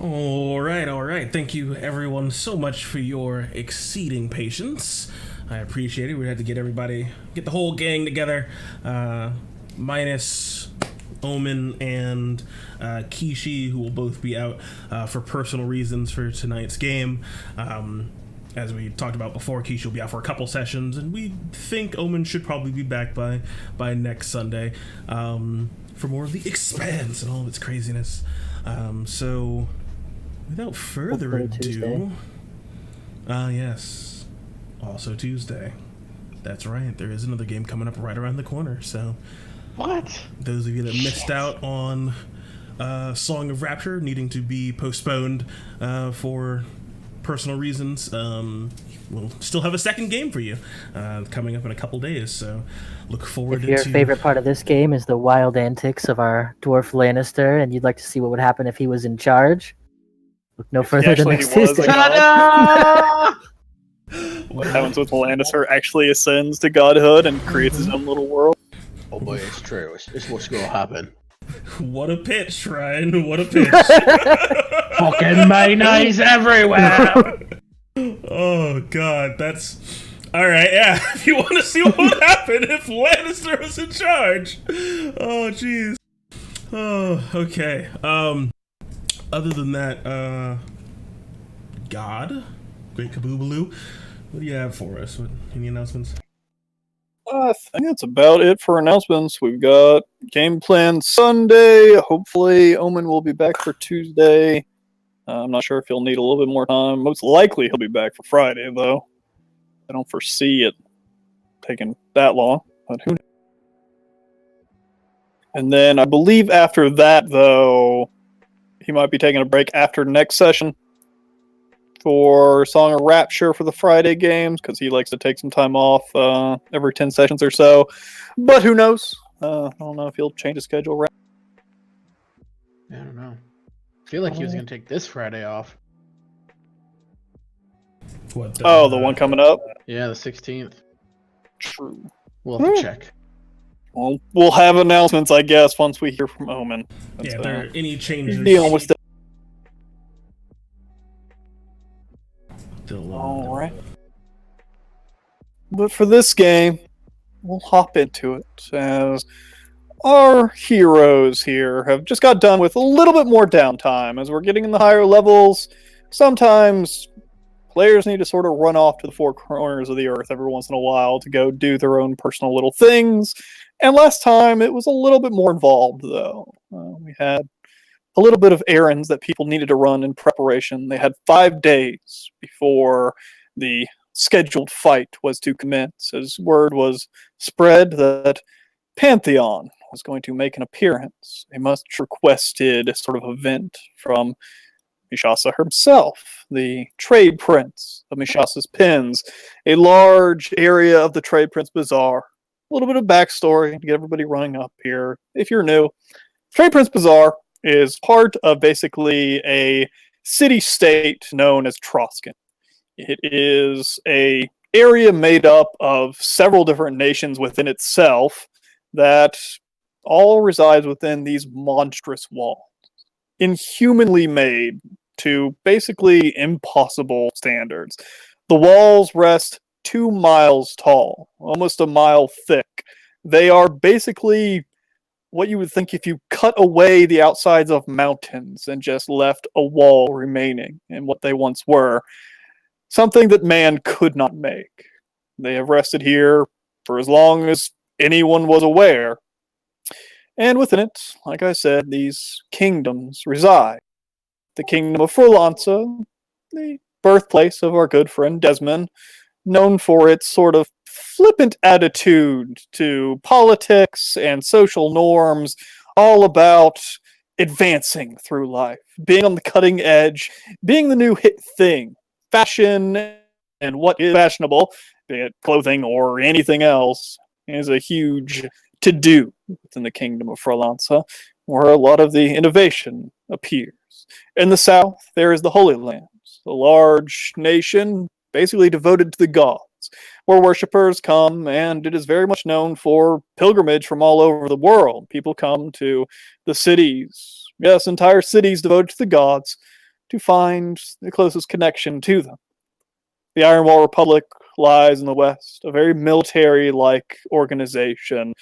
All right, all right. Thank you, everyone, so much for your exceeding patience. I appreciate it. We had to get the whole gang together, minus Omen and Kishi, who will both be out for personal reasons for tonight's game. As we talked about before, Kishi will be out for a couple sessions, and we think Omen should probably be back by next Sunday for more of the Expanse and all of its craziness. So, without further ado, yes, also Tuesday. That's right. There is another game coming up right around the corner. So, what? Those of you that missed out on Song of Rapture needing to be postponed for personal reasons, we'll still have a second game for you coming up in a couple days. So, look forward to. If your favorite part of this game is the wild antics of our dwarf Lannister, and you'd like to see what would happen if he was in charge, look no further than next Tuesday. What happens when Lannister actually ascends to godhood and creates his own little world? Oh boy, it's true. It's what's going to happen. What a pitch, Ryan. What a pitch. Fucking mayonnaise everywhere. Oh, God. That's... All right, yeah. If you want to see what would happen if Lannister was in charge. Oh, jeez. Oh, okay. Other than that, God? Great Kaboobaloo. What do you have for us? Any announcements? I think that's about it for announcements. We've got game plan Sunday. Hopefully, Omen will be back for Tuesday. I'm not sure if he'll need a little bit more time. Most likely, he'll be back for Friday, though. I don't foresee it taking that long, but who knows? And then I believe after that, though, he might be taking a break after next session for Song of Rapture for the Friday games, because he likes to take some time off every 10 sessions or so. But who knows? I don't know if he'll change his schedule. I don't know. I feel like he was going to take this Friday off. What? The one coming up? Yeah, the 16th. True. We'll have to check. Well, we'll have announcements, I guess, once we hear from Omen. If there are any changes. Dealing with the... Still, all right. But for this game, we'll hop into it, as our heroes here have just got done with a little bit more downtime. As we're getting in the higher levels, sometimes players need to sort of run off to the four corners of the earth every once in a while to go do their own personal little things. And last time, it was a little bit more involved, though. We had a little bit of errands that people needed to run in preparation. They had 5 days before the scheduled fight was to commence, as word was spread that Pantheon was going to make an appearance, a much requested sort of event from Mishasa himself, the trade prince of Mishasa's Pens, a large area of the trade prince bazaar. A little bit of backstory to get everybody running up here. If you're new, Trade Prince Bazaar is part of basically a city-state known as Troskin. It is a area made up of several different nations within itself that all resides within these monstrous walls, inhumanly made to basically impossible standards. The walls rest 2 miles tall, almost a mile thick. They are basically what you would think if you cut away the outsides of mountains and just left a wall remaining in what they once were. Something that man could not make. They have rested here for as long as anyone was aware. And within it, like I said, these kingdoms reside. The kingdom of Furlanza, the birthplace of our good friend Desmond, known for its sort of flippant attitude to politics and social norms, all about advancing through life, being on the cutting edge, being the new hit thing, fashion and what is fashionable, be it clothing or anything else, is a huge to-do within the kingdom of Furlanza, where a lot of the innovation appears. In the south, there is the Holy Lands, a large nation basically devoted to the gods, where worshippers come, and it is very much known for pilgrimage from all over the world. People come to the cities, yes, entire cities devoted to the gods, to find the closest connection to them. The Ironwall Republic lies in the west, a very military-like organization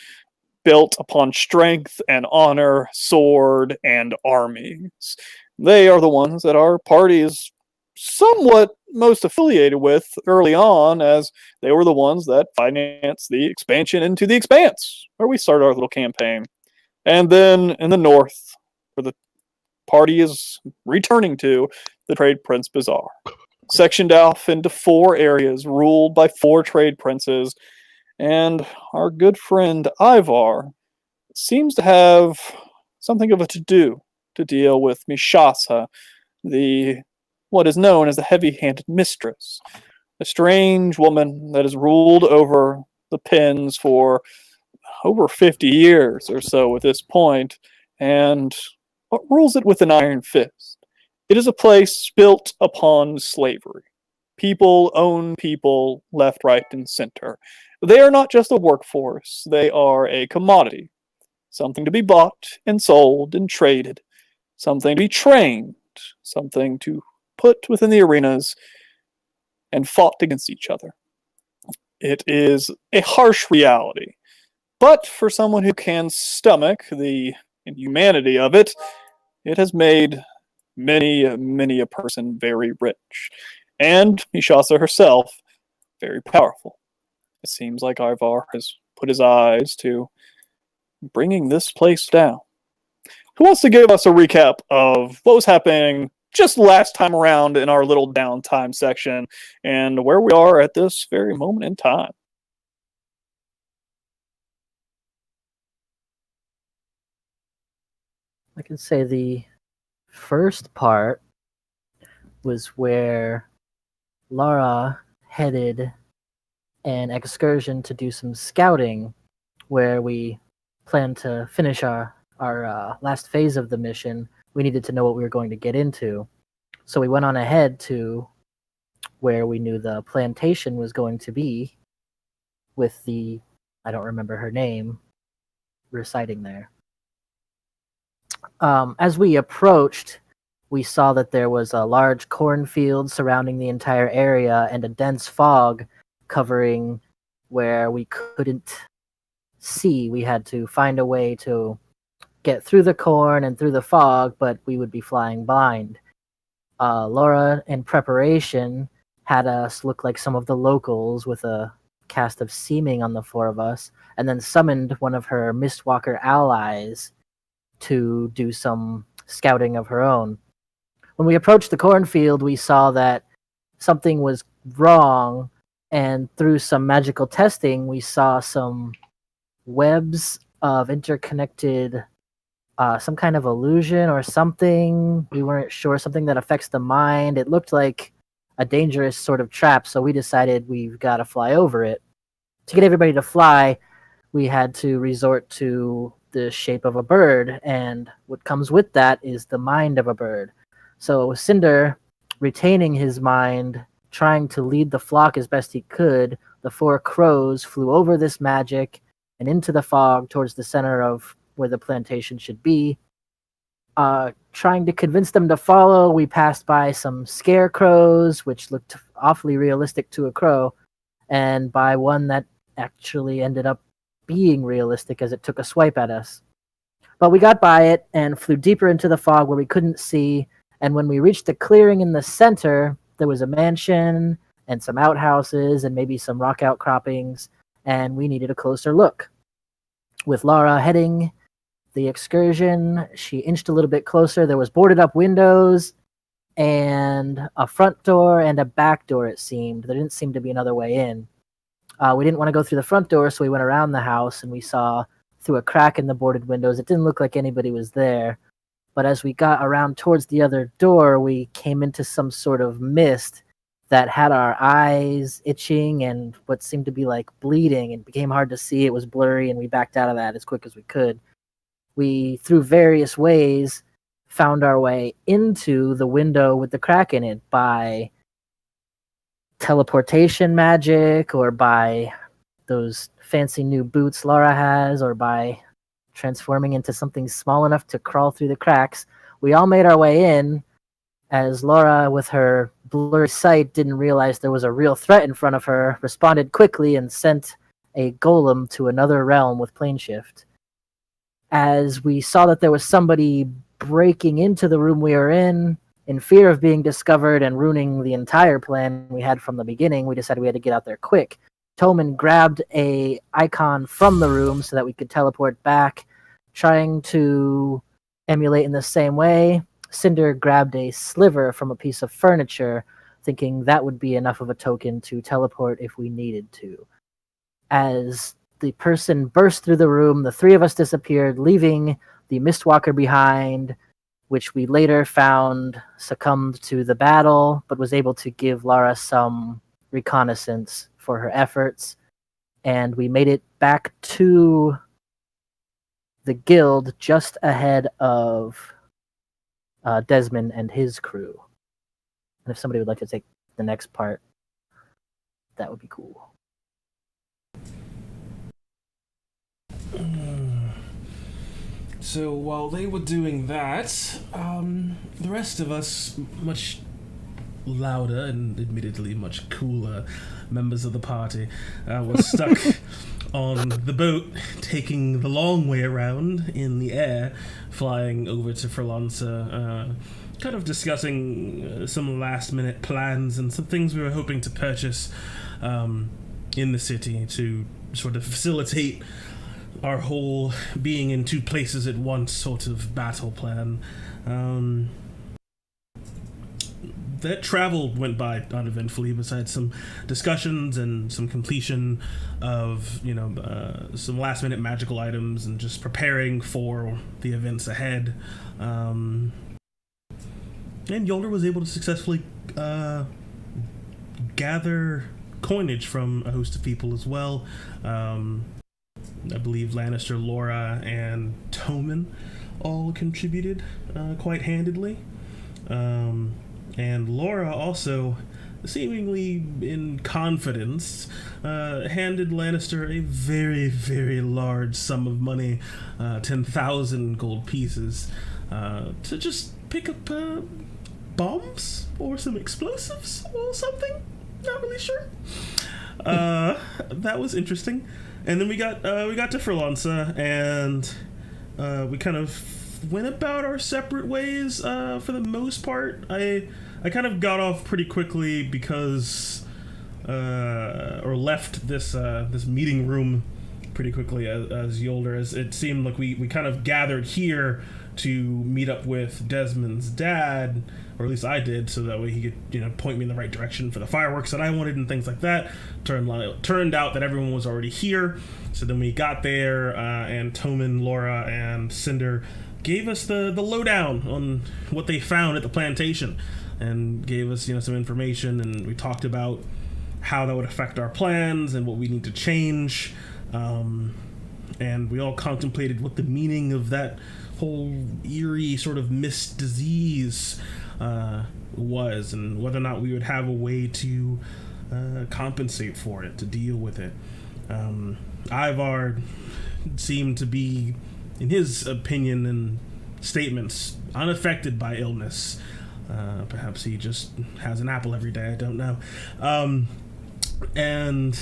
built upon strength and honor, sword, and armies. They are the ones that our party is somewhat most affiliated with early on, as they were the ones that financed the expansion into the Expanse, where we started our little campaign. And then in the north, where the party is returning to, the Trade Prince Bazaar. Sectioned off into 4 areas, ruled by 4 trade princes, and our good friend Ivar seems to have something of a to-do to deal with Mishasa, what is known as the heavy-handed mistress, a strange woman that has ruled over the pens for over 50 years or so at this point, and rules it with an iron fist. It is a place built upon slavery. People own people left, right, and center. They are not just a workforce, they are a commodity. Something to be bought and sold and traded. Something to be trained. Something to put within the arenas and fought against each other. It is a harsh reality. But for someone who can stomach the inhumanity of it, it has made many a person very rich. And Mishasa herself, very powerful. It seems like Ivar has put his eyes to bringing this place down. Who wants to give us a recap of what was happening just last time around in our little downtime section and where we are at this very moment in time? I can say the first part was where Lara headed an excursion to do some scouting, where we planned to finish our last phase of the mission. We needed to know what we were going to get into. So we went on ahead to where we knew the plantation was going to be, with I don't remember her name, reciting there. As we approached, we saw that there was a large cornfield surrounding the entire area and a dense fog covering where we couldn't see. We had to find a way to get through the corn and through the fog, but we would be flying blind. Laura, in preparation, had us look like some of the locals with a cast of seeming on the 4 of us, and then summoned one of her Mistwalker allies to do some scouting of her own. When we approached the cornfield, we saw that something was wrong, and through some magical testing, we saw some webs of interconnected, some kind of illusion or something. We weren't sure, something that affects the mind. It looked like a dangerous sort of trap, so we decided we've got to fly over it. To get everybody to fly, we had to resort to the shape of a bird, and what comes with that is the mind of a bird. So Cinder, retaining his mind, trying to lead the flock as best he could, the 4 crows flew over this magic and into the fog towards the center of where the plantation should be. Trying to convince them to follow, we passed by some scarecrows, which looked awfully realistic to a crow, and by one that actually ended up being realistic as it took a swipe at us. But we got by it and flew deeper into the fog where we couldn't see, and when we reached the clearing in the center, there was a mansion and some outhouses and maybe some rock outcroppings, and we needed a closer look. With Lara heading the excursion, she inched a little bit closer. There was boarded up windows and a front door and a back door, it seemed. There didn't seem to be another way in. We didn't want to go through the front door, so we went around the house, and we saw through a crack in the boarded windows. It didn't look like anybody was there. But as we got around towards the other door, we came into some sort of mist that had our eyes itching and what seemed to be like bleeding. It became hard to see. It was blurry, and we backed out of that as quick as we could. We, through various ways, found our way into the window with the crack in it by teleportation magic, or by those fancy new boots Lara has, or by transforming into something small enough to crawl through the cracks. We all made our way in, as Laura, with her blurry sight, didn't realize there was a real threat in front of her, responded quickly and sent a golem to another realm with plane shift. As we saw that there was somebody breaking into the room we were in fear of being discovered and ruining the entire plan we had from the beginning, we decided we had to get out there quick. Toman grabbed a icon from the room so that we could teleport back, trying to emulate in the same way. Cinder grabbed a sliver from a piece of furniture, thinking that would be enough of a token to teleport if we needed to. As the person burst through the room, the three of us disappeared, leaving the Mistwalker behind, which we later found succumbed to the battle, but was able to give Lara some reconnaissance for her efforts. And we made it back to the guild just ahead of Desmond and his crew. And if somebody would like to take the next part, that would be cool. So while they were doing that, the rest of us, much louder and admittedly much cooler members of the party, were stuck on the boat, taking the long way around in the air, flying over to Ferlanza, kind of discussing some last-minute plans and some things we were hoping to purchase in the city to sort of facilitate our whole being in two places at once sort of battle plan. That travel went by uneventfully, besides some discussions and some completion of, some last-minute magical items and just preparing for the events ahead. And Yolder was able to successfully gather coinage from a host of people as well. I believe Lannister, Laura, and Toman all contributed quite handedly. And Laura also, seemingly in confidence, handed Lannister a very, very large sum of money, 10,000 gold pieces, to just pick up bombs or some explosives or something. Not really sure. That was interesting. And then we got to Ferlanza, and we kind of went about our separate ways for the most part. I kind of got off pretty quickly because or left this meeting room pretty quickly as Yolder, as it seemed like we kind of gathered here to meet up with Desmond's dad, or at least I did, so that way he could point me in the right direction for the fireworks that I wanted and things like that. Turned out that everyone was already here, so then we got there, and Toman, Laura, and Cinder gave us the lowdown on what they found at the plantation, and gave us some information, and we talked about how that would affect our plans and what we need to change, and we all contemplated what the meaning of that whole eerie sort of mist disease was, and whether or not we would have a way to compensate for it, to deal with it. Ivar seemed to be, in his opinion and statements, unaffected by illness. Perhaps he just has an apple every day, I don't know. And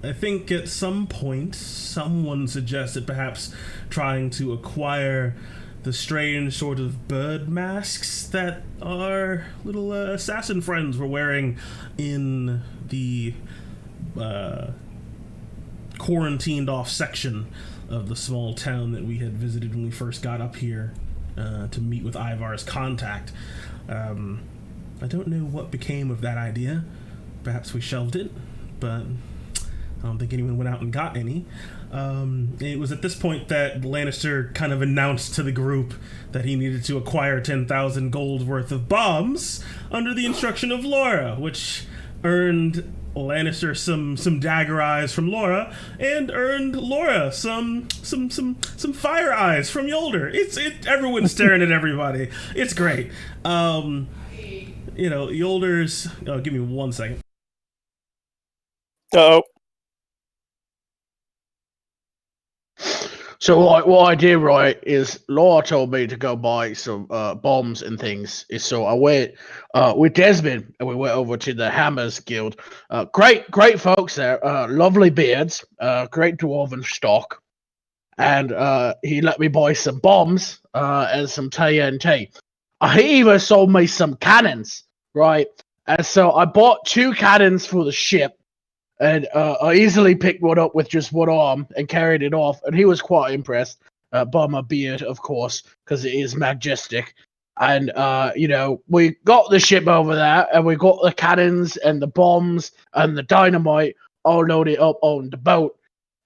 I think at some point someone suggested perhaps trying to acquire the strange sort of bird masks that our little assassin friends were wearing in the quarantined off section of the small town that we had visited when we first got up here to meet with Ivar's contact. I don't know what became of that idea. Perhaps we shelved it, but I don't think anyone went out and got any. It was at this point that Lannister kind of announced to the group that he needed to acquire 10,000 gold worth of bombs under the instruction of Laura, which earned Lannister some dagger eyes from Laura, and earned Laura some fire eyes from Yolder. Everyone's staring at everybody. It's great. Yolder's. Oh, give me 1 second. Oh. So what I did, right, is Laura told me to go buy some bombs and things. So I went with Desmond, and we went over to the Hammers Guild. Great folks there. Lovely beards. Great dwarven stock. And he let me buy some bombs and some TNT. He even sold me some cannons, right? And so I bought 2 cannons for the ship. And I easily picked one up with just one arm and carried it off. And he was quite impressed by my beard, of course, because it is majestic. And, we got the ship over there, and we got the cannons and the bombs and the dynamite all loaded up on the boat.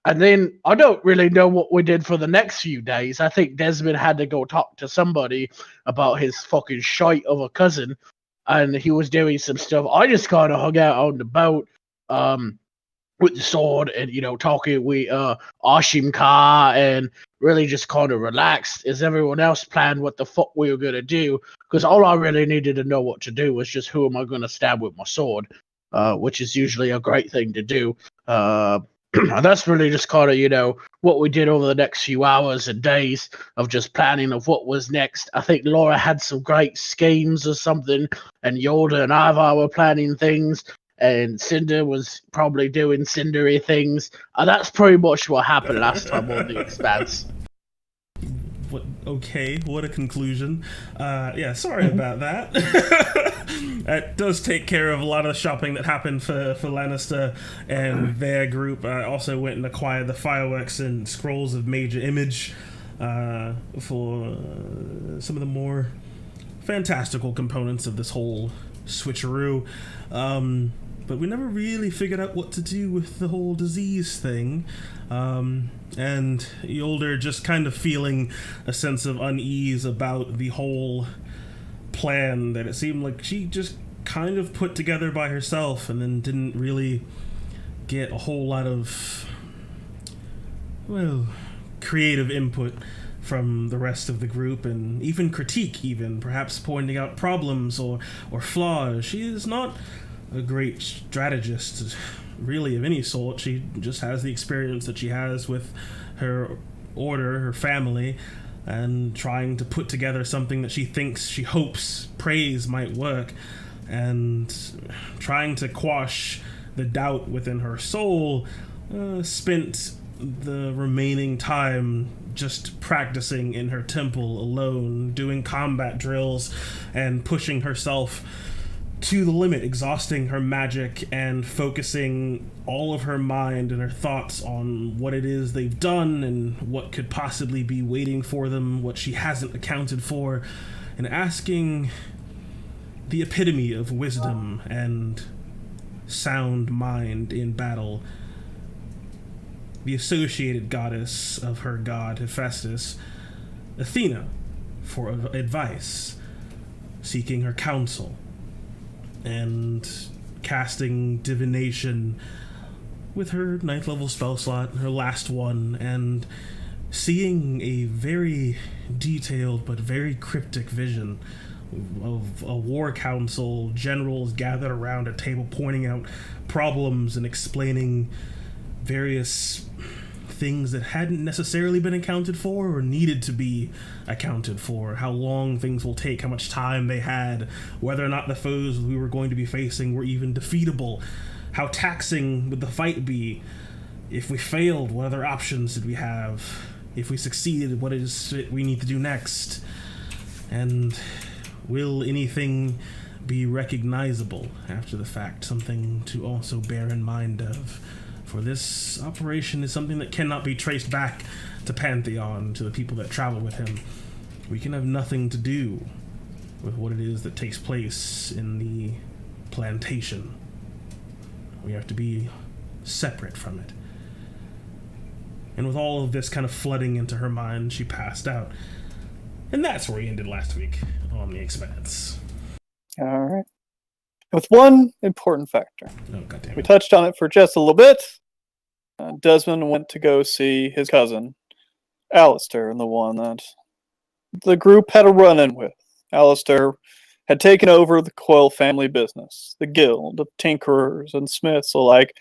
And then I don't really know what we did for the next few days. I think Desmond had to go talk to somebody about his fucking shite of a cousin. And he was doing some stuff. I just kind of hung out on the boat. With the sword and talking with Ashim Ka and really just kind of relaxed as everyone else planned what the fuck we were gonna do, because all I really needed to know what to do was just who am I gonna stab with my sword, which is usually a great thing to do. And that's really just kind of what we did over the next few hours and days of just planning of what was next. I think Laura had some great schemes or something, and Yoda and Ivar were planning things. And Cinder was probably doing cindery things. That's pretty much what happened last time on the Expanse. What a conclusion. Yeah, sorry about that. That does take care of a lot of the shopping that happened for Lannister and their group. I also went and acquired the fireworks and scrolls of major image for some of the more fantastical components of this whole switcheroo. But we never really figured out what to do with the whole disease thing. And Yolder just kind of feeling a sense of unease about the whole plan that it seemed like she just kind of put together by herself and then didn't really get a whole lot of, creative input from the rest of the group, and even critique, perhaps pointing out problems or flaws. She is not a great strategist, really, of any sort. She just has the experience that she has with her order, her family, and trying to put together something that she hopes, prays might work, and trying to quash the doubt within her soul, spent the remaining time just practicing in her temple alone, doing combat drills and pushing herself to the limit, exhausting her magic and focusing all of her mind and her thoughts on what it is they've done and what could possibly be waiting for them, what she hasn't accounted for, and asking the epitome of wisdom and sound mind in battle, the associated goddess of her god Hephaestus, Athena, for advice, seeking her counsel, and casting divination with her 9th level spell slot, her last one, and seeing a very detailed but very cryptic vision of a war council, generals gathered around a table pointing out problems and explaining various things that hadn't necessarily been accounted for or needed to be accounted for, how long things will take, how much time they had, whether or not the foes we were going to be facing were even defeatable, how taxing would the fight be, if we failed, what other options did we have, if we succeeded, what is it we need to do next, and will anything be recognizable after the fact, something to also bear in mind of. For this operation is something that cannot be traced back to Pantheon, to the people that travel with him. We can have nothing to do with what it is that takes place in the plantation. We have to be separate from it. And with all of this kind of flooding into her mind, she passed out. And that's where we ended last week on the Expanse. All right. With one important factor. Oh, goddamn. We touched on it for just a little bit. Desmond went to go see his cousin, Alistair, and the one that the group had a run-in with. Alistair had taken over the Coyle family business, the guild of tinkerers and smiths alike,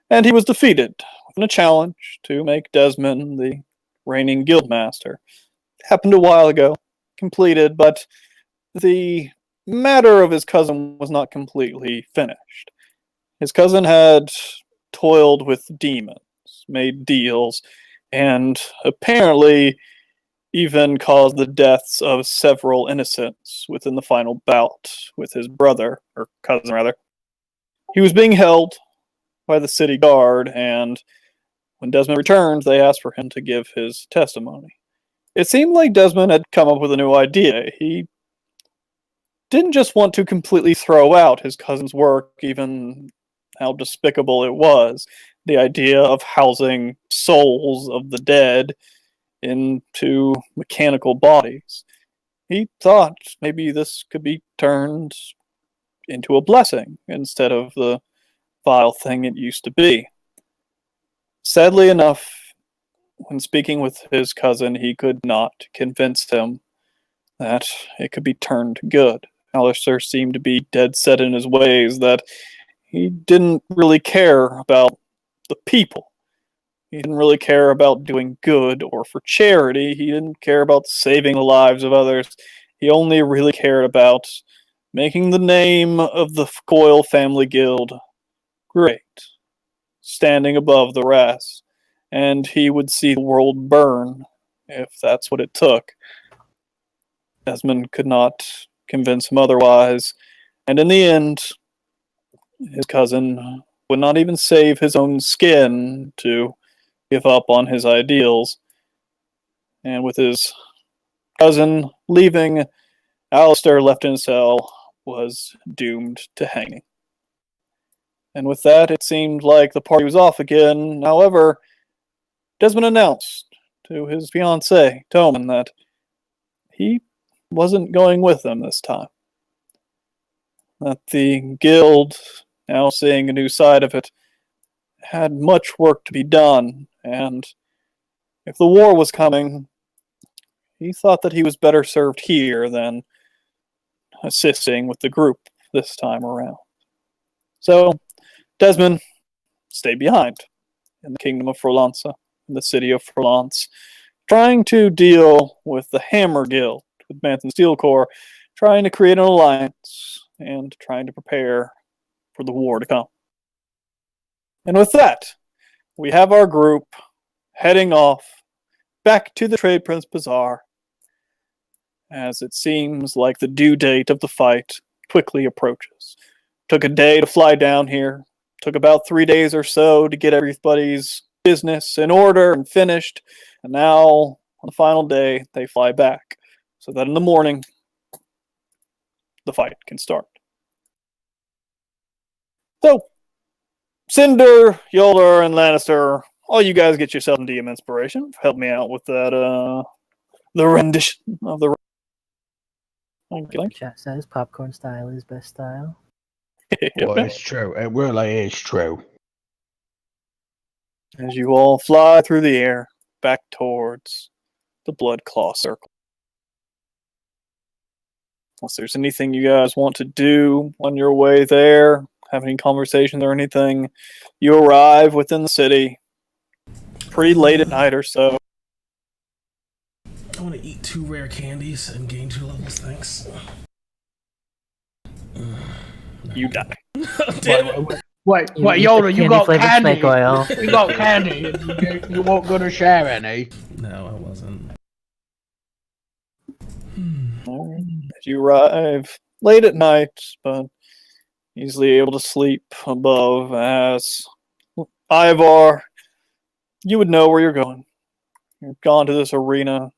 and he was defeated in a challenge to make Desmond the reigning guildmaster. Happened a while ago, completed, but the matter of his cousin was not completely finished. His cousin had toiled with demons, made deals, and apparently even caused the deaths of several innocents within the final bout with his brother, or cousin rather. He was being held by the city guard, and when Desmond returned, they asked for him to give his testimony. It seemed like Desmond had come up with a new idea. He didn't just want to completely throw out his cousin's work, even how despicable it was. The idea of housing souls of the dead into mechanical bodies. He thought maybe this could be turned into a blessing instead of the vile thing it used to be. Sadly enough, when speaking with his cousin, he could not convince him that it could be turned good. Alistair seemed to be dead set in his ways, that he didn't really care about the people. He didn't really care about doing good or for charity. He didn't care about saving the lives of others. He only really cared about making the name of the Coyle Family Guild great, standing above the rest, and he would see the world burn if that's what it took. Desmond could not convince him otherwise, and in the end, his cousin would not even save his own skin to give up on his ideals. And with his cousin leaving, Alistair, left in his cell, was doomed to hanging. And with that, it seemed like the party was off again. However, Desmond announced to his fiancée, Toman, that he wasn't going with them this time. That the guild, now seeing a new side of it, had much work to be done, and if the war was coming, he thought that he was better served here than assisting with the group this time around. So, Desmond stayed behind in the kingdom of Forlanza, in the city of Forlance, trying to deal with the Hammer Guild, with Manson Steel Corps, trying to create an alliance, and trying to prepare for the war to come. And with that, we have our group heading off back to the Trade Prince Bazaar, as it seems like the due date of the fight quickly approaches. Took a day to fly down here, took about 3 days or so to get everybody's business in order and finished, and now, on the final day, they fly back, so that in the morning, the fight can start. So, Cinder, Yoder, and Lannister, all you guys get yourself some DM inspiration. Help me out with that, the rendition of the... The chat says popcorn style is best style. Well, it's true. It really is true. As you all fly through the air, back towards the Blood Claw Circle. Unless there's anything you guys want to do on your way there, have any conversations or anything, you arrive within the city pretty late at night or so. I want to eat 2 rare candies and gain 2 levels, thanks. You die. Damn it. Wait, You Yoda, you got flavored candy. snake oil. You got candy. You weren't going to share any. No, I wasn't. As you arrive late at night, but easily able to sleep above, as Ivar, you would know where you're going. You've gone to this arena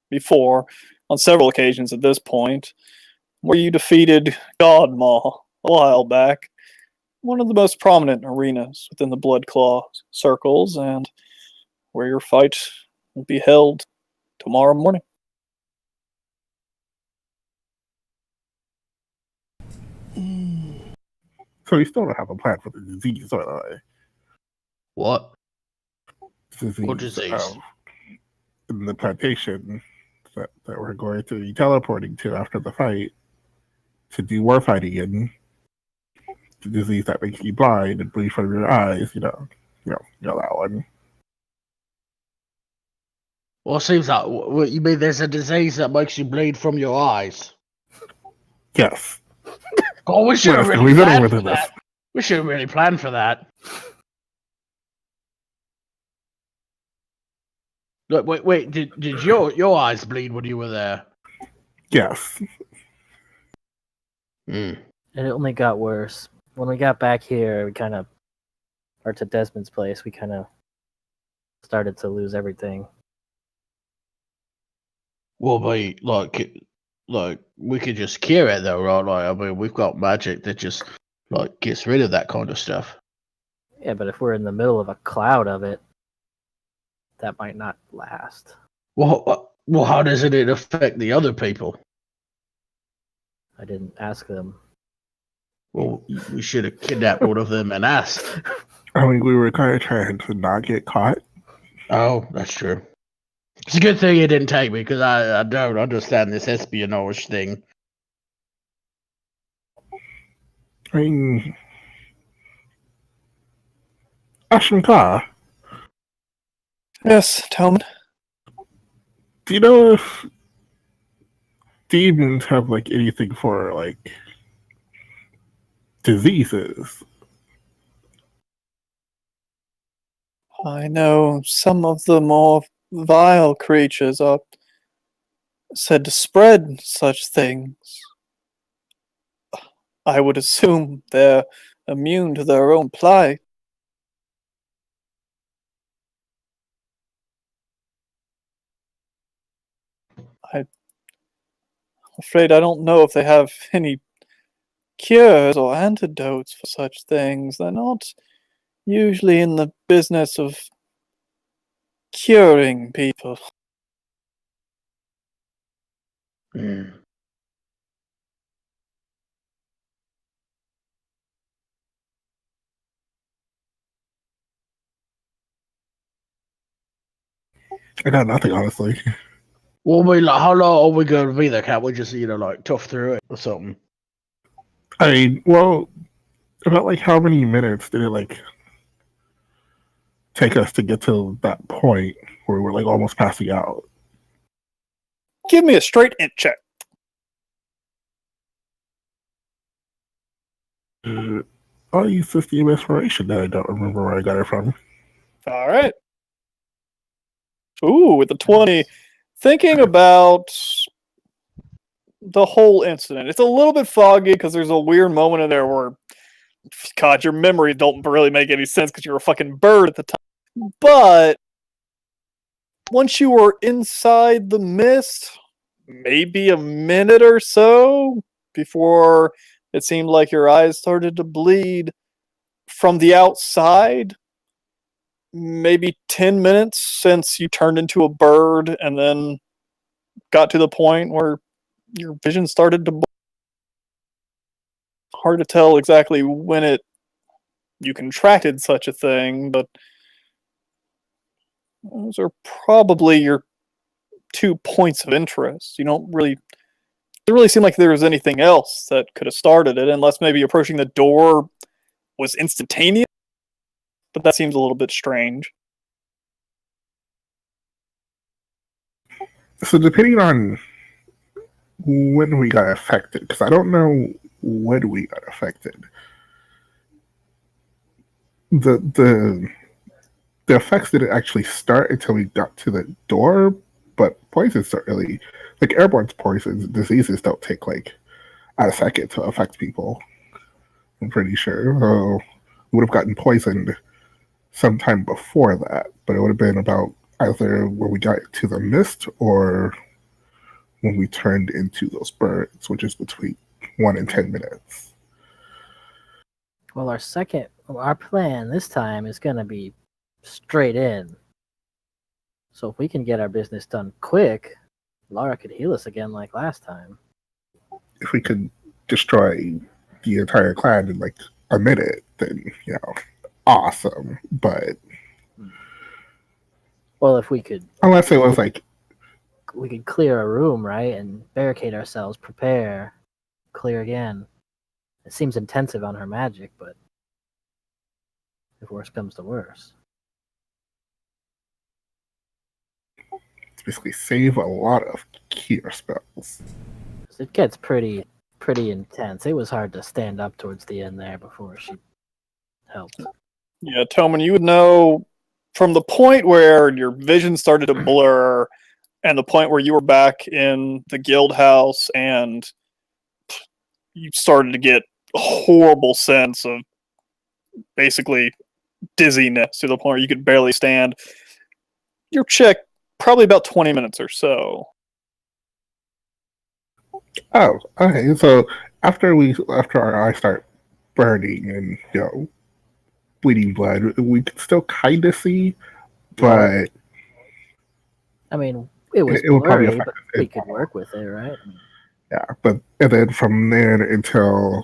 before, on several occasions at this point, where you defeated Godmaw a while back. One of the most prominent arenas within the Blood Claw circles, and where your fight will be held tomorrow morning. So you still don't have a plan for the disease, right? What? Disease, What disease? In the plantation that we're going to be teleporting to after the fight to do war fighting in. The disease that makes you blind and bleed from your eyes, you know that one. Well, it seems like what you mean. There's a disease that makes you bleed from your eyes. Yes. Oh, we should have Yes, really we've been planned over for this. that. We should have really planned for that. Look, wait. Did your eyes bleed when you were there? Yes. Mm. It only got worse. When we got back here, or to Desmond's place, we kind of started to lose everything. Well, like we could just cure it though, right? Like, I mean, we've got magic that just like gets rid of that kind of stuff. Yeah, but if we're in the middle of a cloud of it, that might not last. Well, how does it affect the other people? I didn't ask them. Well, we should have kidnapped one of them and asked. I mean, we were kind of trying to not get caught. Oh, that's true. It's a good thing you didn't take me because I don't understand this espionage thing. I mean, Ashanka, Yes, Talmud. do you know if demons have like anything for like diseases? I know some of the more vile creatures are said to spread such things. I would assume they're immune to their own plight. I'm afraid I don't know if they have any cures or antidotes for such things. They're not usually in the business of curing people. Mm. I got nothing, honestly. Well, I mean, like, how long are we going to be there? Can't we just, like, tough through it or something? I mean, well, about like how many minutes did it like take us to get to that point where we're like almost passing out? Give me a straight int check. I'll use 50 of inspiration that I don't remember where I got it from. All right. Ooh, with the 20. Thinking about the whole incident. It's a little bit foggy because there's a weird moment in there where, God, your memories don't really make any sense because you're a fucking bird at the time. But once you were inside the mist, maybe a minute or so before it seemed like your eyes started to bleed from the outside, maybe 10 minutes since you turned into a bird and then got to the point where your vision started to hard to tell exactly when you contracted such a thing, but those are probably your 2 points of interest. It doesn't really seem like there was anything else that could have started it, unless maybe approaching the door was instantaneous, but that seems a little bit strange. So depending on when we got affected, because I don't know when we got affected, the effects didn't actually start until we got to the door, but poisons don't really, like airborne poisons, diseases don't take like a second to affect people. I'm pretty sure. So we would have gotten poisoned sometime before that, but it would have been about either when we got to the mist or when we turned into those birds, which is between 1 and 10 minutes. Well, our plan this time is going to be straight in. So if we can get our business done quick, Laura could heal us again like last time. If we could destroy the entire clan in like a minute, then, awesome. But Well, if we could, unless it was like, we could clear a room, right, and barricade ourselves, prepare, clear again. It seems intensive on her magic, but if worse comes to worse. basically save a lot of cure spells. It gets pretty intense. It was hard to stand up towards the end there before she helped. Yeah, Toman, you would know from the point where your vision started to blur and the point where you were back in the guild house and you started to get a horrible sense of basically dizziness to the point where you could barely stand. Your check, probably about 20 minutes or so. Oh, okay. So after our eyes start burning and bleeding blood, we can still kind of see, but I mean, it was it would probably blurry, affect but we it. could work with it, right? Yeah, and then from there until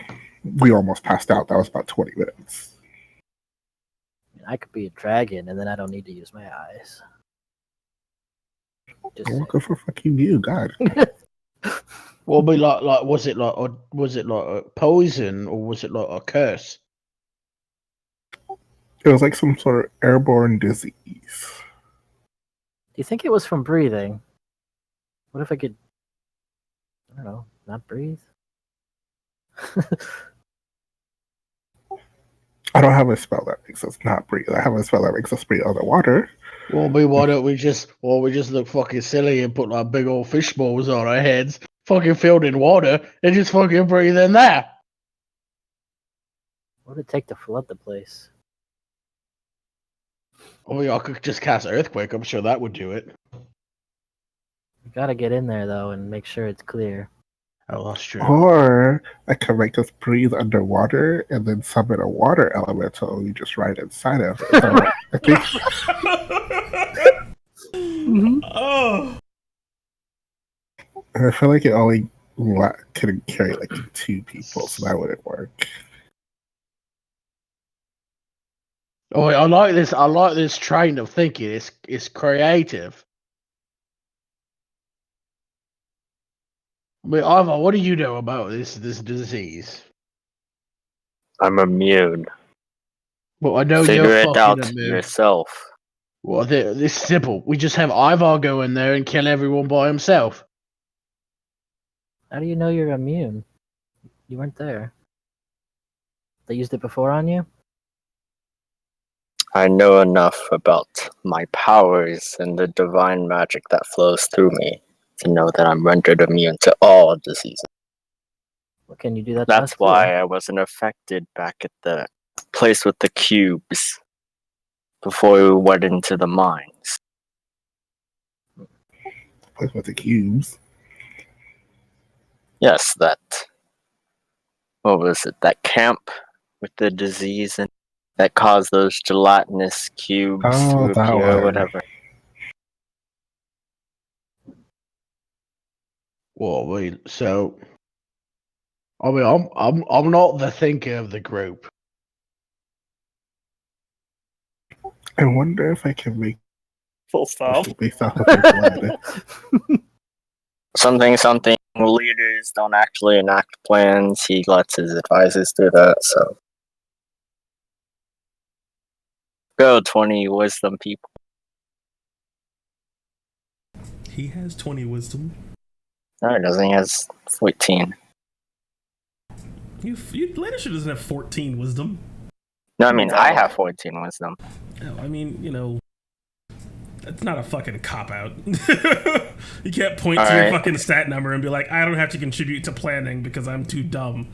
we almost passed out, that was about 20 minutes. I could be a dragon, and then I don't need to use my eyes. Just I'm looking for fucking you, God. Well, be like, was it like a poison or was it like a curse? It was like some sort of airborne disease. Do you think it was from breathing? What if I could, I don't know, not breathe? I don't have a spell that makes us not breathe. I have a spell that makes us breathe underwater. Well, why don't we just look fucking silly and put like big old fish balls on our heads, fucking filled in water, and just fucking breathe in there? What would it take to flood the place? I mean, I could just cast earthquake. I'm sure that would do it. We gotta get in there though and make sure it's clear. Oh, that's true. Or I can make us breathe underwater and then summon a water elemental and we just ride inside of it. So I think Oh, I feel like it only can carry like 2 people, so that wouldn't work. Oh, wait, I like this. I like this train of thinking. It's creative. I mean, Ivar, what do you know about this disease? I'm immune. Well, I know Figure you're it fucking out immune. yourself. Well, this is simple. We just have Ivar go in there and kill everyone by himself. How do you know you're immune? You weren't there. They used it before on you? I know enough about my powers and the divine magic that flows through me to know that I'm rendered immune to all diseases. Well, can you do that? to That's us, why too? I wasn't affected back at the place with the cubes before we went into the mines. Like with the cubes. Yes, that. What was it? That camp with the disease and that caused those gelatinous cubes Oh, to that appear, one. whatever. Well, so I mean, I'm not the thinker of the group. I wonder if I can make Full stop. based off of their blood. Something. Leaders don't actually enact plans. He lets his advisors do that, so. Go 20 wisdom, people. he has 20 wisdom. No, he doesn't. He has 14. Lanisha doesn't have 14 wisdom. No, I mean, I have 14 wisdom. No, I mean, that's not a fucking cop-out. You can't point to your fucking stat number and be like, I don't have to contribute to planning because I'm too dumb.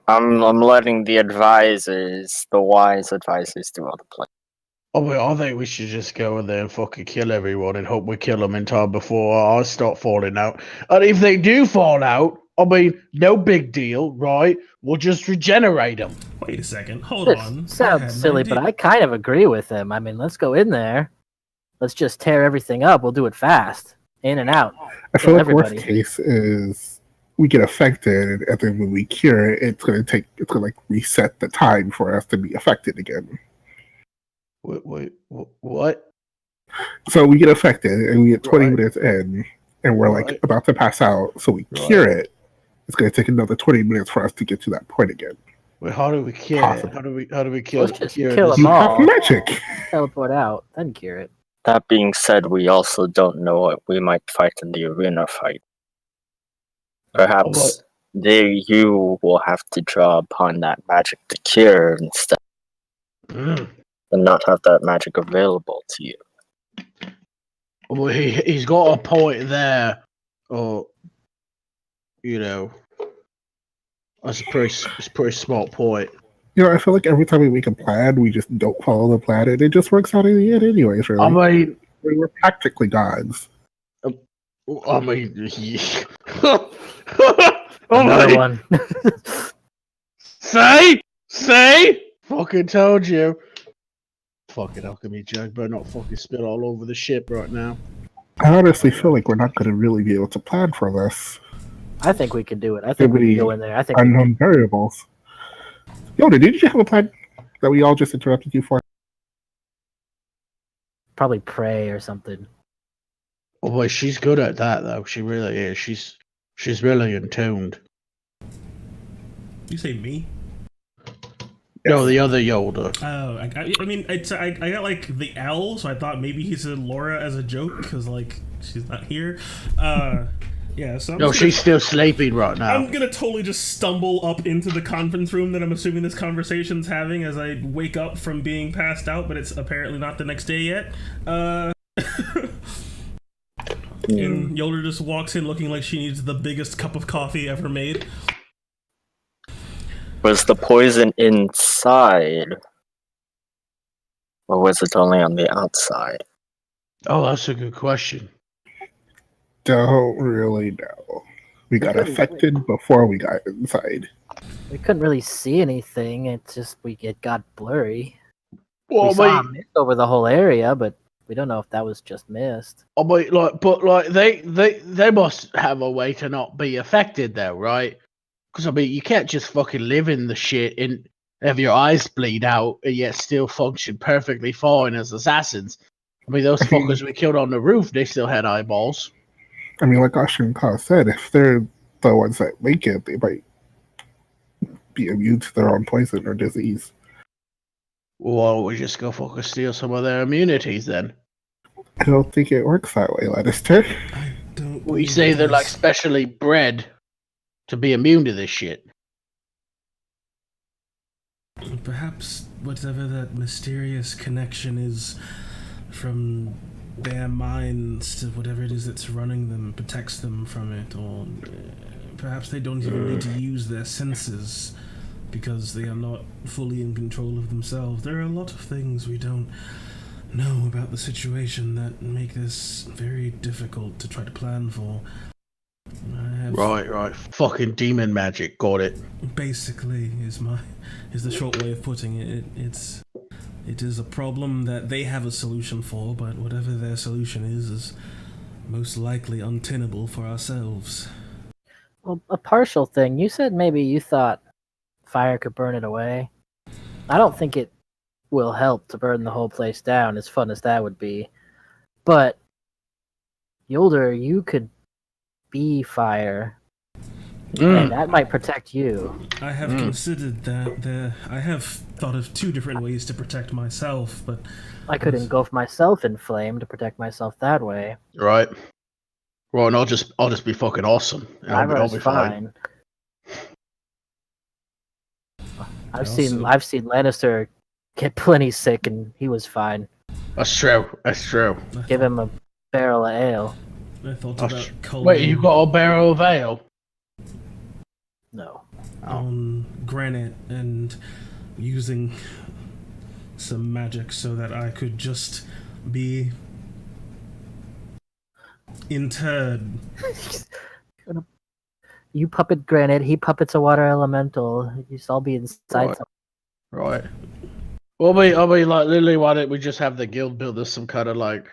I'm letting the advisors, the wise advisors, do all the planning. I mean, I think we should just go in there and fucking kill everyone and hope we kill them in time before I start falling out. And if they do fall out, I mean, no big deal, right? We'll just regenerate them. Wait a second. Hold on. This sounds silly, but I kind of agree with him. I mean, let's go in there. Let's just tear everything up. We'll do it fast. In and out. I feel Kill like everybody. worst case is we get affected, and then when we cure it, it's gonna like reset the time for us to be affected again. Wait, what? So we get affected, and we get 20 Right. minutes in, and we're like Right. about to pass out. So we Right. cure it. It's gonna take another 20 minutes for us to get to that point again. Wait, how do we cure it? Possible. How do we kill Let's just cure kill this? them You all. have magic. Teleport out, then cure it. That being said, we also don't know what we might fight in the arena fight. Perhaps you will have to draw upon that magic to cure instead, and not have that magic available to you. Well, he's got a point there, or that's a pretty smart point. I feel like every time we make a plan, we just don't follow the plan, and it just works out in the end anyways, really. I mean, we're practically gods. I mean, Another one. Say, fucking told you. Fucking alchemy jug, better not fucking spill all over the ship right now. I honestly feel like we're not going to really be able to plan for this. I think we can do it. I think we can go in there. I think unknown variables. Yoda, did you have a plan that we all just interrupted you for? probably pray or something. Oh boy, she's good at that though. She really is. She's really in tuned. You say me? No, the other Yoda. Oh, I mean, I got like the L, so I thought maybe he said Laura as a joke because like she's not here. Yeah, so No, she's still sleeping right now. I'm gonna totally just stumble up into the conference room that I'm assuming this conversation's having as I wake up from being passed out, but it's apparently not the next day yet. And Yoda just walks in looking like she needs the biggest cup of coffee ever made. Was the poison inside? Or was it only on the outside? Oh, that's a good question. Don't really know. We got affected before we got inside. We couldn't really see anything. It's just it got blurry. Well, we saw mist over the whole area, but we don't know if that was just mist. I mean, they must have a way to not be affected though, right? Because I mean, you can't just fucking live in the shit and have your eyes bleed out and yet still function perfectly fine as assassins. I mean, those fuckers we killed on the roof, they still had eyeballs. I mean, like Ashenka said, if they're the ones that make it, they might be immune to their own poison or disease. Well, why don't we just go fucking steal some of their immunities then? I don't think it works that way, Lannister. I don't. We say they're like specially bred to be immune to this shit. Perhaps whatever that mysterious connection is from their minds to whatever it is that's running them protects them from it, or perhaps they don't even need to use their senses because they are not fully in control of themselves. There are a lot of things we don't know about the situation that make this very difficult to try to plan for. Right. Fucking demon magic, got it. Basically, is the short way of putting it. It is a problem that they have a solution for, but whatever their solution is most likely untenable for ourselves. Well, a partial thing. You said maybe you thought fire could burn it away. I don't think it will help to burn the whole place down, as fun as that would be. But, Yolder, you could be fire. And that might protect you. I have considered that. I have thought of two different ways to protect myself, but I could engulf myself in flame to protect myself that way. Right. Well, and I'll just be fucking awesome. And I'll be fine. I've seen Lannister get plenty sick, and he was fine. That's true. Give him a barrel of ale. I thought about culling Wait, you got a barrel of ale? No. on granite and using some magic so that I could just be interred. You puppet granite, he puppets a water elemental. You just all be inside. Right. Well, like literally, why don't we just have the guild build us some kind of like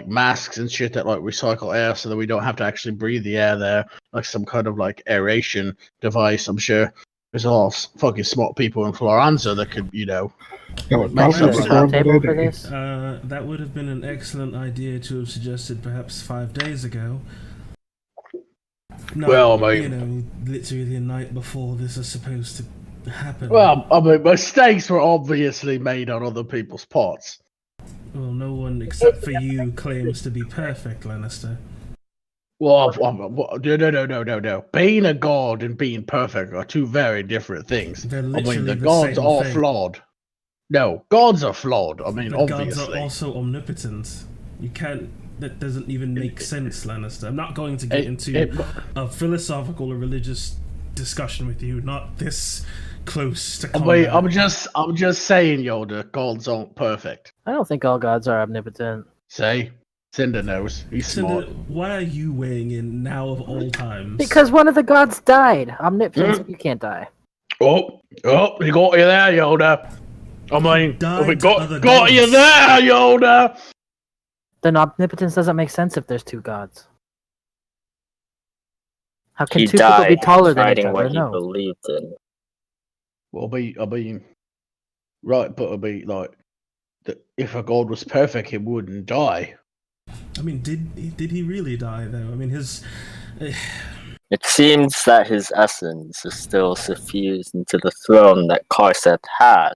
masks and shit that like recycle air so that we don't have to actually breathe the air there, like some kind of like aeration device. I'm sure there's a lot of fucking smart people in Floranza that could, make something table for this? That would have been an excellent idea to have suggested perhaps 5 days ago. No, Well, mate. Literally the night before this is supposed to happen. Well, I mean, mistakes were obviously made on other people's parts. Well, no one except for you claims to be perfect, Lannister. Well, no. Being a god and being perfect are two very different things. They're I literally mean, the the gods same are thing. flawed. No, gods are flawed. I mean, But gods obviously. are also omnipotent. You can't. That doesn't even make sense, Lannister. I'm not going to get into a philosophical or religious discussion with you. Not this close to I combat. mean, I'm just saying, Yoda, gods aren't perfect. I don't think all gods are omnipotent. Say, Cinder knows. He's Cinder, smart. why are you weighing in now of all times? Because one of the gods died. Omnipotence, you can't die. Oh, he got you there, Yoda. I mean, died we to got other you gods. there, Yoda. Then omnipotence doesn't make sense if there's two gods. How can He two people be died taller than each fighting other? what he No. believed in. Well, I mean, right, but I mean, like, if a god was perfect, he wouldn't die. I mean, did he really die though? I mean, his. It seems that his essence is still suffused into the throne that Karseth had.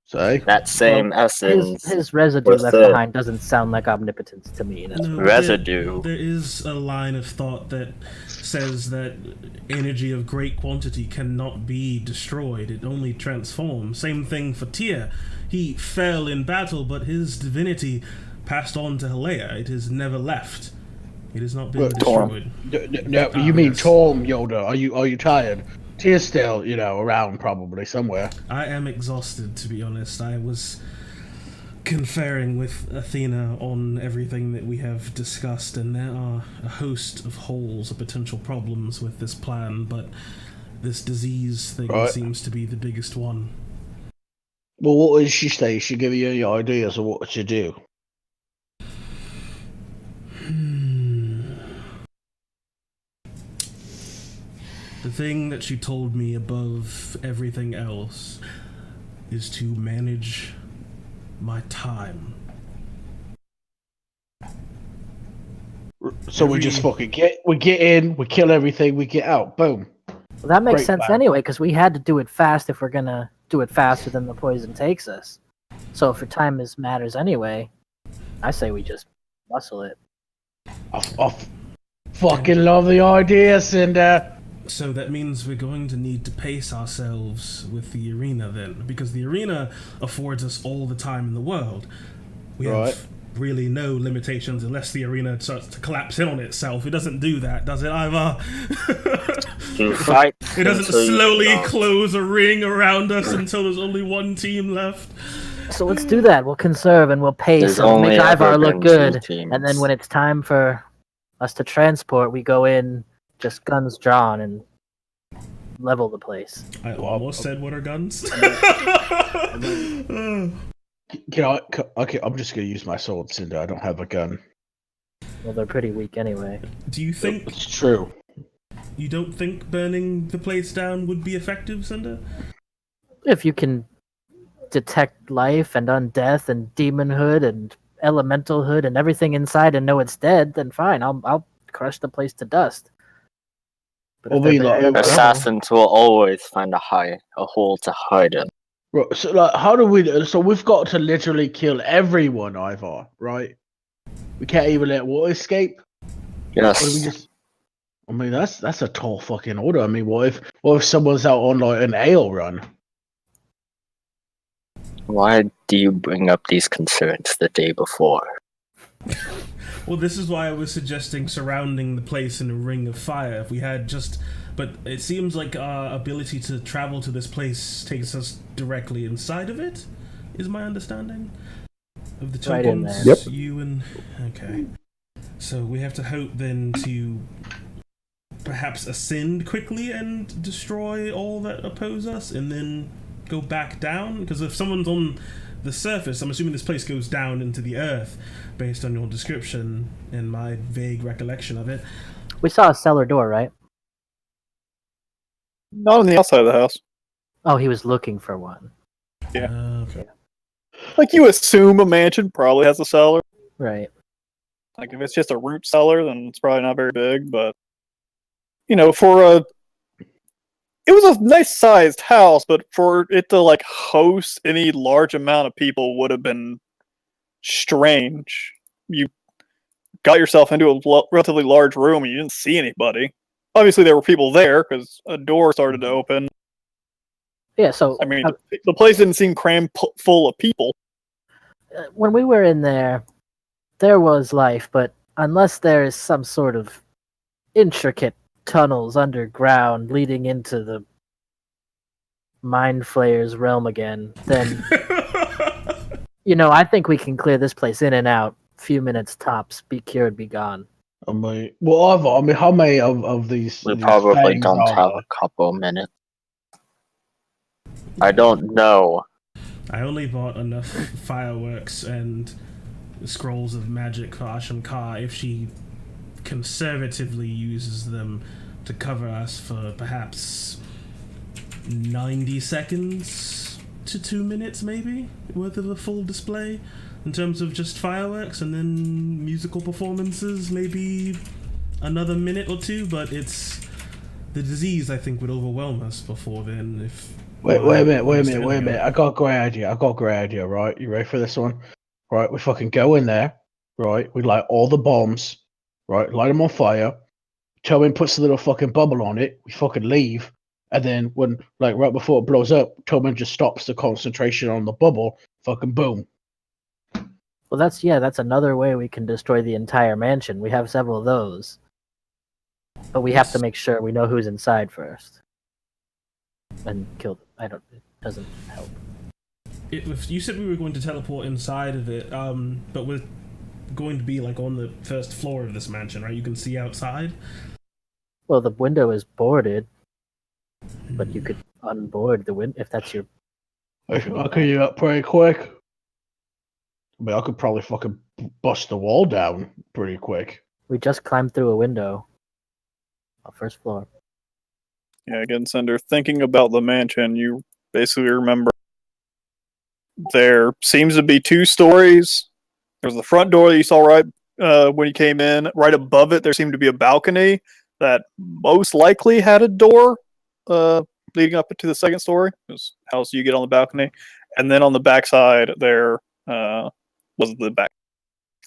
Say, That same essence His residue was left the behind doesn't sound like omnipotence to me. That's No, but residue. There is a line of thought that says that energy of great quantity cannot be destroyed. It only transforms. Same thing for Tyr. He fell in battle, but his divinity passed on to Helea. It has never left. It has not been destroyed. No, you mean Torm, Yoda? Are you tired? Tyr's still, around probably somewhere. I am exhausted, to be honest. I was conferring with Athena on everything that we have discussed, and there are a host of holes or potential problems with this plan, but this disease thing seems to be the biggest one. Well, what did she say? She give you any ideas of what to do? The thing that she told me above everything else is to manage my time. So we just fucking get in, we kill everything, we get out. Boom. Well, that makes Great sense plan. anyway, because we had to do it fast if we're gonna do it faster than the poison takes us. So if your time matters anyway, I say we just muscle it. I fucking love the idea, Cinder. So that means we're going to need to pace ourselves with the arena then, because the arena affords us all the time in the world. We have really no limitations unless the arena starts to collapse in on itself. It doesn't do that, does it, Ivar? You fight It doesn't until you slowly cannot. close a ring around us until there's only one team left. So let's do that. We'll conserve and we'll pace There's and only make ever Ivar look been two good. teams. And then when it's time for us to transport, we go in just guns drawn and level the place. I almost said, what are guns? Okay, I'm just gonna use my sword, Cinder. I don't have a gun. Well, they're pretty weak anyway. Do you think... It's true. You don't think burning the place down would be effective, Cinder? If you can detect life and undeath and demonhood and elementalhood and everything inside and know it's dead, then fine. I'll crush the place to dust. But if Well, we they're like- there forever- Assassins will always find a hole to hide in. Right, so, like, how do we? So we've got to literally kill everyone, Ivar. Right? We can't even let water escape. Yes. Or do we just? I mean, that's a tall fucking order. I mean, what if someone's out on like an ale run? Why do you bring up these concerns the day before? Well, this is why I was suggesting surrounding the place in a ring of fire. If we had just... But it seems like our ability to travel to this place takes us directly inside of it, is my understanding? Of the Right in tokens? there. Yep. You and... Okay. So we have to hope then to perhaps ascend quickly and destroy all that oppose us, and then go back down? Because if someone's on the surface, I'm assuming this place goes down into the earth, based on your description and my vague recollection of it. We saw a cellar door, right? Not on the outside of the house. Oh, he was looking for one. Okay. Like, you assume a mansion probably has a cellar. Right. Like, if it's just a root cellar, then it's probably not very big, but... You know, for a... It was a nice-sized house, but for it to, like, host any large amount of people would have been strange. You got yourself into a relatively large room and you didn't see anybody. Obviously, there were people there because a door started to open. Yeah, so I mean, the place didn't seem crammed full of people. when we were in there, there was life, but unless there is some sort of intricate tunnels underground leading into the Mind Flayer's realm again, then I think we can clear this place in and out. Few minutes tops. Be cured, be gone. I mean, how many of these? We these probably things don't are have there? a couple minutes. I don't know. I only bought enough fireworks and scrolls of magic for Asham Ka if she conservatively uses them to cover us for perhaps 90 seconds to 2 minutes, maybe, worth of a full display in terms of just fireworks, and then musical performances, maybe another minute or two, but it's the disease I think would overwhelm us before then. If Wait a minute. I got a great idea, right? You ready for this one? Right, we fucking go in there, right? We light all the bombs, right? Light them on fire. Tobin puts a little fucking bubble on it. We fucking leave. And then when, right before it blows up, Tobin just stops the concentration on the bubble. Fucking boom. Well, that's another way we can destroy the entire mansion. We have several of those. But we have to make sure we know who's inside first. And kill them. It doesn't help. If you said we were going to teleport inside of it, but we're going to be on the first floor of this mansion, right? You can see outside. Well, the window is boarded, but you could unboard the window if that's your. I could get up pretty quick. I mean, I could probably fucking bust the wall down pretty quick. We just climbed through a window. First floor. Yeah, again, Cinder, thinking about the mansion, you basically remember there seems to be 2 stories. There's the front door that you saw right when you came in. Right above it, there seemed to be a balcony that most likely had a door leading up to the second story. Is how else you get on the balcony. And then on the backside, there was the back.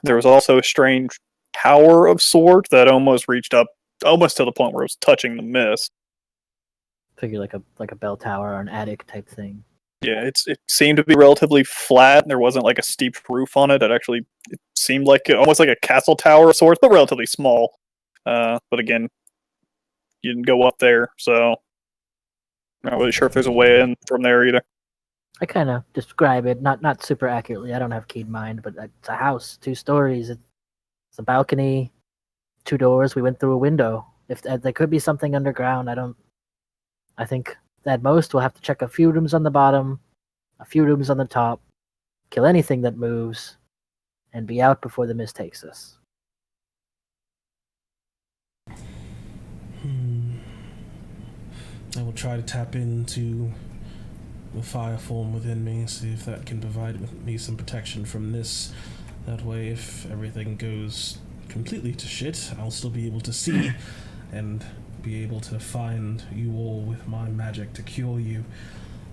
There was also a strange tower of sorts that almost reached up, almost to the point where it was touching the mist. Figure like a bell tower or an attic type thing. Yeah, it seemed to be relatively flat. There wasn't like a steep roof on it. It seemed like almost like a castle tower of sorts, but relatively small. But again, you didn't go up there, so I'm not really sure if there's a way in from there either. I kind of describe it not super accurately. I don't have keen mind, but it's a house, 2 stories. It's a balcony, 2 doors. We went through a window. If there could be something underground, I think at most we'll have to check a few rooms on the bottom, a few rooms on the top, kill anything that moves, and be out before the mist takes us. I will try to tap into the fire form within me, see if that can provide me some protection from this. That way, if everything goes completely to shit, I'll still be able to see and be able to find you all with my magic to cure you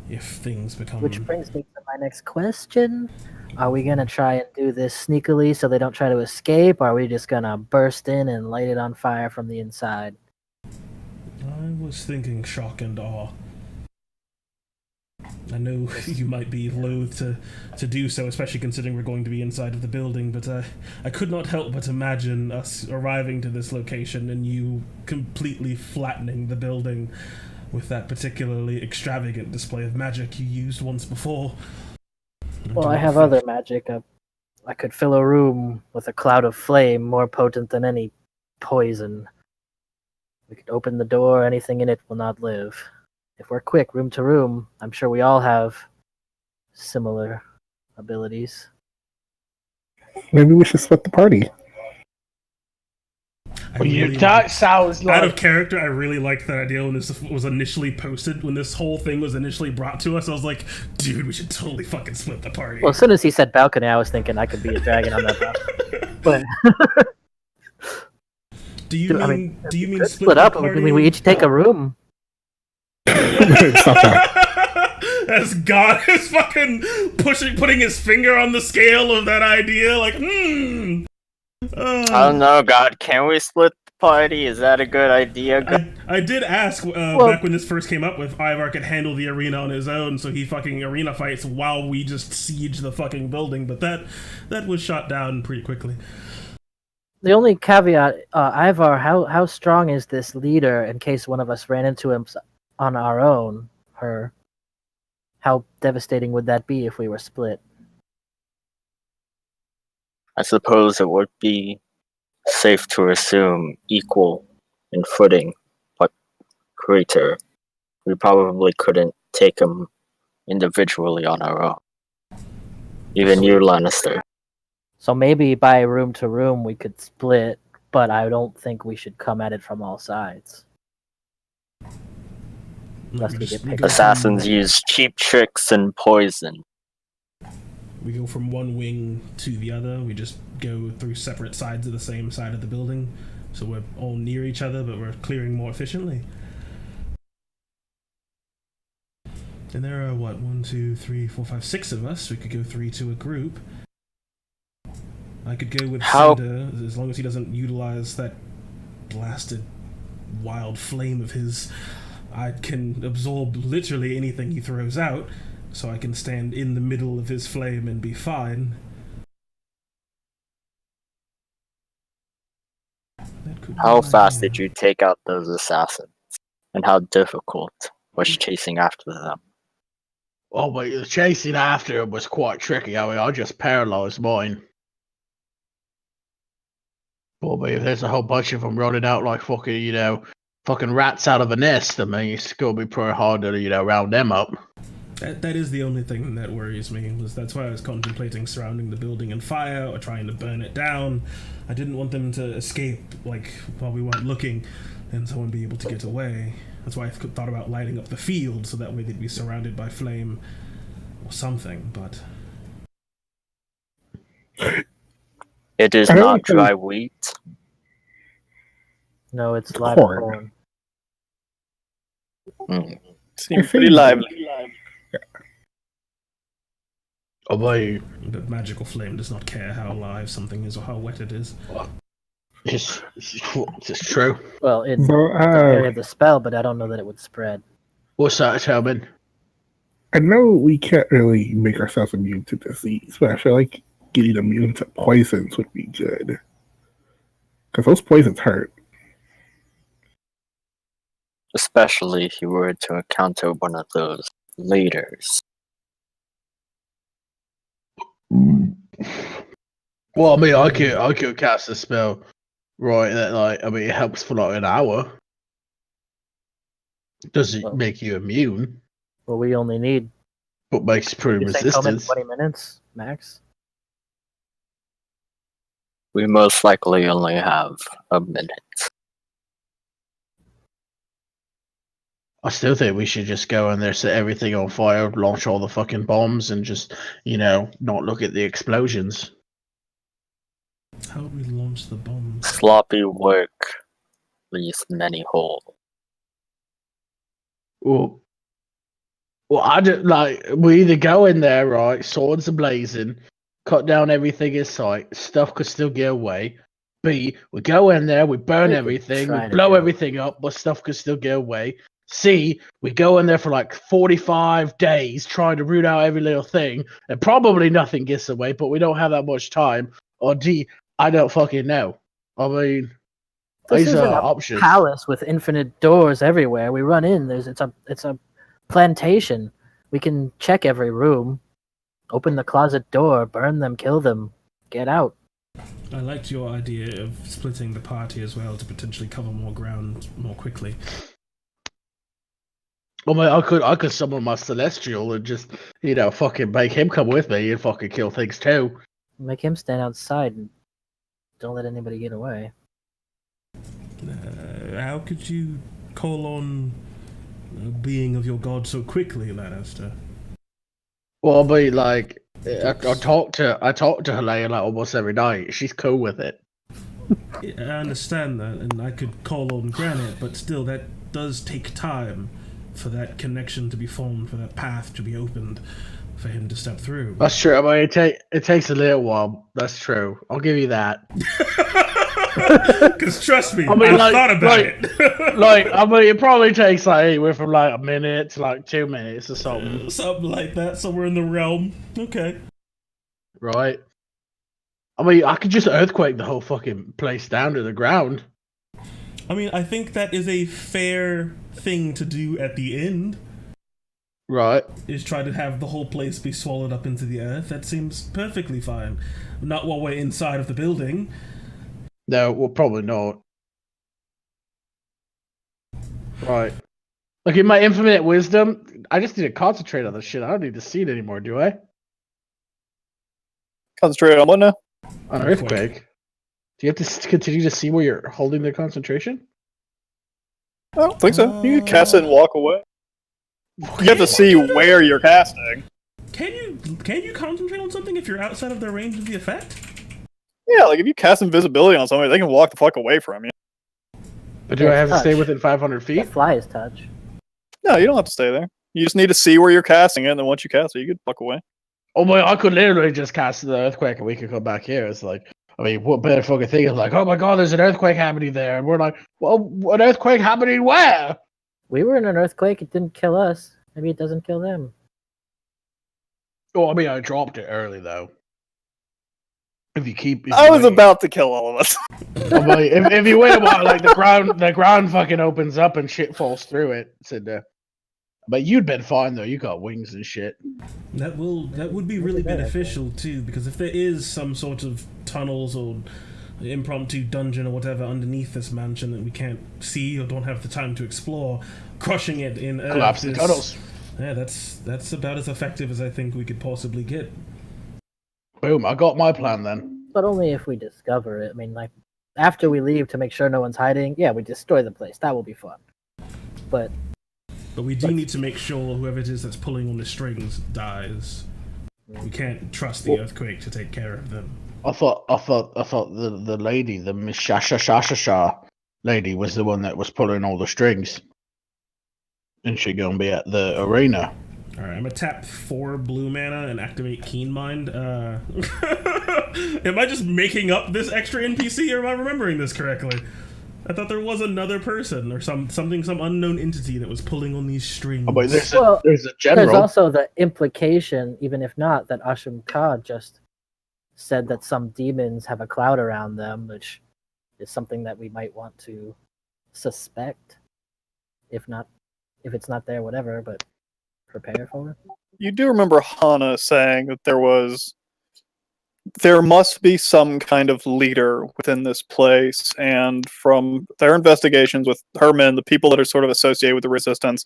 if things become... Which brings me to my next question. Are we going to try and do this sneakily so they don't try to escape, or are we just going to burst in and light it on fire from the inside? I was thinking shock and awe. I know you might be loath to do so, especially considering we're going to be inside of the building, but I could not help but imagine us arriving to this location and you completely flattening the building with that particularly extravagant display of magic you used once before. Well, I have other magic. I could fill a room with a cloud of flame more potent than any poison. We could open the door, anything in it will not live. If we're quick, room to room, I'm sure we all have similar abilities. Maybe we should split the party. That sounds like... Out of character, I really liked that idea when this was initially posted, when this whole thing was initially brought to us. I was like, dude, we should totally fucking split the party. Well, as soon as he said balcony, I was thinking I could be a dragon on that balcony. But... Do you mean split up? I mean, we each take a room. It's not that. as God is fucking putting his finger on the scale of that idea. Like, I don't know, God. Can we split the party? Is that a good idea? I did ask back when this first came up if Ivar could handle the arena on his own, so he fucking arena fights while we just siege the fucking building, but that was shot down pretty quickly. The only caveat, Ivar, how strong is this leader in case one of us ran into him on our own? How devastating would that be if we were split? I suppose it would be safe to assume equal in footing, but greater. We probably couldn't take him individually on our own. Even you, Lannister. So maybe by room to room we could split, but I don't think we should come at it from all sides. Unless we get picked. Assassins use cheap tricks and poison. We go from one wing to the other. We just go through separate sides of the same side of the building, so we're all near each other, but we're clearing more efficiently. And there are, 1, 2, 3, 4, 5, 6 of us. We could go 3 to a group. I could go with Cinder, as long as he doesn't utilize that blasted wild flame of his. I can absorb literally anything he throws out, so I can stand in the middle of his flame and be fine. How fast did you take out those assassins? And how difficult was chasing after them? Oh, but the chasing after him was quite tricky. I mean, I just paralyzed mine. But if there's a whole bunch of them running out like fucking rats out of a nest, I mean, it's going to be pretty hard to, round them up. That is the only thing that worries me. That's why I was contemplating surrounding the building in fire or trying to burn it down. I didn't want them to escape, while we weren't looking, and someone be able to get away. That's why I thought about lighting up the field, so that way they'd be surrounded by flame or something, but... It is not dry wheat. No, it's live corn. Seems pretty lively. Oh boy. The magical flame does not care how live something is or how wet it is. It's true. Well, it's So, the area of the spell, but I don't know that it would spread. What's that, Tobin? I know we can't really make ourselves immune to disease, but I feel like getting immune to poisons would be good. Because those poisons hurt. Especially if you were to encounter one of those leaders. Well, I mean, I could cast a spell, right? That it helps for an hour. Does it make you immune? Well, we only need. But makes pretty resistance. 20 minutes max. We most likely only have a minute. I still think we should just go in there, set everything on fire, launch all the fucking bombs, and just, not look at the explosions. How would we launch the bombs? Sloppy work leaves many holes. Well, I just, we either go in there, right, swords are blazing, cut down everything in sight, stuff could still get away. B, we go in there, we burn everything, we blow everything up, but stuff could still get away. C, we go in there for 45 days trying to root out every little thing, and probably nothing gets away, but we don't have that much time. Or D, I don't fucking know. I mean, these are options. Palace with infinite doors everywhere. We run in. It's a plantation. We can check every room, open the closet door, burn them, kill them, get out. I liked your idea of splitting the party as well to potentially cover more ground more quickly. I mean, I could summon my Celestial and just, fucking make him come with me and fucking kill things too. Make him stand outside and don't let anybody get away. How could you call on a being of your god so quickly, Lannister? Well, I mean, I talk to Helena almost every night. She's cool with it. I understand that, and I could call on Granite, but still, that does take time. for that connection to be formed, for that path to be opened, for him to step through. That's true. I mean, it takes a little while. That's true. I'll give you that. Because trust me, I mean, I've thought about it. I mean, it probably takes like anywhere from like a minute to like 2 minutes or something. Something like that, somewhere in the realm. Okay. Right. I mean, I could just earthquake the whole fucking place down to the ground. I mean, I think that is a fair thing to do at the end. Right. Is try to have the whole place be swallowed up into the earth. That seems perfectly fine. Not while we're inside of the building. No, well, probably not. Right. Like in my infinite wisdom, I just need to concentrate on this shit. I don't need to see it anymore, do I? Concentrate on what now? An earthquake. Do you have to continue to see where you're holding the concentration? I don't think so. You can cast it and walk away. You have to see where you're casting. Can you concentrate on something if you're outside of the range of the effect? Yeah, like if you cast invisibility on somebody, they can walk the fuck away from you. But do I have to stay within 500 The feet? fly is touch. No, you don't have to stay there. You just need to see where you're casting it, and then once you cast it, you can fuck away. Oh my! I could literally just cast the earthquake and we could come back here. It's like, I mean, what better fucking thing is like, oh my god, there's an earthquake happening there, and we're like, well, an earthquake happening where? We were in an earthquake. It didn't kill us. Maybe it doesn't kill them. Oh, I mean, I dropped it early though. If you keep, I was about to kill all of us. Oh, but if you wait a while, like the ground fucking opens up and shit falls through it. Said, but you'd been fine though. You got wings and shit. That would be really beneficial too, because if there is some sort of tunnels or impromptu dungeon or whatever underneath this mansion that we can't see or don't have the time to explore, crushing it in earth Collapse the is- tunnels. Yeah, that's about as effective as I think we could possibly get. Boom! I got my plan then. But only if we discover it. I mean, like, after we leave to make sure no one's hiding, yeah, we destroy the place. That will be fun. But we do need to make sure whoever it is that's pulling on the strings dies. We can't trust the earthquake to take care of them. I thought the lady, the Miss Shasha lady, was the one that was pulling all the strings. And she gonna be at the arena. Alright, I'm gonna tap 4 blue mana and activate Keen Mind. Am I just making up this extra NPC, or am I remembering this correctly? I thought there was another person or some unknown entity that was pulling on these strings. Oh, but there's a general. there's also the implication, even if not, that Asham Ka just said that some demons have a cloud around them, which is something that we might want to suspect. If it's not there, whatever, but prepare for. You do remember Hana saying that there must be some kind of leader within this place, and from their investigations with her men, the people that are sort of associated with the resistance,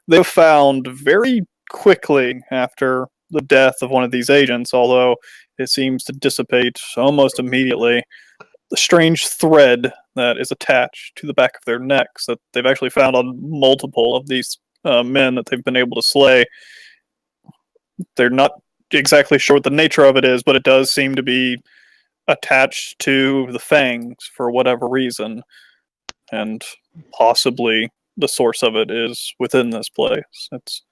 they've found very quickly after the death of one of these agents, although it seems to dissipate almost immediately, the strange thread that is attached to the back of their necks that they've actually found on multiple of these men that they've been able to slay. They're not exactly sure what the nature of it is, but it does seem to be attached to the fangs for whatever reason, and possibly the source of it is within this place. It's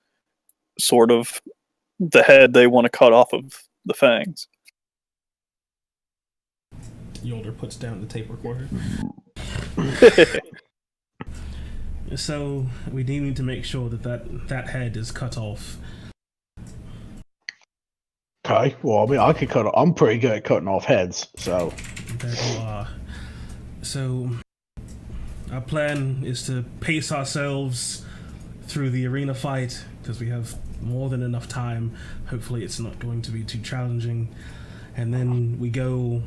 sort of the head they want to cut off of the fangs. Yolder puts down the tape recorder. So we do need to make sure that head is cut off. Okay, well, I mean, I can cut. I'm pretty good at cutting off heads, so. There you are. So our plan is to pace ourselves through the arena fight because we have more than enough time. Hopefully, it's not going to be too challenging, and then we go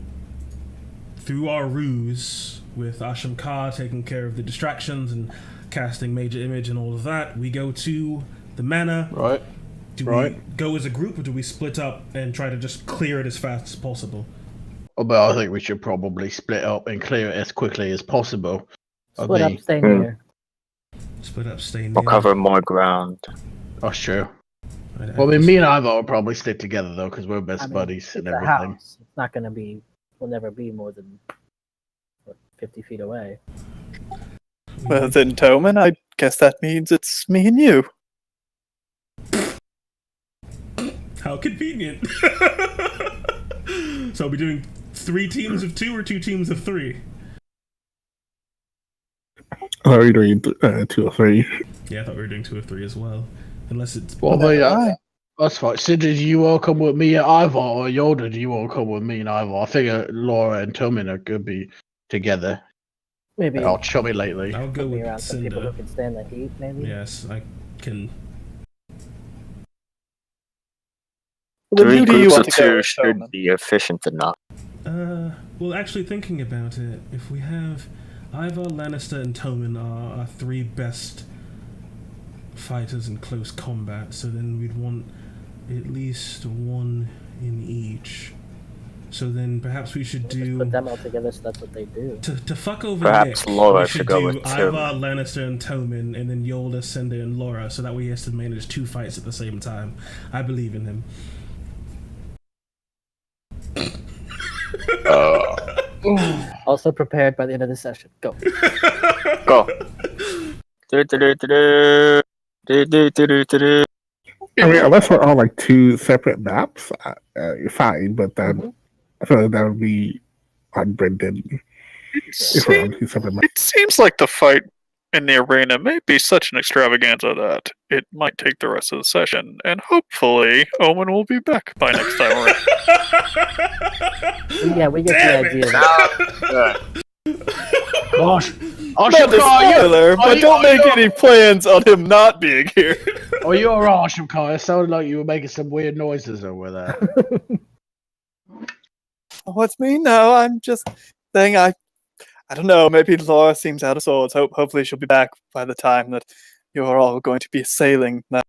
through our ruse with Asham Ka taking care of the distractions and casting Major Image and all of that. We go to the manor. Right. Do we go as a group, or do we split up and try to just clear it as fast as possible? Oh, but I think we should probably split up and clear it as quickly as possible. Split up, stay near. Split up, stay near. We'll cover more ground. That's true. Right, Well, I mean, me and Ivar will probably stick together, though, because we're best buddies It's and a everything. house. It's not going to be, will never be more than 50 feet away. Then, Toman, I'd guess that means it's me and you. How convenient. So are we doing 3 teams of 2 or 2 teams of 3? Are we doing 2 or 3? Yeah, I thought we were doing 2 or 3 as well. Unless it's... Well, that's fine. Sid, did you all come with me and Ivar, or Yoda, do you all come with me and Ivar? I figure Laura and Tomin are going to be together. Maybe All chummy lately. I'll go be with around some people Cinder. who can stand the heat, maybe. Yes, I can... Then 3 who do you groups want of to go 2 with, should Toman? be efficient enough. Well, actually thinking about it, if we have Ivar, Lannister, and Tomin are our 3 best fighters in close combat, so then we'd want at least 1 in each. So then perhaps we should Just do... put them all together so that's what they do. To fuck over Perhaps Nick, Laura we should should go do with Ivar, Tim. Lannister, and Tomin, and then Yoda, Cinder, and Laura, so that way he has to manage 2 fights at the same time. I believe in him. Also prepared by the end of the session. Go. Go. Do-do-do-do-do. Do-do-do-do-do-do. I mean, unless we're on like 2 separate maps, you're fine. But then I feel like that would be unbrendan if we're on 2 separate maps. It seems like the fight in the arena may be such an extravaganza that it might take the rest of the session, and hopefully Owen will be back by next time around. Yeah, we get Damn the it. idea. Gosh. Oh, Not a spoiler, but don't make any plans on him not being here. Oh, you are right, Shimkai. It sounded like you were making some weird noises over there. What's me? No, I'm just saying I don't know, maybe Laura seems out of sorts. Hopefully she'll be back by the time that you're all going to be sailing now.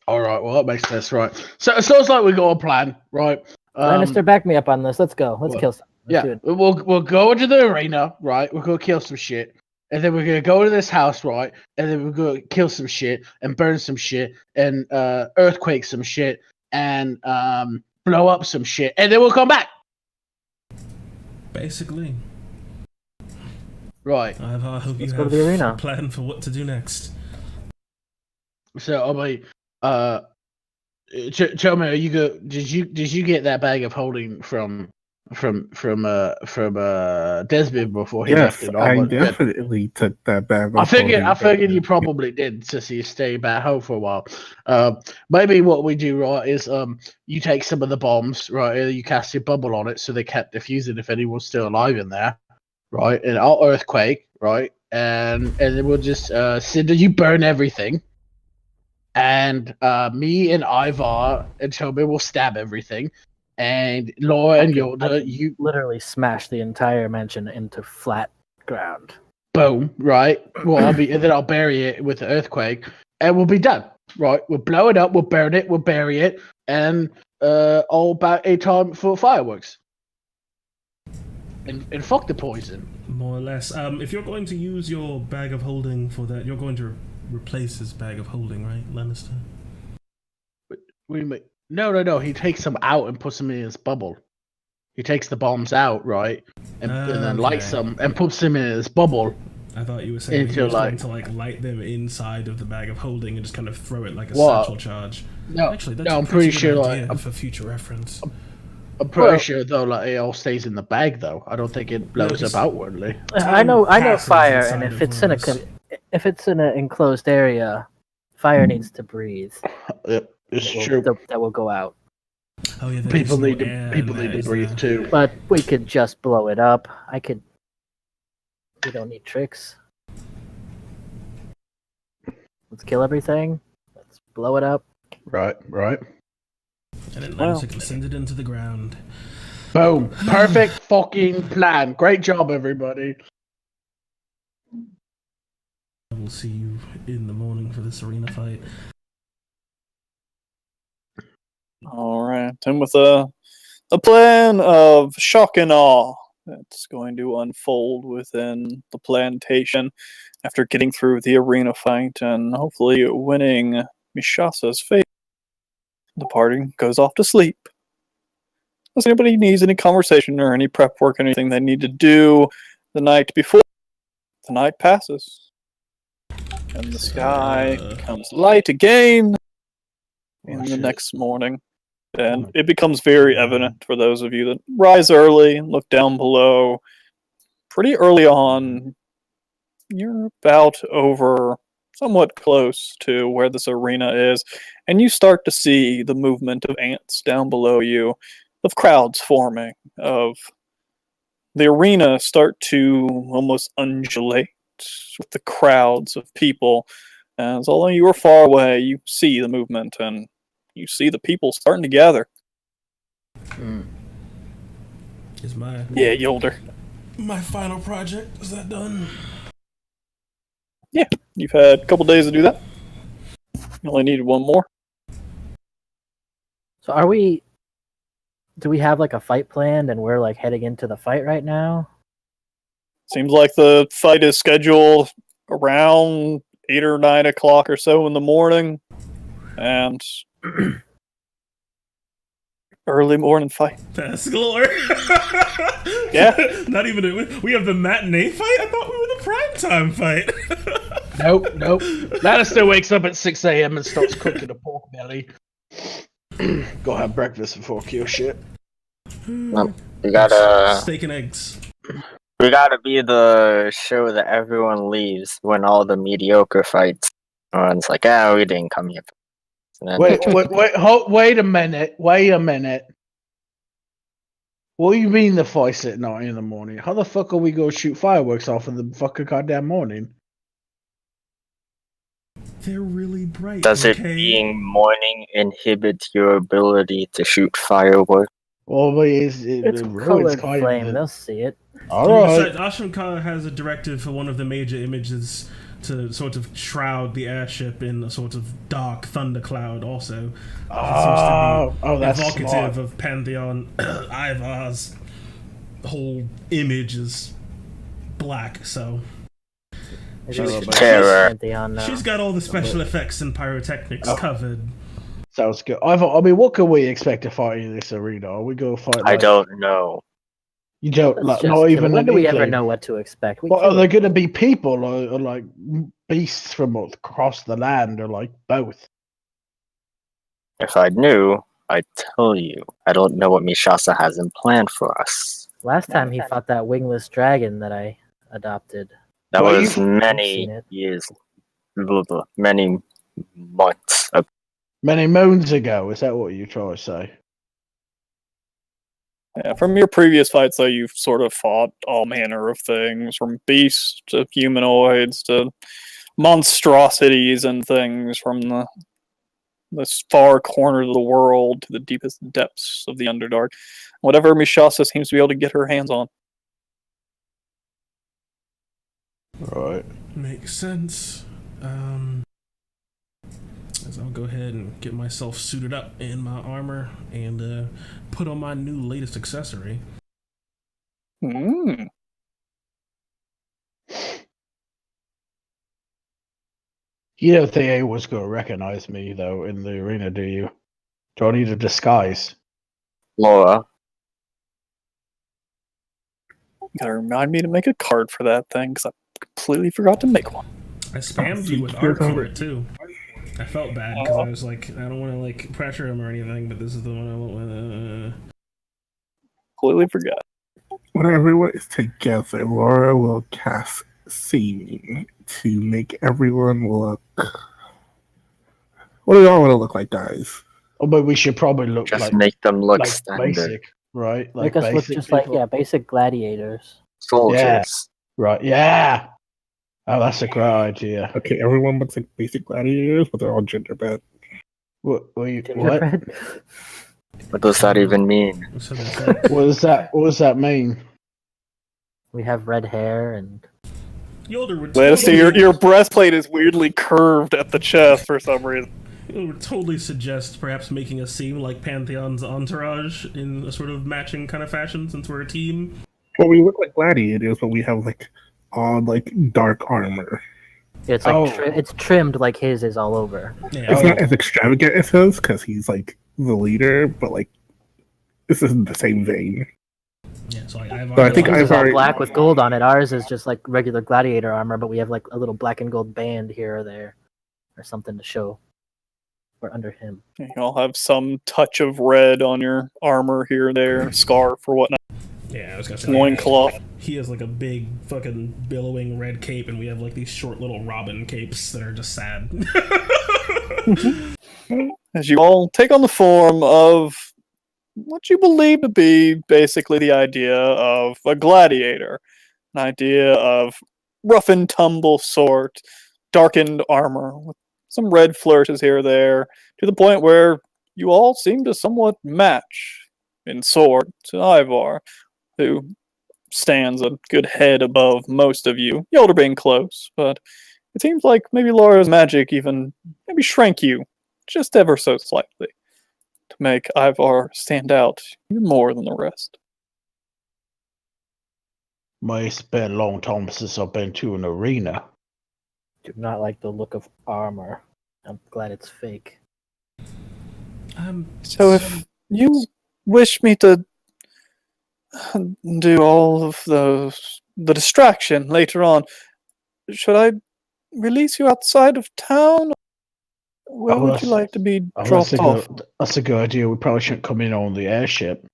All right, well, that makes sense, right. So it sounds like we got a plan, right? Lannister, back me up on this. Let's go. Let's kill some. Let's do Yeah, it. we'll go into the arena, right? We're gonna kill some shit, and then we're gonna go to this house, right? And then we're gonna kill some shit and burn some shit and earthquake some shit and blow up some shit, and then we'll come back. Basically. Right. I hope Let's you go have to the arena. a plan for what to do next. So, I mean, tell me, are you go? Did you get that bag of holding from Desmond before he Yes, left it? I definitely took that bag. I figured you probably did since you stayed back home for a while. Maybe what we do, right, is you take some of the bombs, right, you cast your bubble on it so they can't defuse it if anyone's still alive in there, right, and I'll earthquake, right, and then we'll just Cinder, you burn everything, and me and Ivar and Toby will stab everything. And Laura and Yoda, you literally smash the entire mansion into flat ground. boom, right? Well, and then I'll bury it with the earthquake, and we'll be done, right? We'll blow it up, we'll burn it, we'll bury it, and all back a time for fireworks. And fuck the poison. More or less. If you're going to use your bag of holding for that, you're going to replace his bag of holding, right, Lannister? What do you mean? No. He takes them out and puts them in his bubble. He takes the bombs out, right, and then lights them and puts them in his bubble. I thought you were saying he Into, was like- going to light them inside of the bag of holding and just kind of throw it like a What? satchel charge. No, Actually, that's no, a I'm pretty good sure idea like for future reference. I'm pretty sure though, like it all stays in the bag though. I don't think it blows it's- up outwardly. I know passes fire, inside and if of it's in a Horus. if it's in an enclosed area, fire needs to breathe. Yep, it's That true. will- That will go out. Oh yeah, there People is no need air to in there, is breathe there? too. But we could just blow it up. We don't need tricks. Let's kill everything. Let's blow it up. Right. And then Well. Lannister can send it into the ground. Boom. Perfect fucking plan. Great job, everybody. I will see you in the morning for this arena fight. All right, and with a plan of shock and awe that's going to unfold within the plantation after getting through the arena fight and hopefully winning Mishasa's fate. The party goes off to sleep. Unless anybody needs any conversation or any prep work, anything they need to do the night before, the night passes. And the sky becomes light again in the shit. next morning. And it becomes very evident for those of you that rise early and look down below. Pretty early on, you're about over, somewhat close to where this arena is, and you start to see the movement of ants down below you, of crowds forming, of the arena start to almost undulate with the crowds of people. As although you are far away, you see the movement and you see the people starting to gather. Is my Yolder. my final project, is that done? Yeah, you've had a couple days to do that. You only needed one more. So do we have like a fight planned and we're like heading into the fight right now? Seems like the fight is scheduled around 8 or 9 o'clock or so in the morning. And early morning fight. Pescalore. Yeah. Not even we have the matinee fight? I thought we were the primetime fight. Nope. Lana still wakes up at 6 a.m. and starts cooking a pork belly. Go have breakfast before kill shit. We gotta steak and eggs. we gotta be the show that everyone leaves when all the mediocre fights. Everyone's like, we didn't come here. And then- Wait a minute. What do you mean the fight's at 9 in the morning? How the fuck are we gonna shoot fireworks off in the fucking goddamn morning? They're really bright. Does it okay? being morning inhibit your ability to shoot fireworks? Well, It's colored flame. They'll see it. Alright. Ashram Khan has a directive for one of the major images to sort of shroud the airship in a sort of dark thundercloud also. It seems to be that's evocative smart. of Pantheon. Ivar's whole image is black, so Terror. she's got all the special effects and pyrotechnics covered. Sounds good. I mean, what can we expect to fight in this arena? Are we going to fight? I don't know. You don't Let's like just not kill even. it. When do we ever inkling? know what to expect? Well, are they going to be people or like beasts from across the land or like both? If I knew, I'd tell you. I don't know what Mishasa has in plan for us. Last time he fought that wingless dragon that I adopted. That Well, was I've many seen it. years, many months ago. Many moons ago. Is that what you try to say? Yeah, from your previous fights, though, you've sort of fought all manner of things, from beasts to humanoids to monstrosities and things, from the far corners of the world to the deepest depths of the Underdark. Whatever Mishasa seems to be able to get her hands on. Right. Makes sense. As I'll go ahead and get myself suited up in my armor and put on my new latest accessory. Mm. You don't think anyone's going to recognize me though in the arena, do you? Do I need a disguise? Laura, Gotta remind me to make a card for that thing, because I completely forgot to make one. I spammed you with art for it too. I felt bad because I was like, I don't want to like pressure him or anything, but this is the one I want. Completely forgot. When everyone is together, Laura will cast Seeing to make everyone look. What do y'all want to look like, guys? Oh, but we should probably look just like, make them look like standard. basic, right? Make us look basic just people. like basic gladiators. Soldiers. Right, yeah. Oh, that's a great idea. Okay, everyone looks like basic gladiators, but they're all gender bad. What? Gingerbread. What does that even mean? So that's What does that mean? We have red hair and Yolder would Let's see, totally, your breastplate is weirdly curved at the chest for some reason. Yolder would totally suggest perhaps making us seem like Pantheon's entourage in a sort of matching kind of fashion since we're a team. Well, we look like gladiators, but we have like odd, like dark armor. it's like it's trimmed like his is all over. Yeah, It's not as extravagant as his because he's like the leader, but like this isn't the same vein. Yeah, so like Ivar. So I think His is all Ivar- black with gold on it. Ours is just like regular gladiator armor, but we have like a little black and gold band here or there, or something to show. We're under him. You all have some touch of red on your armor here and there, scarf or whatnot, Yeah, I was gonna say loincloth. he has like a big fucking billowing red cape, and we have like these short little robin capes that are just sad. As you all take on the form of what you believe to be basically the idea of a gladiator, an idea of rough and tumble sort, darkened armor with some red flourishes here or there, to the point where you all seem to somewhat match in sword to Ivar, who stands a good head above most of you, the older being close, but it seems like maybe Laura's magic even maybe shrank you just ever so slightly to make Ivar stand out even more than the rest. Well, it's been a long time since I've been to an arena. Do not like the look of armor. I'm glad it's fake. So if you wish me to do all of the distraction later on, should I release you outside of town? Where Oh, would that's- you like to be Oh, dropped off? That's a good idea. We probably shouldn't come in on the airship.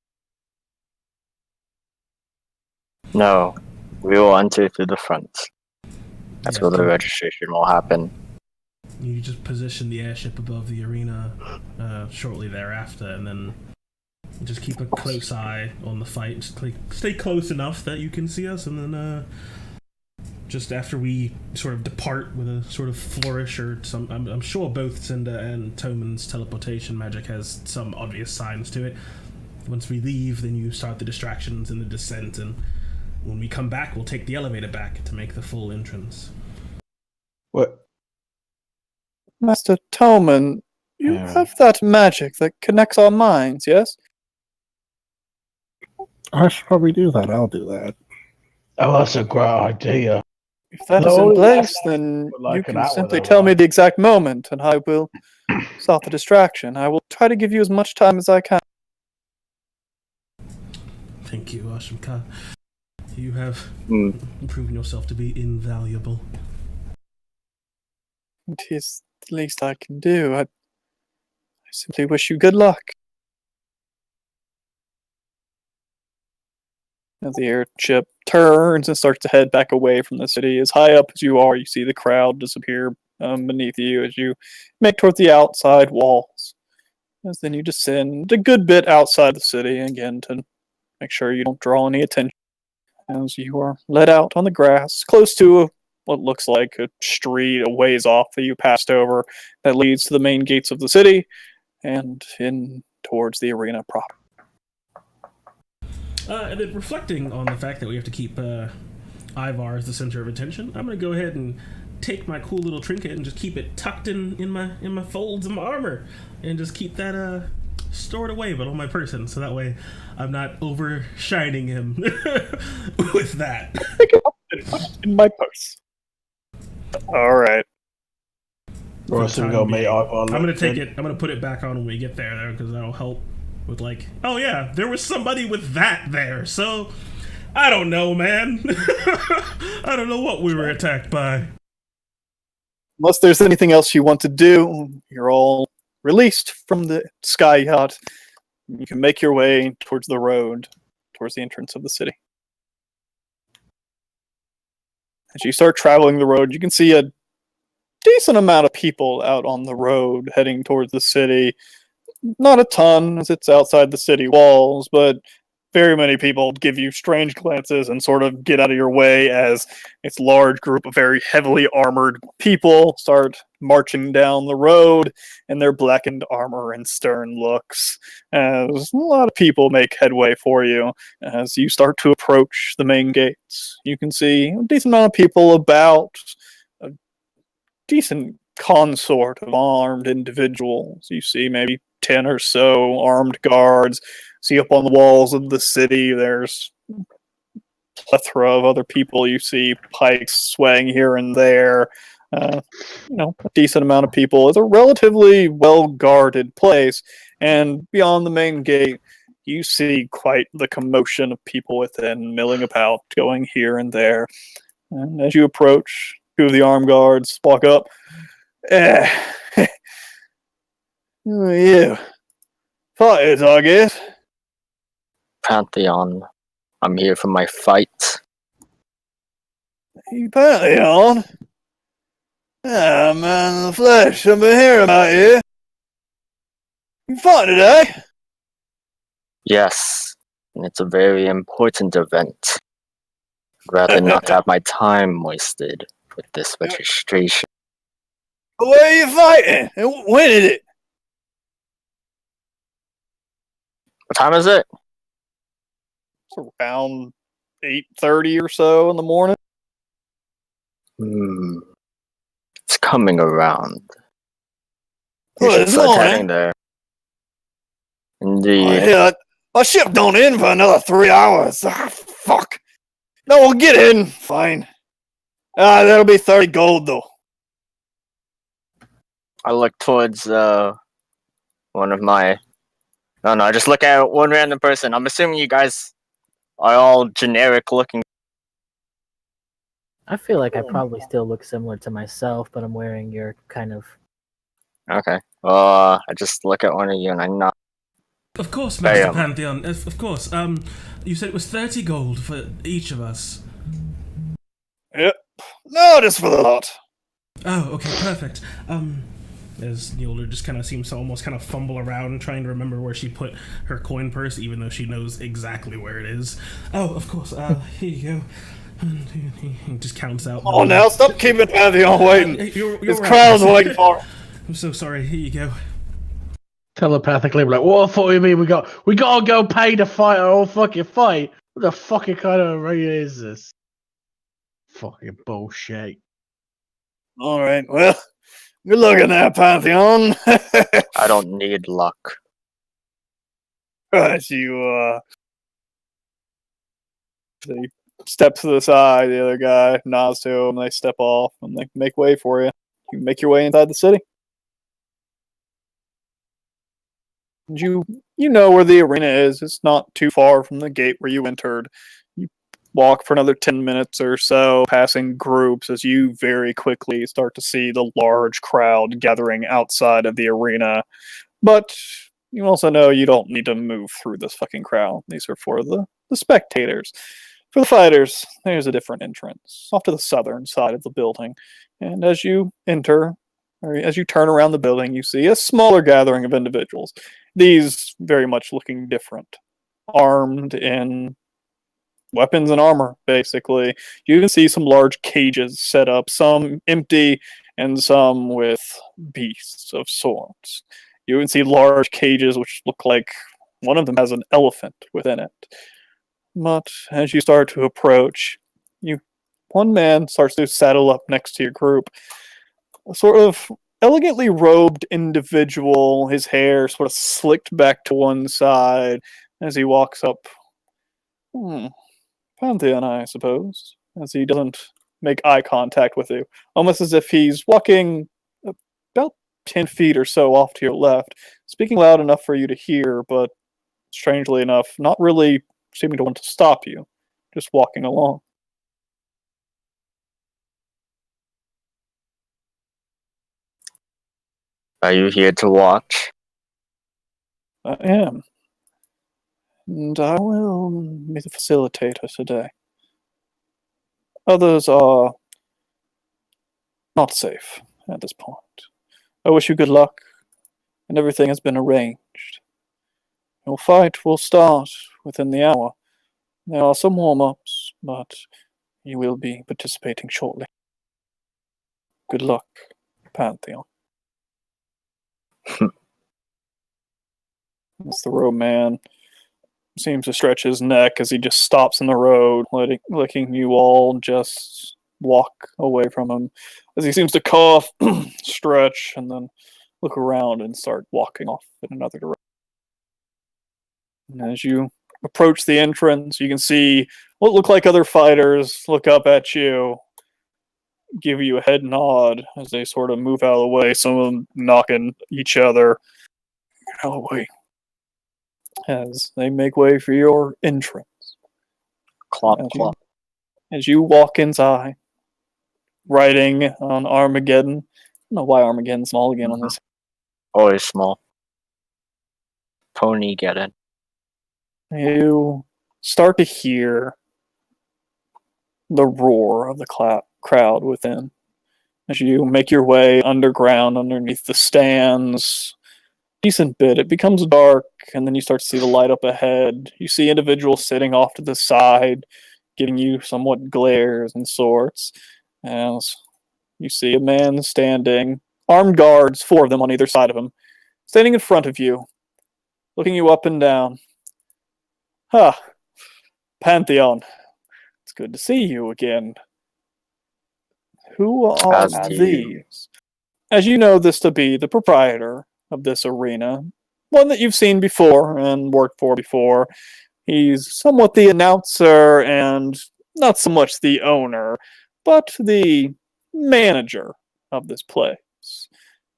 No, we will enter through the front. That's Yeah, where the so registration will happen. you just position the airship above the arena shortly thereafter, and then just keep a close eye on the fight. Just stay close enough that you can see us, and then just after we sort of depart with a sort of flourish or some, I'm sure both Cinder and Toman's teleportation magic has some obvious signs to it. Once we leave, then you start the distractions and the descent, and when we come back, we'll take the elevator back to make the full entrance. What? Master Toman, you Yeah. have that magic that connects our minds, yes? I should probably do that. I'll do that. Oh, that's a great idea. If that is No, in place, that's then like you an can hour simply though, tell me right? the exact moment, and I will stop the distraction. I will try to give you as much time as I can. Thank you, Ashimka. You have Hmm. proven yourself to be invaluable. It is the least I can do. I simply wish you good luck. As the airship turns and starts to head back away from the city, as high up as you are, you see the crowd disappear beneath you as you make towards the outside walls. As then you descend a good bit outside the city again to make sure you don't draw any attention. As you are led out on the grass, close to what looks like a street a ways off that you passed over that leads to the main gates of the city and in towards the arena proper. And then reflecting on the fact that we have to keep Ivar as the center of attention, I'm gonna go ahead and take my cool little trinket and just keep it tucked in my folds of my armor, and just keep that stored away, but on my person, so that way I'm not overshining him with that. Pick it up and put it in my purse. All right. Or else we go meet Ivar. I'm gonna take it. I'm gonna put it back on when we get there, though, because that'll help with like, oh yeah, there was somebody with that there. So I don't know, man. I don't know what we were attacked by. Unless there's anything else you want to do, you're all released from the sky yacht. You can make your way towards the road, towards the entrance of the city. As you start traveling the road, you can see a decent amount of people out on the road heading towards the city. Not a ton, as it's outside the city walls, but very many people give you strange glances and sort of get out of your way as this large group of very heavily armored people start marching down the road in their blackened armor and stern looks. As a lot of people make headway for you as you start to approach the main gates. You can see a decent amount of people about, a decent consort of armed individuals. You see maybe 10 or so armed guards. See up on the walls of the city, there's a plethora of other people. You see pikes swaying here and there. A decent amount of people. It's a relatively well-guarded place. And beyond the main gate, you see quite the commotion of people within, milling about, going here and there. And as you approach, two of the armed guards walk up. Who are you? Fighters, I guess. Pantheon, I'm here for my fight. You Pantheon? Ah, man in the flesh, I've been hearing about you. You fought today? Yes, and it's a very important event. I'd rather not have my time wasted with this registration. Where are you fighting? And when is it? What time is it? It's around 8:30 or so in the morning. It's coming around. You Oh, should it's start morning? heading there. Indeed. Oh, yeah, my ship don't end for another 3 hours. Ah, fuck. No, we'll get in. Fine. That'll be 30 gold, though. I look towards one of my... No, I just look at one random person. I'm assuming you guys are all generic looking. I feel like I probably still look similar to myself, but I'm wearing your kind of. Okay. I just look at one of you and I nod. Of course, Master Pantheon. Of course. You said it was 30 gold for each of us. Yep. No, just for the lot. Oh, okay, perfect. As Neilder just kind of seems to almost kind of fumble around trying to remember where she put her coin purse, even though she knows exactly where it is. Oh, of course. Here you go. He just counts out. Oh, now stop keeping Pantheon waiting. You're This right. crowd's waiting for him. I'm so sorry. Here you go. Telepathically, we're like, what the fuck do you mean? We gotta go pay to fight our own fucking fight. What the fucking kind of arena is this? Fucking bullshit. All right, well, good luck in that, Pantheon. I don't need luck. As you, they step to the side, the other guy nods to him, they step off, and they make way for you. You make your way inside the city. You know where the arena is. It's not too far from the gate where you entered. You walk for another 10 minutes or so, passing groups as you very quickly start to see the large crowd gathering outside of the arena. But you also know you don't need to move through this fucking crowd. These are for the spectators. For the fighters, there's a different entrance off to the southern side of the building. And as you enter, or as you turn around the building, you see a smaller gathering of individuals. These very much looking different, armed in weapons and armor, basically. You can see some large cages set up, some empty and some with beasts of sorts. You can see large cages which look like one of them has an elephant within it. But as you start to approach, one man starts to saddle up next to your group. A sort of elegantly robed individual, his hair sort of slicked back to one side as he walks up. Pantheon, I suppose, as he doesn't make eye contact with you, almost as if he's walking about 10 feet or so off to your left, speaking loud enough for you to hear, but strangely enough, not really seeming to want to stop you, just walking along. Are you here to watch? I am. And I will be the facilitator today. Others are not safe at this point. I wish you good luck, and everything has been arranged. Your fight will start within the hour. There are some warm-ups, but you will be participating shortly. Good luck, Pantheon. That's the road man. Seems to stretch his neck as he just stops in the road, letting you all just walk away from him. As he seems to cough, stretch, and then look around and start walking off in another direction. And as you approach the entrance, you can see what look like other fighters look up at you, give you a head nod as they sort of move out of the way, some of them knocking each other. Get out of the way. as they make way for your entrance. Clop, As you, clop. as you walk inside, writing on Armageddon. I don't know why Armageddon's small again on this. Always small. Pony get it. You start to hear the roar of the crowd within as you make your way underground underneath the stands. Decent bit. It becomes dark, and then you start to see the light up ahead. You see individuals sitting off to the side, giving you somewhat glares and sorts. As you see a man standing, armed guards, 4 of them on either side of him, standing in front of you, looking you up and down. Ha! Pantheon. It's good to see you again. Who are As to you. these? As you know this to be the proprietor of this arena, one that you've seen before and worked for before. He's somewhat the announcer and not so much the owner, but the manager of this place.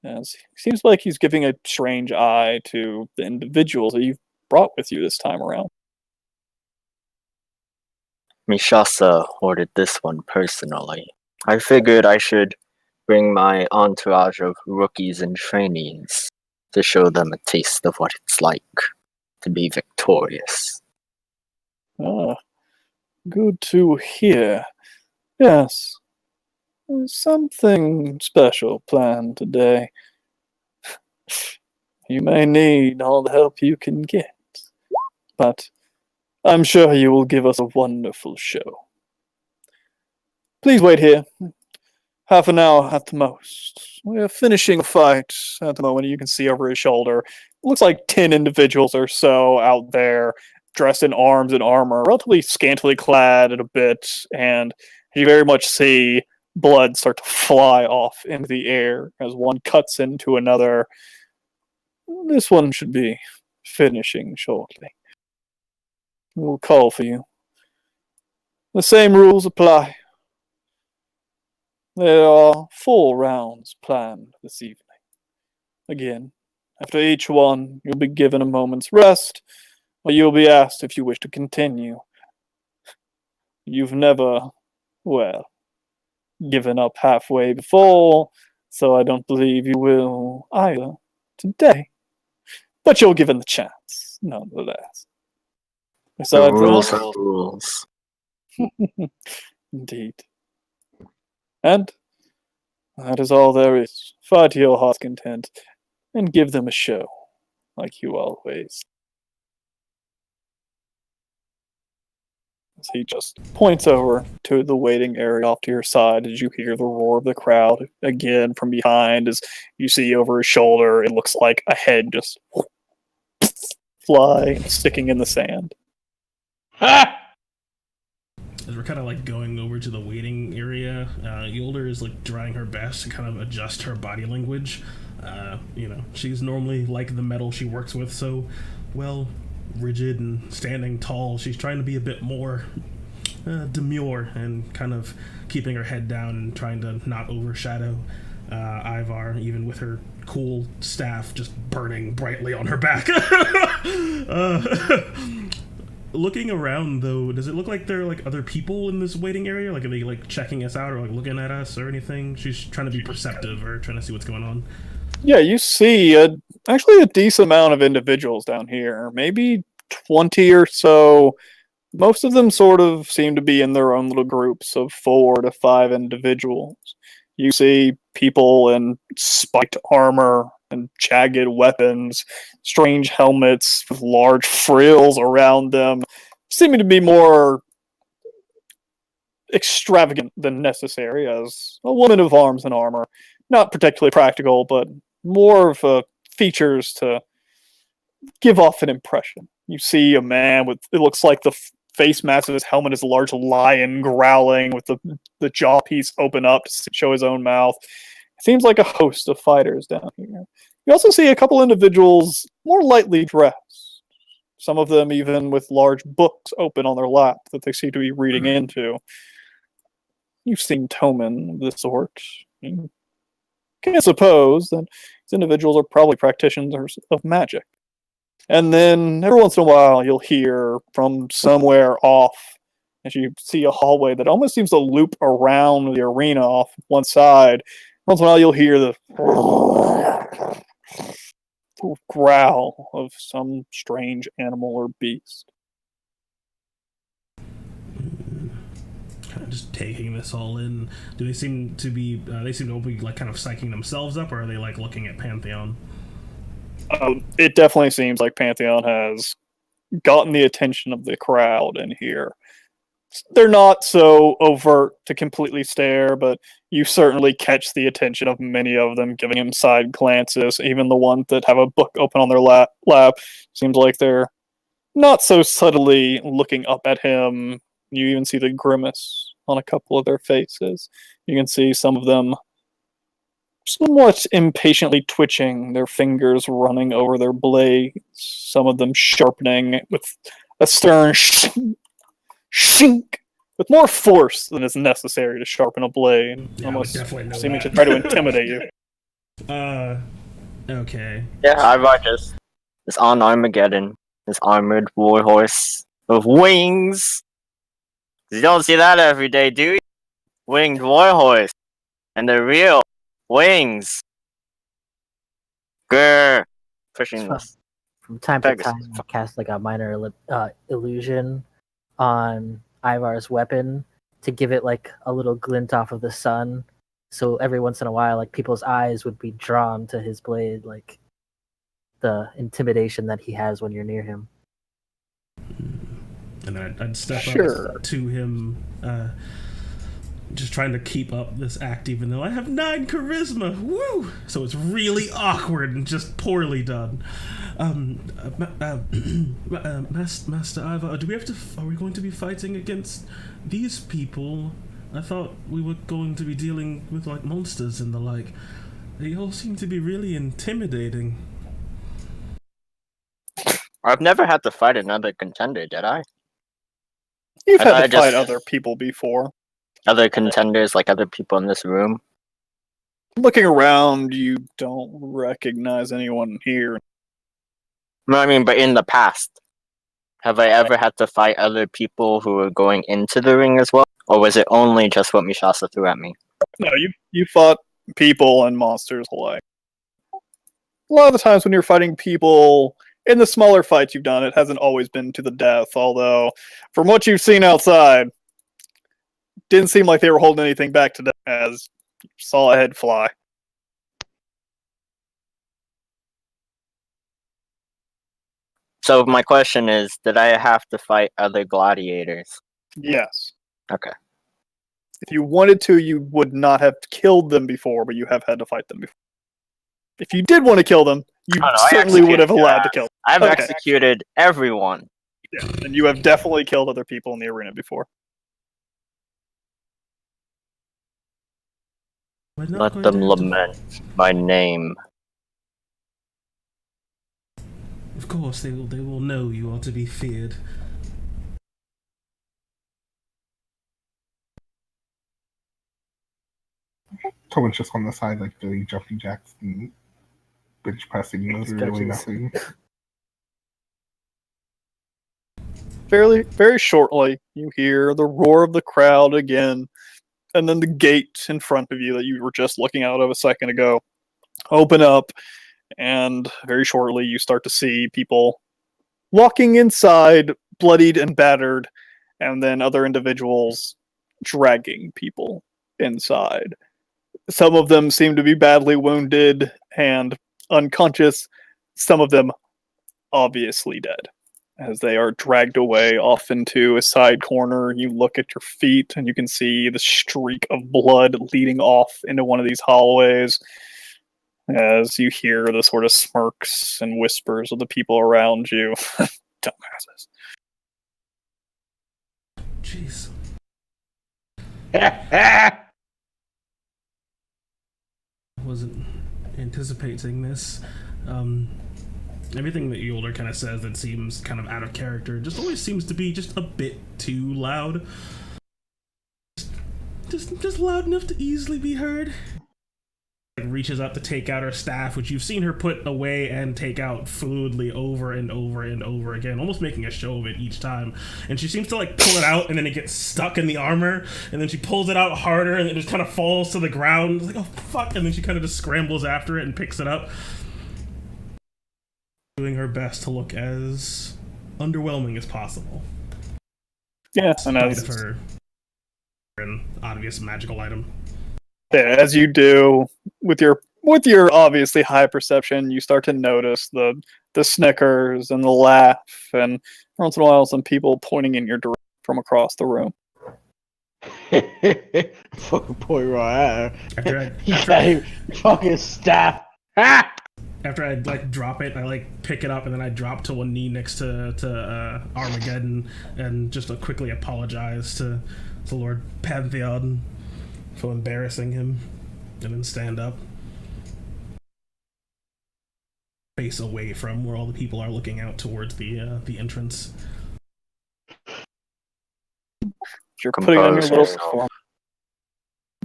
As it seems like he's giving a strange eye to the individuals that you've brought with you this time around. Mishasa ordered this one personally. I figured I should bring my entourage of rookies and trainees to show them a taste of what it's like to be victorious. Ah, good to hear. Yes, there's something special planned today. You may need all the help you can get, but I'm sure you will give us a wonderful show. Please wait here. Half an hour at the most. We're finishing a fight at the moment. You can see over his shoulder. It looks like 10 individuals or so out there, dressed in arms and armor, relatively scantily clad a bit, and you very much see blood start to fly off into the air as one cuts into another. This one should be finishing shortly. We'll call for you. The same rules apply. There are 4 rounds planned this evening. Again, after each one, you'll be given a moment's rest, or you'll be asked if you wish to continue. You've never, well, given up halfway before, so I don't believe you will either today. But you're given the chance, nonetheless. The Besides rules that, are rules. indeed. And that is all there is. Fight to your heart's content, and give them a show, like you always. As he just points over to the waiting area off to your side as you hear the roar of the crowd again from behind. As you see over his shoulder, it looks like a head just fly, sticking in the sand. Ha! As we're kind of like going over to the waiting area, Yolder is like trying her best to kind of adjust her body language. She's normally like the metal she works with, so, well, rigid and standing tall. She's trying to be a bit more demure and kind of keeping her head down and trying to not overshadow Ivar, even with her cool staff just burning brightly on her back. Looking around, though, does it look like there are like other people in this waiting area? Like, are they like checking us out or like looking at us or anything? She's trying to be perceptive or trying to see what's going on. Yeah, you see actually a decent amount of individuals down here, maybe 20 or so. Most of them sort of seem to be in their own little groups of 4 to 5 individuals. You see people in spiked armor and jagged weapons, strange helmets with large frills around them, seeming to be more extravagant than necessary as a woman of arms and armor. Not particularly practical, but more of features to give off an impression. You see a man with, it looks like the face mask of his helmet is a large lion growling with the jaw piece open up to show his own mouth. It seems like a host of fighters down here. You also see a couple individuals more lightly dressed. Some of them even with large books open on their lap that they seem to be reading into. You've seen Tomen of this sort. You can suppose that these individuals are probably practitioners of magic. And then every once in a while, you'll hear from somewhere off, as you see a hallway that almost seems to loop around the arena off one side. Once in a while, you'll hear the growl of some strange animal or beast. Kind of just taking this all in. Do they seem to be? They seem to be like kind of psyching themselves up, or are they like looking at Pantheon? It definitely seems like Pantheon has gotten the attention of the crowd in here. They're not so overt to completely stare, but you certainly catch the attention of many of them, giving him side glances. Even the ones that have a book open on their lap seems like they're not so subtly looking up at him. You even see the grimace on a couple of their faces. You can see some of them somewhat impatiently twitching, their fingers running over their blades, some of them sharpening with a stern shink, with more force than is necessary to sharpen a blade, almost seeming to try to intimidate you. Okay. Yeah, Ivar just is on Armageddon, this armored warhorse with wings. You don't see that every day, do you? Winged warhorse. And the real wings. Grr. Pushing this. From time to Pegasus. time, I cast like a minor illusion on Ivar's weapon to give it like a little glint off of the sun. So every once in a while, like people's eyes would be drawn to his blade, like the intimidation that he has when you're near him. And then I'd step Sure. up to him, just trying to keep up this act, even though I have 9 charisma. Woo! So it's really awkward and just poorly done. Master Ivar, do we have to? Are we going to be fighting against these people? I thought we were going to be dealing with like monsters and the like. They all seem to be really intimidating. I've never had to fight another contender, did I? You've I had thought to I fight just- other people before. Other contenders, like other people in this room? Looking around, you don't recognize anyone here. No, I mean, but in the past, have I ever had to fight other people who were going into the ring as well? Or was it only just what Mishasa threw at me? No, you fought people and monsters alike. A lot of the times when you're fighting people, in the smaller fights you've done, it hasn't always been to the death, although, from what you've seen outside, didn't seem like they were holding anything back today, as you saw a head fly. So my question is, did I have to fight other gladiators? Yes. Okay. If you wanted to, you would not have killed them before, but you have had to fight them before. If you did want to kill them, you Oh, no, I certainly would have executed allowed their to kill them. I've Okay. executed everyone. Yeah, and you have definitely killed other people in the arena before. We're not Let going them to have to- lament my name. Of course, they will know you are to be feared. Someone's just on the side, like doing jumping jacks and bench pressing, literally nothing. Very shortly, you hear the roar of the crowd again, and then the gate in front of you that you were just looking out of a second ago open up, and very shortly you start to see people walking inside, bloodied and battered, and then other individuals dragging people inside. Some of them seem to be badly wounded and unconscious, some of them obviously dead. As they are dragged away off into a side corner, you look at your feet and you can see the streak of blood leading off into one of these hallways. As you hear the sort of smirks and whispers of the people around you. Dumbasses. Jeez. Wasn't anticipating this. Everything that Yolder kind of says that seems kind of out of character just always seems to be just a bit too loud. Just loud enough to easily be heard. reaches up to take out her staff, which you've seen her put away and take out fluidly over and over and over again, almost making a show of it each time. And she seems to like pull it out, and then it gets stuck in the armor, and then she pulls it out harder, and it just kind of falls to the ground. It's like, oh fuck! And then she kind of just scrambles after it and picks it up, doing her best to look as underwhelming as possible. Yeah, and Despite of her an obvious magical item. as you do with your obviously high perception, you start to notice the snickers and the laugh, and once in a while some people pointing in your direction from across the room. Fucking point right After there. Fucking staff. Ah! After I like drop it, I like pick it up, and then I drop to one knee next to Armageddon, and just quickly apologize to Lord Pantheon for embarrassing him, and then stand up, face away from where all the people are looking out towards the entrance. You're putting on your little form.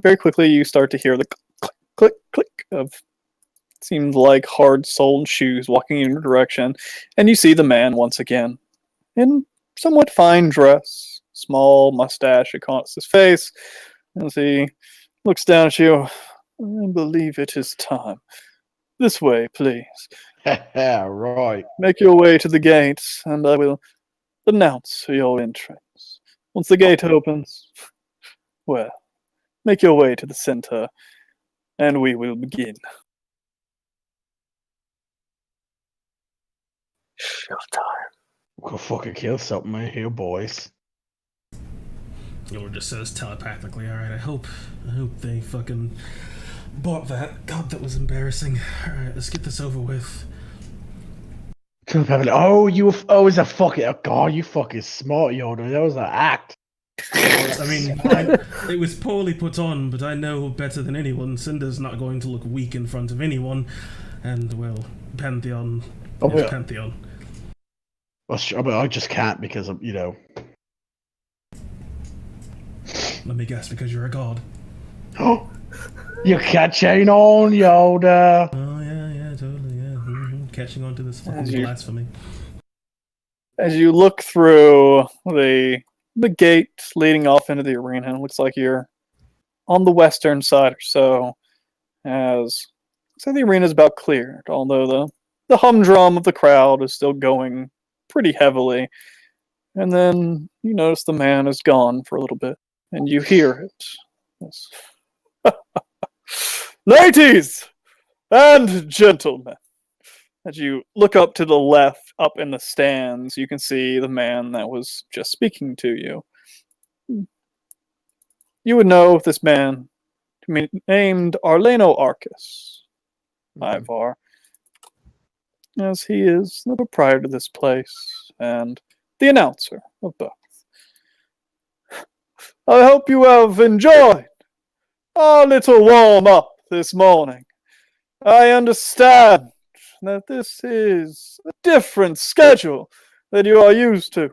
Very quickly, you start to hear the click, click of seems like hard-soled shoes walking in your direction, and you see the man once again in somewhat fine dress, small mustache across his face, as he looks down at you. I believe it is time. This way, please. Right. Make your way to the gates, and I will announce your entrance. Once the gate opens, well, make your way to the center, and we will begin. Showtime. We're gonna fucking kill something in here, boys. Lord just says telepathically, alright, I hope they fucking bought that. God, that was embarrassing. Alright, let's get this over with. Oh, it's a fucking. Oh, God, you fucking smart, Yoda. That was an act. I mean, it was poorly put on, but I know better than anyone. Cinder's not going to look weak in front of anyone. And, well, Pantheon is yeah. Pantheon. Well, I just can't because of, Let me guess, because you're a god. Oh, you're catching on, Yoda. Oh, yeah, totally, yeah. Mm-hmm. Catching on to this fucking blasphemy. As you look through the gate leading off into the arena, it looks like you're on the western side or so, as the arena is about cleared, although the humdrum of the crowd is still going pretty heavily. And then you notice the man is gone for a little bit, and you hear it. Yes. Ladies and gentlemen, as you look up to the left, up in the stands, you can see the man that was just speaking to you. You would know this man to be named Arleno Arcus, Ivar, as he is the proprietor of this place and the announcer of both. I hope you have enjoyed our little warm-up this morning. I understand that this is a different schedule than you are used to.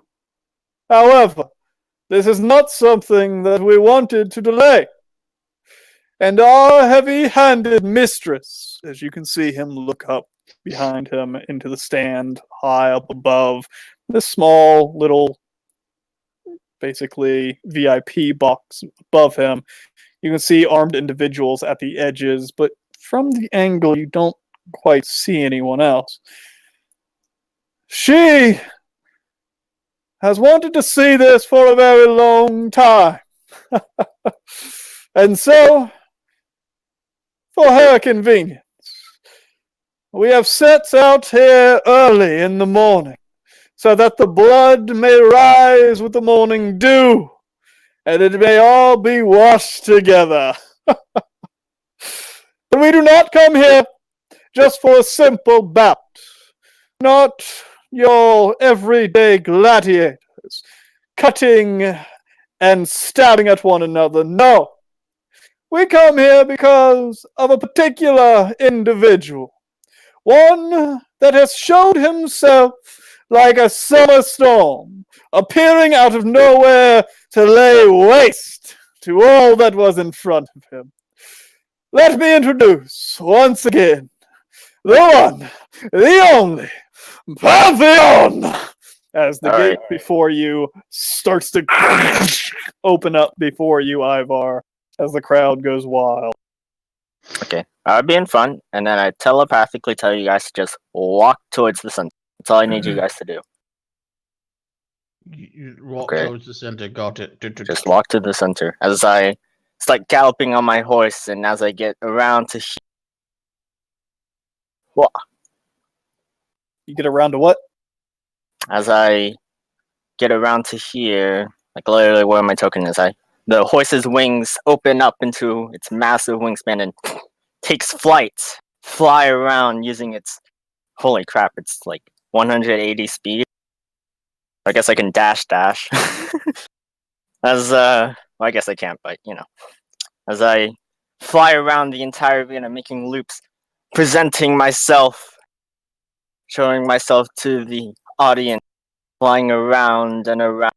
However, this is not something that we wanted to delay. And our heavy-handed mistress, as you can see him look up behind him into the stand high up above this small little basically VIP box above him, you can see armed individuals at the edges, but from the angle you don't quite see anyone else. She has wanted to see this for a very long time. And so, for her convenience, we have set out here early in the morning, so that the blood may rise with the morning dew, and it may all be washed together. But we do not come here just for a simple bout, not your everyday gladiators, cutting and stabbing at one another. No, we come here because of a particular individual, one that has showed himself like a summer storm, appearing out of nowhere to lay waste to all that was in front of him. let me introduce once again the one, the only, Pantheon! As the gate before you starts to open up before you, Ivar, as the crowd goes wild. Okay, I'll be in front, and then I telepathically tell you guys to just walk towards the center. That's all I need you guys to do. You walk Okay. towards the center. Got it. Just walk to the center. As I start galloping on my horse, and as I get around to You get around to what? As I get around to here, like literally where my token is, the horse's wings open up into its massive wingspan and takes flight, fly around using its, holy crap, it's like 180 speed. I guess I can dash. As, well, I guess I can't, but, you know. As I fly around the entire arena, making loops, presenting myself, showing myself to the audience, flying around and around.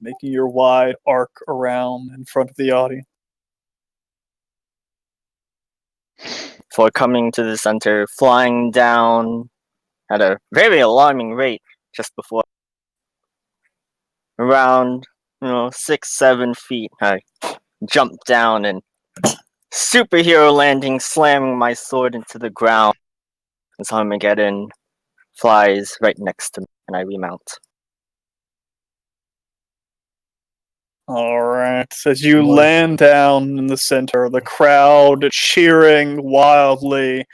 Making your wide arc around in front of the audience. Before coming to the center, flying down at a very alarming rate just before. Around, 6-7 feet, I jump down and superhero landing, slamming my sword into the ground. As Armageddon flies right next to me, and I remount. Alright, as you land down in the center, the crowd cheering wildly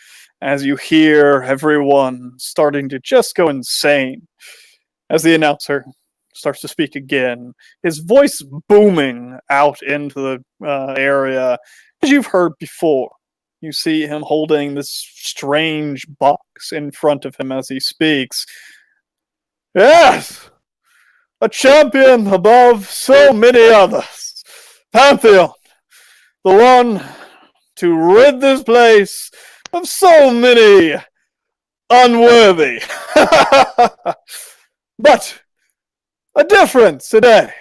as you hear everyone starting to just go insane. As the announcer starts to speak again, his voice booming out into the area, as you've heard before. You see him holding this strange box in front of him as he speaks. Yes! A champion above so many others. Pantheon, the one to rid this place of so many unworthy. But a difference today.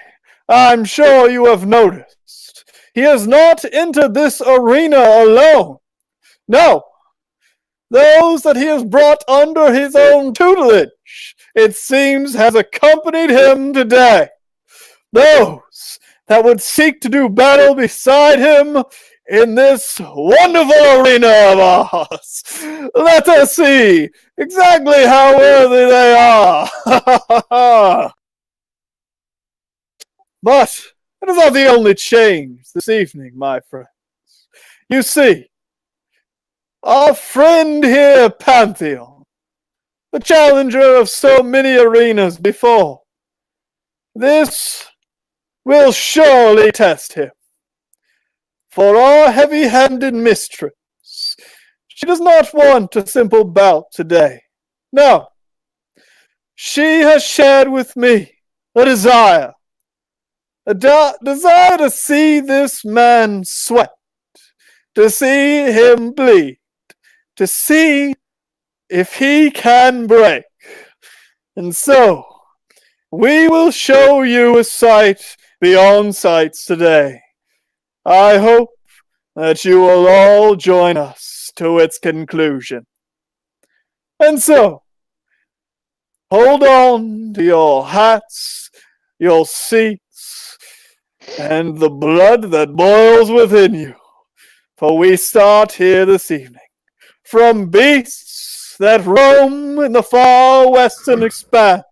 I'm sure you have noticed. He has not entered this arena alone. No. Those that he has brought under his own tutelage, it seems, has accompanied him today. Those that would seek to do battle beside him in this wonderful arena of ours. Let us see exactly how worthy they are. But it is not the only change this evening, my friends. You see, our friend here, Pantheon, the challenger of so many arenas before, this will surely test him. For our heavy-handed mistress, she does not want a simple bout today. No. She has shared with me a desire. A desire to see this man sweat. To see him bleed. To see if he can break. And so, we will show you a sight beyond sights today. I hope that you will all join us to its conclusion. And so, hold on to your hats, your seats, and the blood that boils within you. For we start here this evening from beasts that roam in the far western expanse,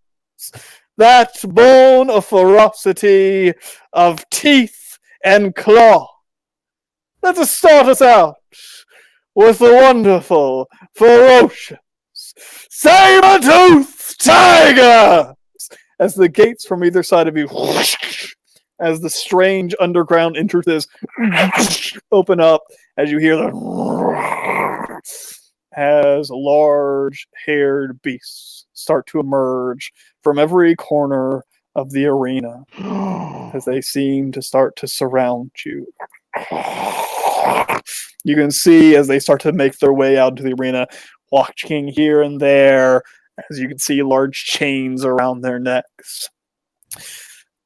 that born of ferocity, of teeth and claw. Let us start us out with the wonderful, ferocious, saber-toothed tigers! As the gates from either side of you, as the strange underground entrances open up, as you hear the as large-haired beasts start to emerge from every corner of the arena as they seem to start to surround you. You can see as they start to make their way out into the arena, walking here and there, as you can see large chains around their necks.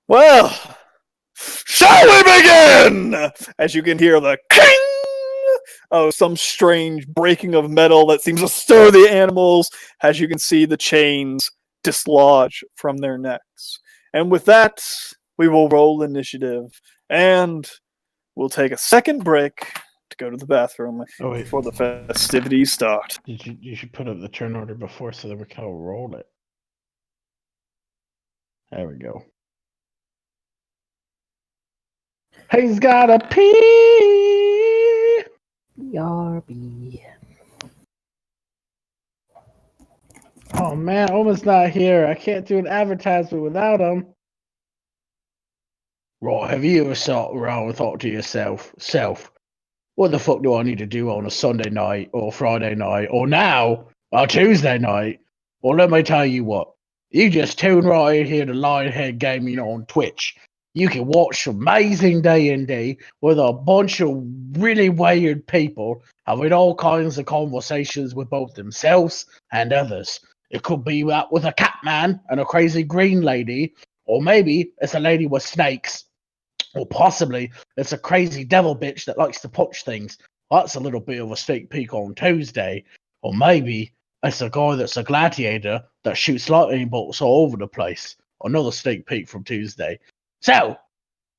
Well, show Shall we begin? As you can hear the king of some strange breaking of metal that seems to stir the animals, as you can see the chains dislodge from their necks. And with that, we will roll initiative, and we'll take a second break to go to the bathroom before the festivities start. You should put up the turn order before so that we can all roll it. There we go. He's got a pee. BRB. Oh man, Omen's not here. I can't do an advertisement without him. Right, have you ever sat around and thought to yourself, what the fuck do I need to do on a Sunday night or Friday night or now or Tuesday night? Well, let me tell you what. You just tune right in here to Lionhead Gaming on Twitch. You can watch amazing D&D with a bunch of really weird people having all kinds of conversations with both themselves and others. It could be that with a cat man and a crazy green lady, or maybe it's a lady with snakes, or possibly it's a crazy devil bitch that likes to punch things. That's a little bit of a sneak peek on Tuesday. Or maybe it's a guy that's a gladiator that shoots lightning bolts all over the place. Another sneak peek from Tuesday. So,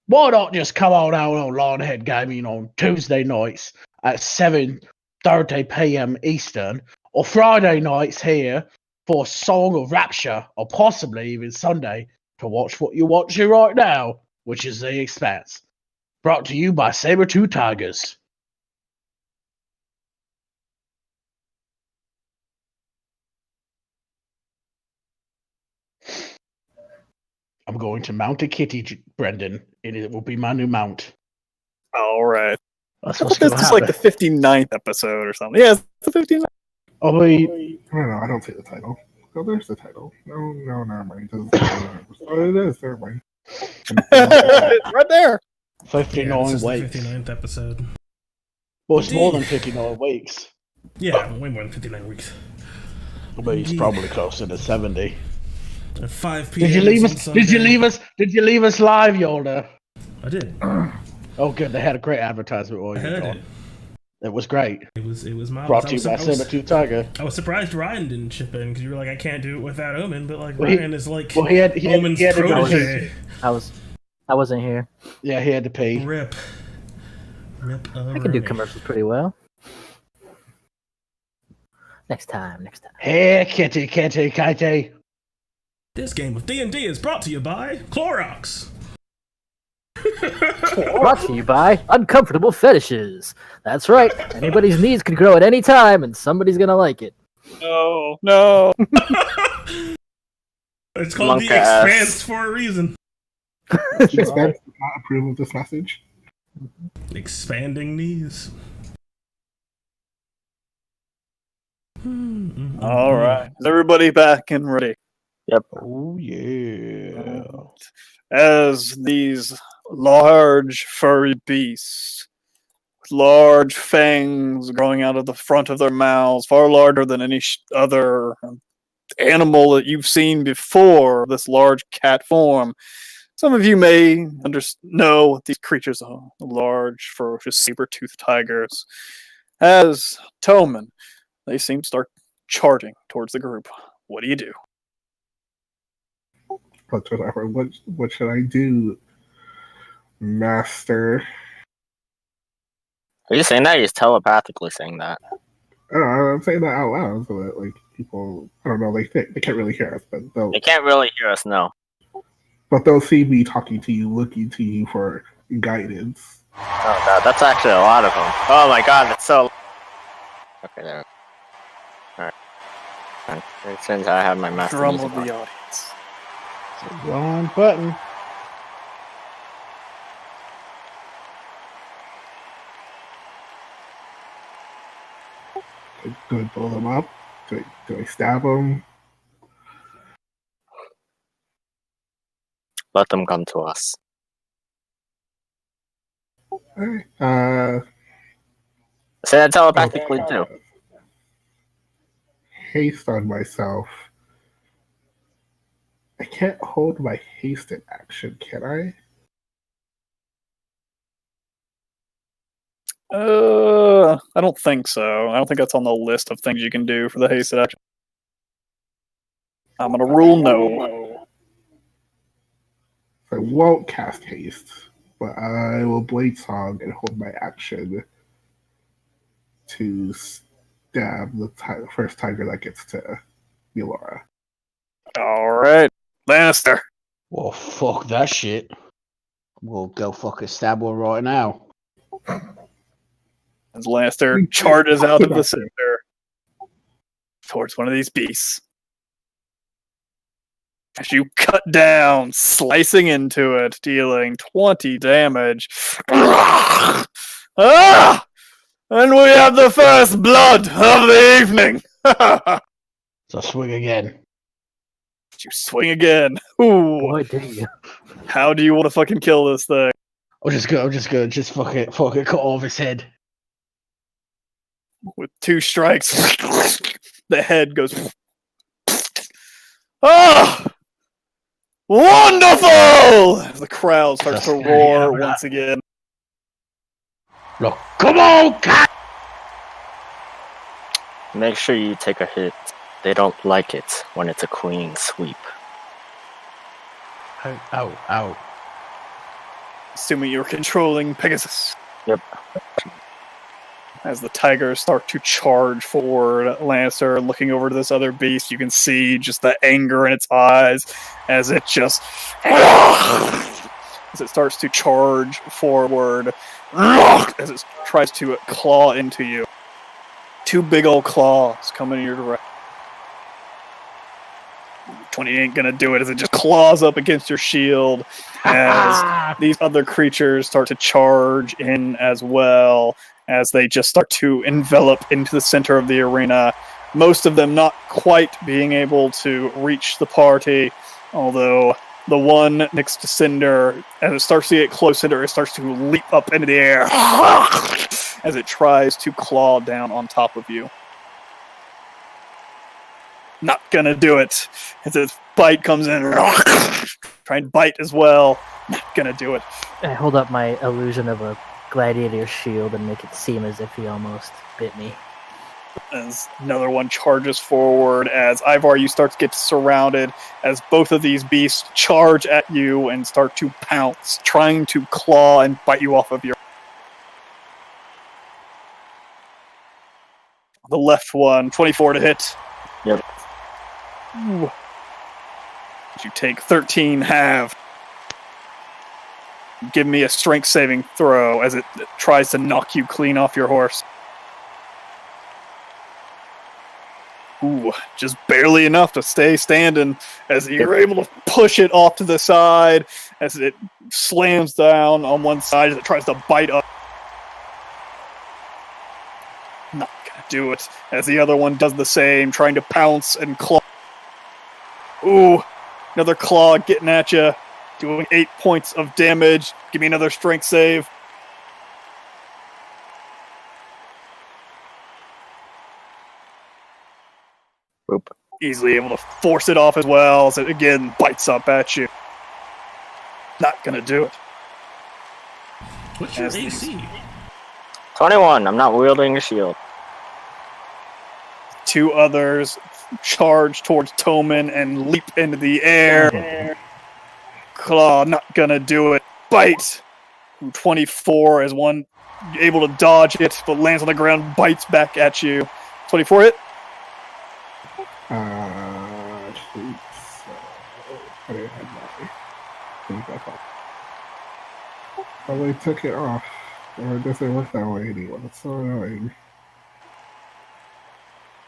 why not just come on out on Lionhead Gaming on Tuesday nights at 7:30 p.m. Eastern, or Friday nights here for Song of Rapture, or possibly even Sunday to watch what you're watching right now, which is The Expanse. Brought to you by Saber-Tooth Tigers. I'm going to mount a kitty, Brendan, and it will be my new mount. All right. That's I what's thought this going to was happen. like the 59th episode or something. Yeah, it's the 59th. I mean, I don't know. I don't see the title. Oh, there's the title. No, never mind. Oh, it is. Never mind. It's right there. 59 Yeah, this is the weeks. 59th episode. Well, it's more than Indeed. 59 weeks. Yeah, way more than 59 weeks. But it's Indeed. probably closer to 70. At 5 p.m. Did you leave on us? Sunday. Did you leave us? Did you leave us live, Yolda? I did. Oh, good. They had a great advertisement while I you were heard gone. it. It was great. It was marvelous. Brought to you by Saber-Tooth Tiger. I was surprised Ryan didn't chip in because you were like, I can't do it without Omen, but like Well, he- Ryan is like Well, he had Omen's to go to protege. his- I wasn't here. Yeah, he had to pee. Rip. I can do commercials pretty well. Next time. Hey, kitty. This game of D&D is brought to you by Clorox. Brought to you by Uncomfortable Fetishes. That's right. Anybody's knees could grow at any time, and somebody's gonna like it. No. It's called Monk the ass. Expanse for a reason. Expanse does not approve of this message. Expanding knees. All right. Is everybody back and ready? Oh, yeah. As these large furry beasts with large fangs growing out of the front of their mouths, far larger than any other animal that you've seen before, this large cat form. Some of you may know what these creatures are, large, ferocious, saber-toothed tigers. As Toman, they seem to start charging towards the group. What do you do? What should I do, Master? Are you saying that? Or you're telepathically saying that. I don't know, I'm saying that out loud so that like people, I don't know, they can't really hear us, but They can't really hear us, no. they'll see me talking to you, looking to you for guidance. Oh god, that's actually a lot of them. Oh my god, that's so... Okay, there. Alright. Since I have my master Drum music of on. the audience. Wrong button. Do I blow them up? Do I stab them? Let them come to us. Alright, Say that telepathically too. haste on myself. I can't hold my haste in action, can I? I don't think so. I don't think that's on the list of things you can do for the hasted action. I'm gonna rule no. I won't cast haste, but I will blade song and hold my action to stab the first tiger that gets to Milora. Alright. Lannister. Well, fuck that shit. We'll go fucking stab one right now. As Lannister charges out of the center towards one of these beasts. As you cut down, slicing into it, dealing 20 damage. Ah! And we have the first blood of the evening! So swing again. You swing again. Ooh. Boy, do you. How do you want to fucking kill this thing? I'm just gonna fucking cut off his head. With 2 strikes, the head goes. Ah! Wonderful! As the crowd starts to roar once again. Look, come on, cat! Make sure you take a hit. They don't like it when it's a clean sweep. Ow. Assuming you're controlling Pegasus. Yep. As the tigers start to charge forward, Lannister looking over to this other beast, you can see just the anger in its eyes as it just as it starts to charge forward as it tries to claw into you. 2 big old claws coming in your direction. 20 ain't gonna do it as it just claws up against your shield as these other creatures start to charge in as well, as they just start to envelop into the center of the arena. Most of them not quite being able to reach the party, although the one next to Cinder, as it starts to get closer, it starts to leap up into the air as it tries to claw down on top of you. Not gonna do it. As its bite comes in, try and bite as well. Not gonna do it. I hold up my illusion of a gladiator shield and make it seem as if he almost bit me. As another one charges forward, as Ivar, you start to get surrounded, as both of these beasts charge at you and start to pounce, trying to claw and bite you off of your... The left one, 24 to hit. Yep. Ooh. You take 13 half. Give me a strength saving throw as it tries to knock you clean off your horse. Ooh, just barely enough to stay standing as you're able to push it off to the side as it slams down on one side as it tries to bite up. Not gonna do it as the other one does the same, trying to pounce and claw. Ooh, another claw getting at you, doing 8 points of damage. Give me another strength save. Oop. Easily able to force it off as well as it again bites up at you. Not gonna do it. What's your AC? 21. I'm not wielding a shield. 2 others charge towards Toman and leap into the air. Claw, not gonna do it. Bite. 24 as one able to dodge it, but lands on the ground, bites back at you. 24 hit. Shoot. So, I didn't have my thing back up. Probably took it off. Or it doesn't work that way anymore. It's so annoying.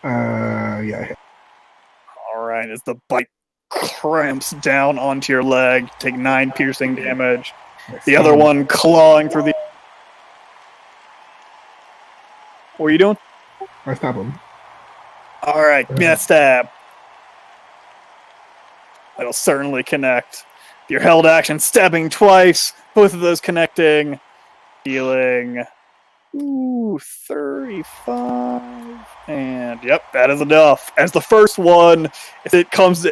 Yeah. Alright, as the bite cramps down onto your leg, take 9 piercing damage. The other one clawing through the... What are you doing? I stab him. Alright, give me that stab. That'll certainly connect. Your held action, stabbing twice. Both of those connecting. Healing. Ooh, 35. And yep, that is enough. As the first one, as it comes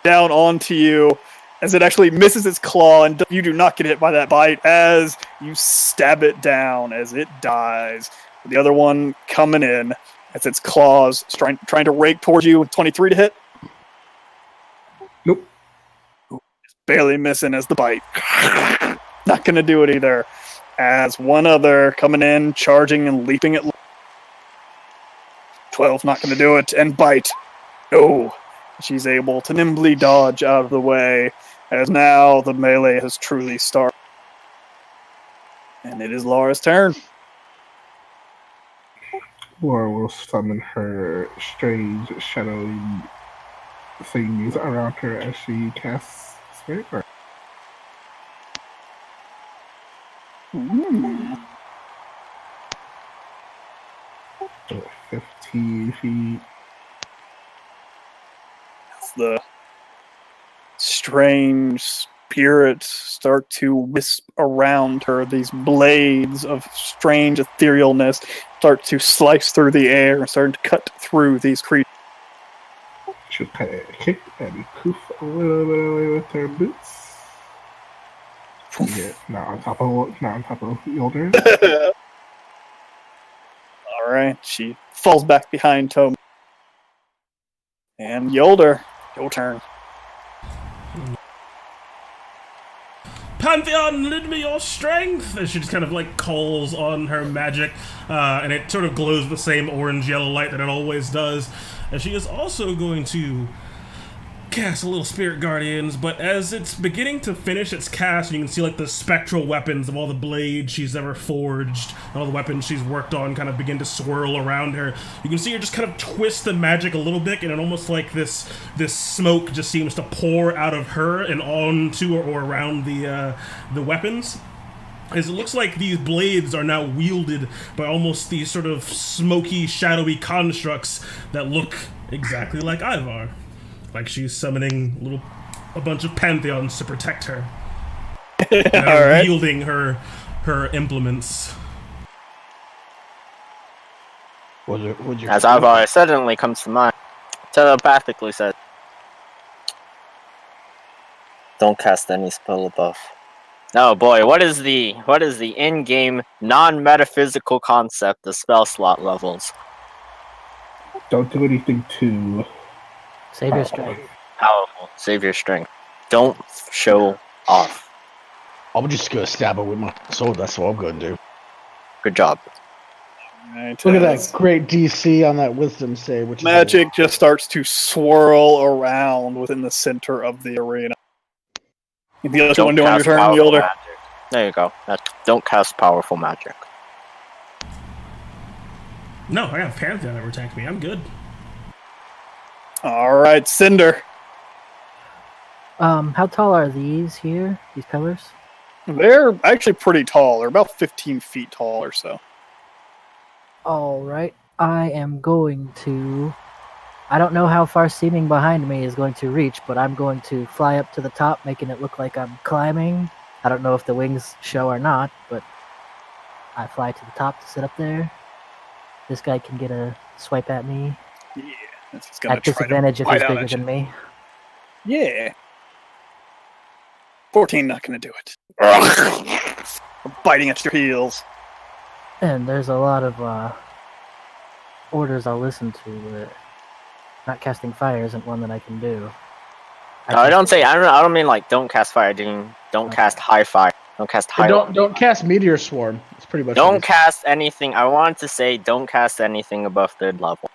down onto you, as it actually misses its claw, and you do not get hit by that bite as you stab it down as it dies. The other one coming in as its claws trying to rake towards you. 23 to hit. Nope. Barely missing as the bite. Not going to do it either. As one other coming in, charging and leaping at 12, not going to do it. And bite. No. She's able to nimbly dodge out of the way, as now the melee has truly started. And it is Laura's turn. Laura will summon her strange, shadowy things around her as she casts Spirit Guard. Ooh. 15 feet. The strange spirits start to wisp around her. These blades of strange etherealness start to slice through the air and start to cut through these creatures. She'll kind of kick and poof a little bit away with her boots. Yeah, not on top of Yolder. All right, she falls back behind Tome. And Yolder, your turn. Pantheon, lend me your strength! And she just kind of like calls on her magic, and it sort of glows the same orange-yellow light that it always does. And she is also going to cast a little Spirit Guardians, but as it's beginning to finish its cast, you can see like the spectral weapons of all the blades she's ever forged, and all the weapons she's worked on kind of begin to swirl around her. You can see her just kind of twist the magic a little bit, and it almost like this smoke just seems to pour out of her and onto or around the weapons. As it looks like these blades are now wielded by almost these sort of smoky, shadowy constructs that look exactly like Ivar. Like she's summoning a bunch of pantheons to protect her. And right. wielding her implements. As Ivar suddenly comes to mind, telepathically says, "Don't cast any spell above." Oh boy, what is the in-game non-metaphysical concept of spell slot levels? Don't do anything too Save your strength. Powerful. Save your strength. Don't show off. I'm just gonna stab her with my sword. That's what I'm gonna do. Good job. Look at that great DC on that wisdom save. Which Magic just starts to swirl around within the center of the arena. The other one doing your cast turn, powerful Yolder. magic. There you go. Don't cast powerful magic. No, I got Pantheon that protect me. I'm good. All right, Cinder. How tall are these here? These pillars? They're actually pretty tall. They're about 15 feet tall or so. All right. I am going to. I don't know how far seeming behind me is going to reach, but I'm going to fly up to the top, making it look like I'm climbing. I don't know if the wings show or not, but I fly to the top to sit up there. This guy can get a swipe at me. Yeah. He's gonna At disadvantage if he's bigger than me. Yeah. 14 not gonna do it. Biting at your heels. And there's a lot of orders I'll listen to, but not casting fire isn't one that I can do. I don't mean like don't cast fire. Don't cast high fire. Don't cast high. Don't cast meteor swarm. It's pretty much. Don't cast anything. I wanted to say don't cast anything above 3rd level,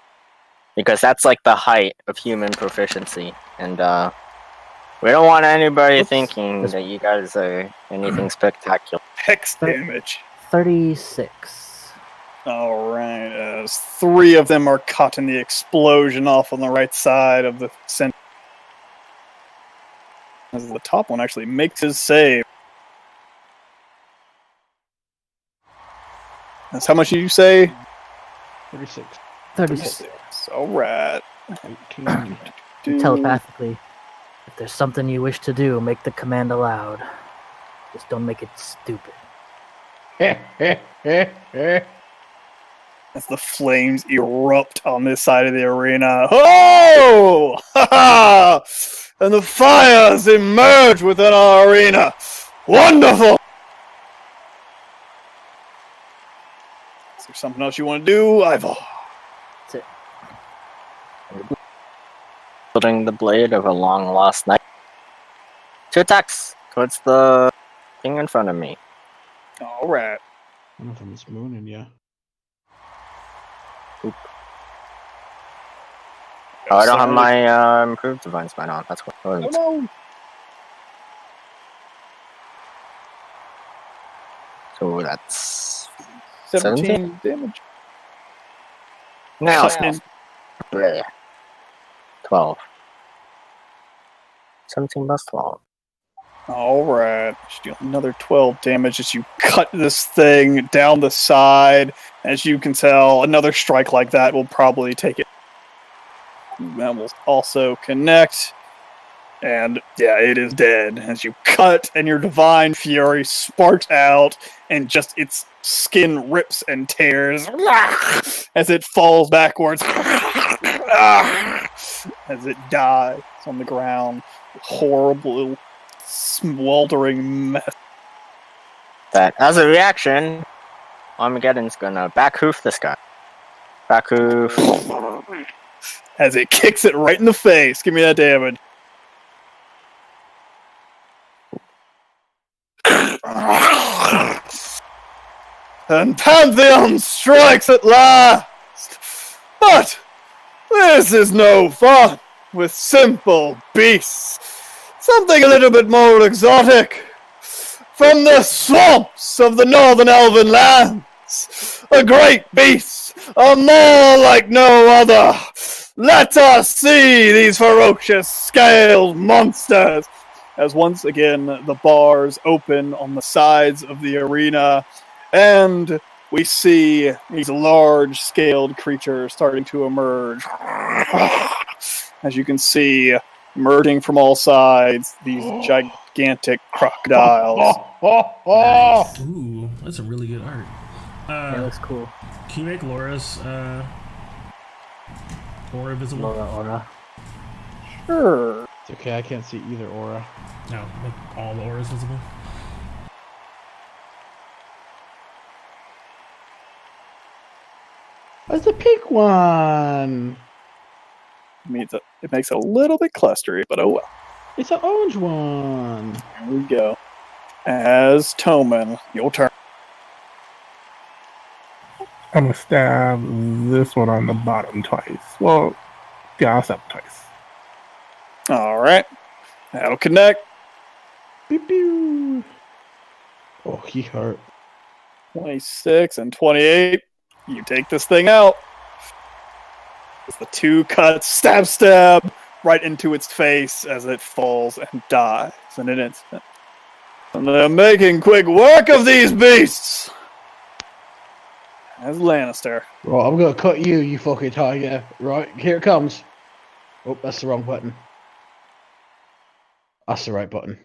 because that's like the height of human proficiency, and we don't want anybody thinking that you guys are anything spectacular. Hex damage. 36. Alright, as 3 of them are caught in the explosion off on the right side of the center. As the top one actually makes his save. That's how much did you say? 36. 36. Alright. Telepathically. If there's something you wish to do, make the command aloud. Just don't make it stupid. As the flames erupt on this side of the arena. Oh! Ha ha! and the fires emerge within our arena. Wonderful! Is there something else you want to do, Ivar? That's it. Holding the blade of a long-lost knight. 2 attacks towards the thing in front of me. All right. One of them is mooning, yeah. Oh, I don't have my improved divine spine on. That's what. Oh, no. So that's 17 damage. now Cut in. 12. 17 plus 12. All right. Deal another 12 damage as you cut this thing down the side. As you can tell, another strike like that will probably take it. That will also connect. And yeah, it is dead. As you cut and your divine fury sparks out and just its skin rips and tears as it falls backwards. As it dies on the ground. Horrible, smoldering mess. That as a reaction, Armageddon's gonna back hoof this guy. Back hoof. As it kicks it right in the face. Give me that damage. And Pantheon strikes at last! But this is no fun with simple beasts. Something a little bit more exotic. From the swamps of the northern elven lands. A great beast, a more like no other. Let us see these ferocious scaled monsters. As once again the bars open on the sides of the arena, and we see these large-scaled creatures starting to emerge. As you can see, emerging from all sides, these gigantic crocodiles. Nice. Ooh, that's a really good art. Yeah, that's cool. Can you make Laura's aura visible? Aura. Sure. It's okay, I can't see either aura. No, make all the auras visible. That's a pink one. It makes it a little bit clustery, but oh well. It's an orange one. Here we go. As Toman, your turn. I'm gonna stab this one on the bottom twice. Well, yeah, I'll stab twice. All right. That'll connect. Pew pew. Oh, he hurt. 26 and 28. You take this thing out. It's the 2 cuts, stab, right into its face as it falls and dies in an instant. And they're making quick work of these beasts. As Lannister. Right, I'm gonna cut you, you fucking tiger. Right, here it comes. Oh, that's the wrong button. That's the right button.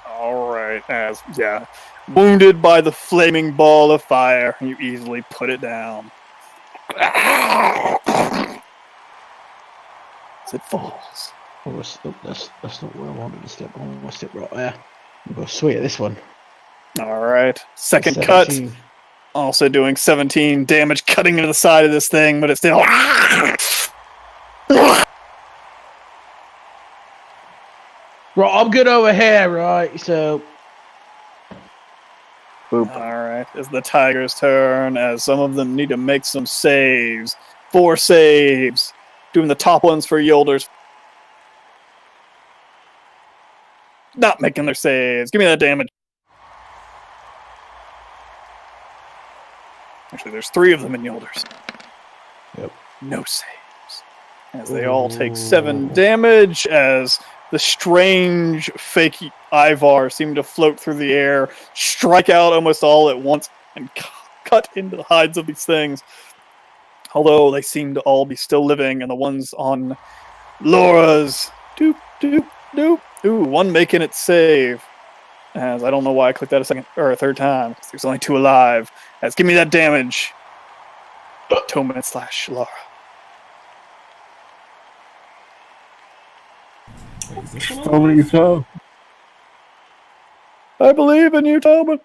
Alright, wounded by the flaming ball of fire, you easily put it down. As it falls. Oh, that's not where I wanted to step. I want to step right there. I'm gonna swing at this one. Alright, second 17. cut. Also doing 17 damage, cutting into the side of this thing, but it's still... Right, I'm good over here, right? So... Boop. Alright, it's the tiger's turn, as some of them need to make some saves. 4 saves. Doing the top ones for Yielders. Not making their saves. Give me that damage. Actually, there's 3 of them in Yielders. Yep. No saves. As they all take 7 damage, as the strange fake Ivar seem to float through the air, strike out almost all at once, and cut into the hides of these things. Although they seem to all be still living, and the ones on Laura's... Doop, doop, doop. Ooh, one making it save. As I don't know why I clicked that a third time. There's only 2 alive. As give me that damage. Toman / Laura. Is this one So many so. I believe in you, Tobin.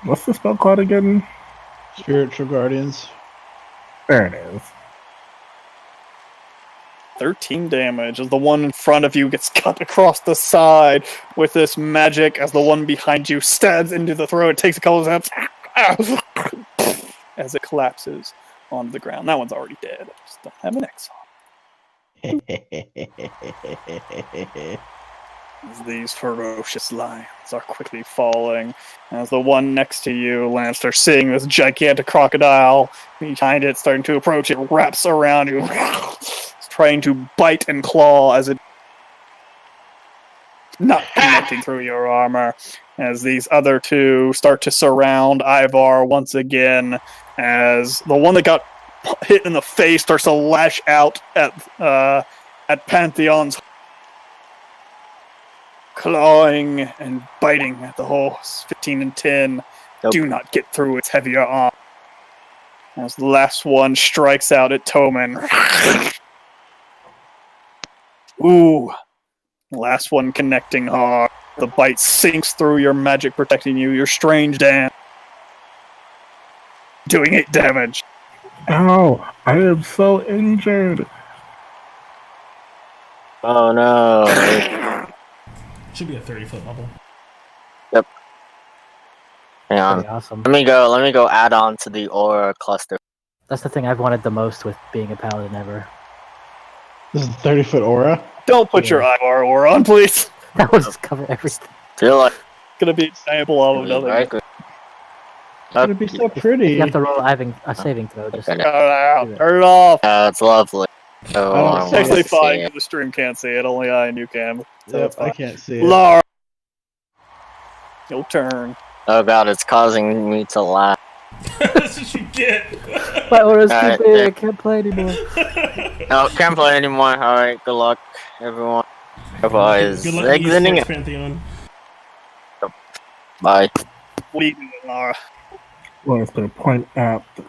What's the spell called again? Spiritual Guardians. There it is. 13 damage as the one in front of you gets cut across the side with this magic as the one behind you stabs into the throat. It takes a couple of steps as it collapses onto the ground. That one's already dead. I just don't have an X on. As these ferocious lions are quickly falling, as the one next to you, Lancer, seeing this gigantic crocodile behind it starting to approach, it wraps around you, trying to bite and claw as it not connecting through your armor. As these other two start to surround Ivar once again, as the one that got hit in the face starts to lash out at Pantheon's, clawing and biting at the horse. 15 and 10 do not get through its heavier arm. As the last one strikes out at Toman. Ooh. Last one connecting hard. The bite sinks through your magic protecting you, your strange dance. Doing 8 damage. Ow! I am so injured. Oh no. Should be a 30-foot bubble. Yep. Hang on. Pretty awesome. Let me go add on to the aura cluster. That's the thing I've wanted the most with being a paladin ever. This is a 30-foot aura. Don't put your Ivar aura on, please. That would just cover everything. Feel like It's gonna be an example of nothing. right? It's gonna be so pretty. You have to roll a saving throw. Just Okay. Turn it out. Turn it off. It's lovely. Oh, Oh, I It's wanna actually see fine it. because the stream can't see it. Only I and you can. So Yep, it's I fine. can't see it. Lar. Your turn. Oh god, it's causing me to laugh. That's what you get. my aura's too Alright, big. there. I can't play anymore. No, can't play anymore. Alright, good luck, everyone. Goodbye. Good luck in Exiting Esports it. Pantheon. Bye. What are you doing, Lara? Well, it's going to point at the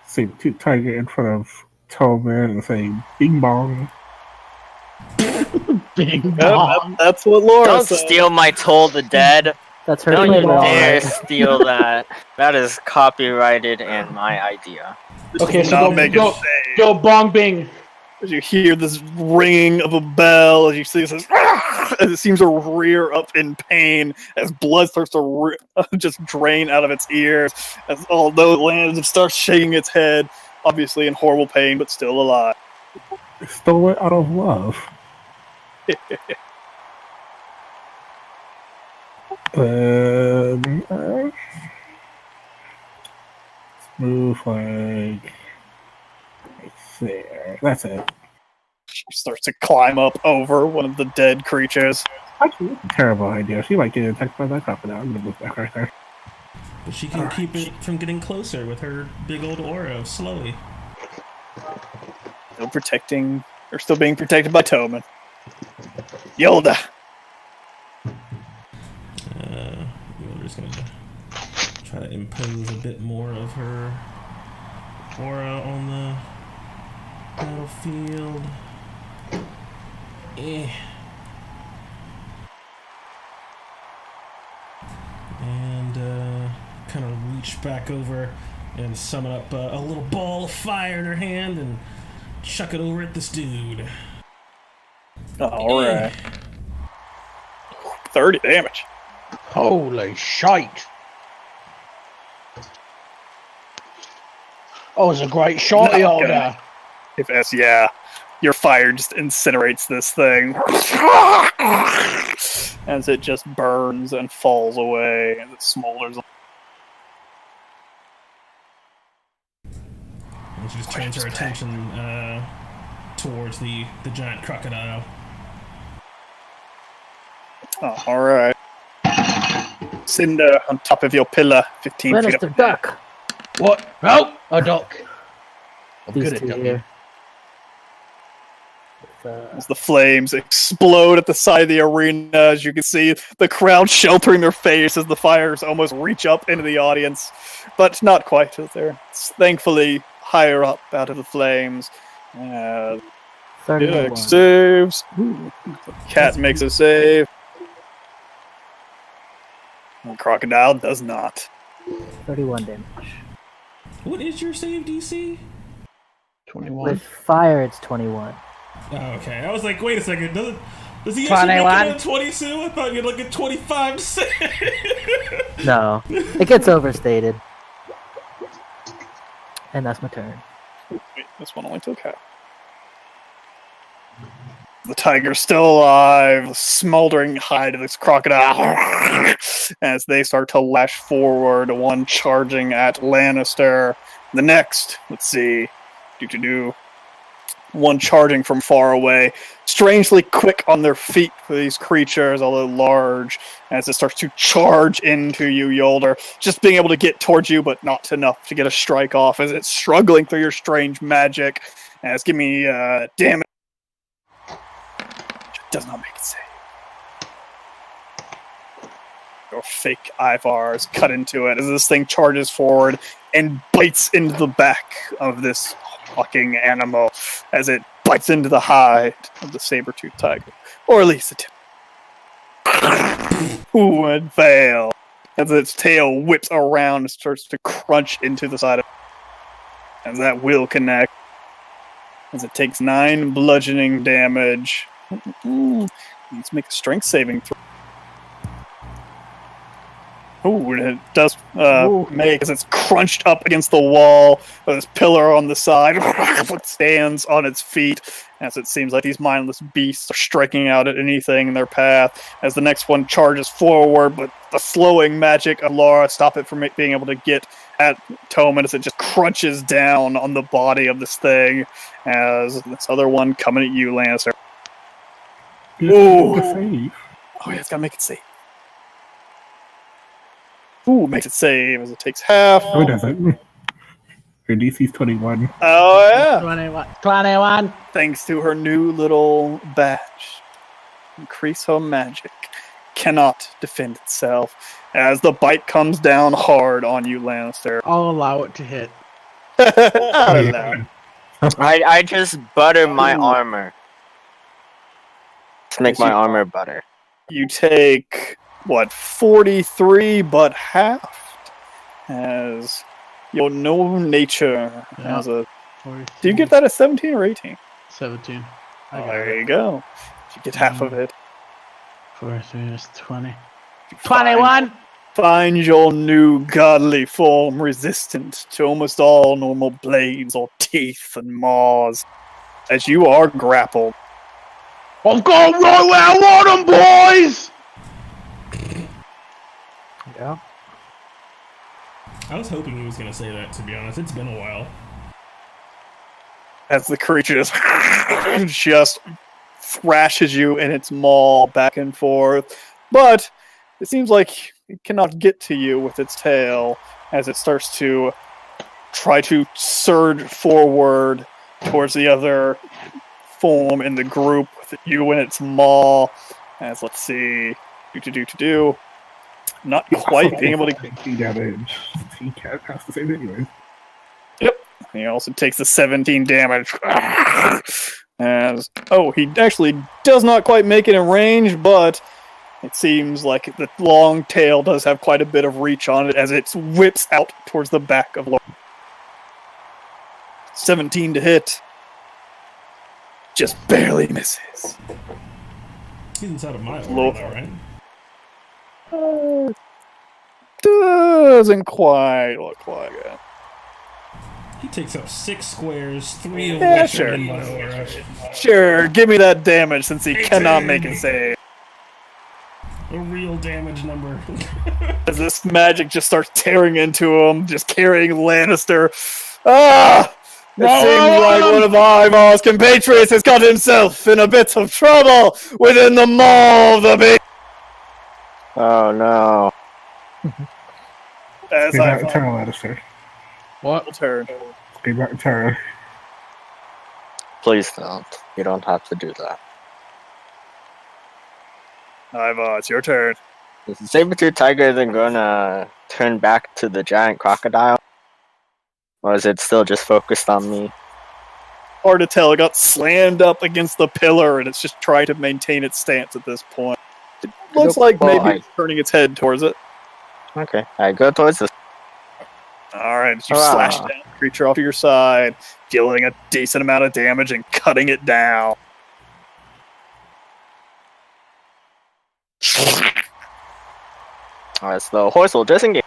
saber-tooth tiger in front of Tobin and say, "Bing bong." Big Yep, bomb. that's what Laura Don't said. steal my Toll the Dead. That's her Don't you flavor, all dare right. steal that. That is copyrighted and my idea. Okay, Do so not go, make go, it save. go bong bing. As you hear this ringing of a bell, as you see this, as it seems to rear up in pain, as blood starts to just drain out of its ears, as although it lands, it starts shaking its head, obviously in horrible pain, but still alive. I stole it out of love. Smooth like right there. That's it. She starts to climb up over one of the dead creatures. Actually, that's a terrible idea. She might get attacked by that crocodile. I'm gonna move back right there. But she can keep it from getting closer with her big old aura slowly. Still being protected by Toman. Yolda. We're just gonna try to impose a bit more of her aura on the battlefield. And kind of reach back over and summon up a little ball of fire in her hand and chuck it over at this dude. Alright. 30 damage. Holy shite. Oh, it's a great shot, Not Yoda. gonna- If that's, yeah. Your fire just incinerates this thing. As it just burns and falls away and it smolders. And she just turns her attention towards the giant crocodile. Alright. Cinder on top of your pillar, 15 feet Minister up. Duck. What? No, a duck. I'm These good at two ducking. here. As the flames explode at the side of the arena, as you can see the crowd sheltering their face as the fires almost reach up into the audience, but not quite. As they're thankfully higher up out of the flames. 31. X saves. Cat makes a save. And Crocodile does not. 31 damage. What is your save DC? 21. With fire, it's 21. Oh, okay. I was like, wait a second. Does he 21? actually make it a 22? I thought you'd look at 25 to say. No, it gets overstated. And that's my turn. Wait, this one only took half. The tiger's still alive, smoldering hide of this crocodile. As they start to lash forward, one charging at Lannister. The next, let's see, one charging from far away. Strangely quick on their feet for these creatures, although large, as it starts to charge into you, Yolder. Just being able to get towards you, but not enough to get a strike off, as it's struggling through your strange magic. As give me damage. Does not make it save. Your fake Ivar is cut into it as this thing charges forward and bites into the back of this fucking animal as it bites into the hide of the saber-toothed tiger. Or at least the tip. Ooh, and fail. As its tail whips around and starts to crunch into the side of it. As that will connect. As it takes 9 bludgeoning damage. Let's make a strength saving throw. Oh, it does make as it's crunched up against the wall with this pillar on the side. It stands on its feet as it seems like these mindless beasts are striking out at anything in their path. As the next one charges forward, but the slowing magic of Laura stop it from being able to get at Toman as it just crunches down on the body of this thing. As this other one coming at you, Lannister. Ooh. Oh, yeah, it's gotta make it safe. Ooh, makes it save as it takes half. Oh, it doesn't. Her DC's 21. Oh, yeah. 21. Thanks to her new little badge. Increase her magic. Cannot defend itself. As the bite comes down hard on you, Lannister. I'll allow it to hit. I don't know. I just butter my armor. To make my armor butter. You take, 43 but half? As your no nature has a... 43. Do you get that at 17 or 18? 17. I got There it. you go. You get half of it. 43 is 20. 21! Find your new godly form resistant to almost all normal blades or teeth and maws. As you are grappled. I've gone right where I want them, boys! Yeah. I was hoping he was going to say that, to be honest. It's been a while. As the creature just thrashes you in its maw back and forth. But it seems like it cannot get to you with its tail as it starts to try to surge forward towards the other form in the group with you in its maw. As let's see, not quite being able to. 15 damage. He can't pass the same anyway. Yep. He also takes the 17 damage. As he actually does not quite make it in range, but it seems like the long tail does have quite a bit of reach on it as it whips out towards the back of Laura. 17 to hit. Just barely misses. He's inside of my Lord. aura, though, right? Doesn't quite look like it. He takes up 6 squares, 3 of Yeah, which sure. are in my aura. Sure, give me that damage since he cannot make it save. A real damage number. As this magic just starts tearing into him, just carrying Lannister. Ah! It seems like one of Ivar's compatriots has got himself in a bit of trouble within the maw of the beast. Oh no. As Be back in I turn, Lannister. What? turn. Be back in turn. Please don't. You don't have to do that. Ivar, it's your turn. Is the saber-tooth tiger then gonna turn back to the giant crocodile? Or is it still just focused on me? hard to tell. It got slammed up against the pillar, and it's just trying to maintain its stance at this point. It looks like maybe it's turning its head towards it. Okay, I go towards this. Alright, you slash down the creature off to your side, dealing a decent amount of damage and cutting it down. Alright, so the horse will disengage.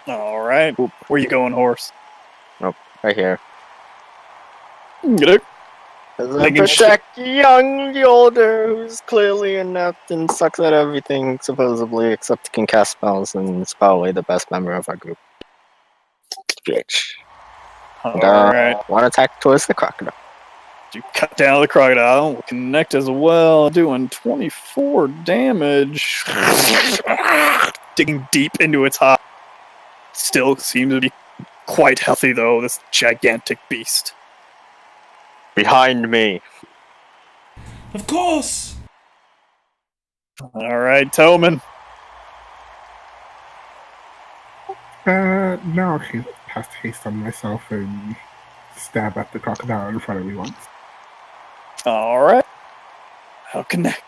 Alright, where you going, horse? Right here. Get it? Protect young Yolder, who's clearly inept and sucks at everything, supposedly, except he can cast spells, and is probably the best member of our group. Bitch. Alright. One attack towards the crocodile. You cut down the crocodile, will connect as well, doing 24 damage. Digging deep into its heart. Still seems to be quite healthy, though, this gigantic beast. Behind me. Of course! Alright, Toman. Now I'll cast haste on myself and stab at the crocodile in front of me once. Alright. I'll connect.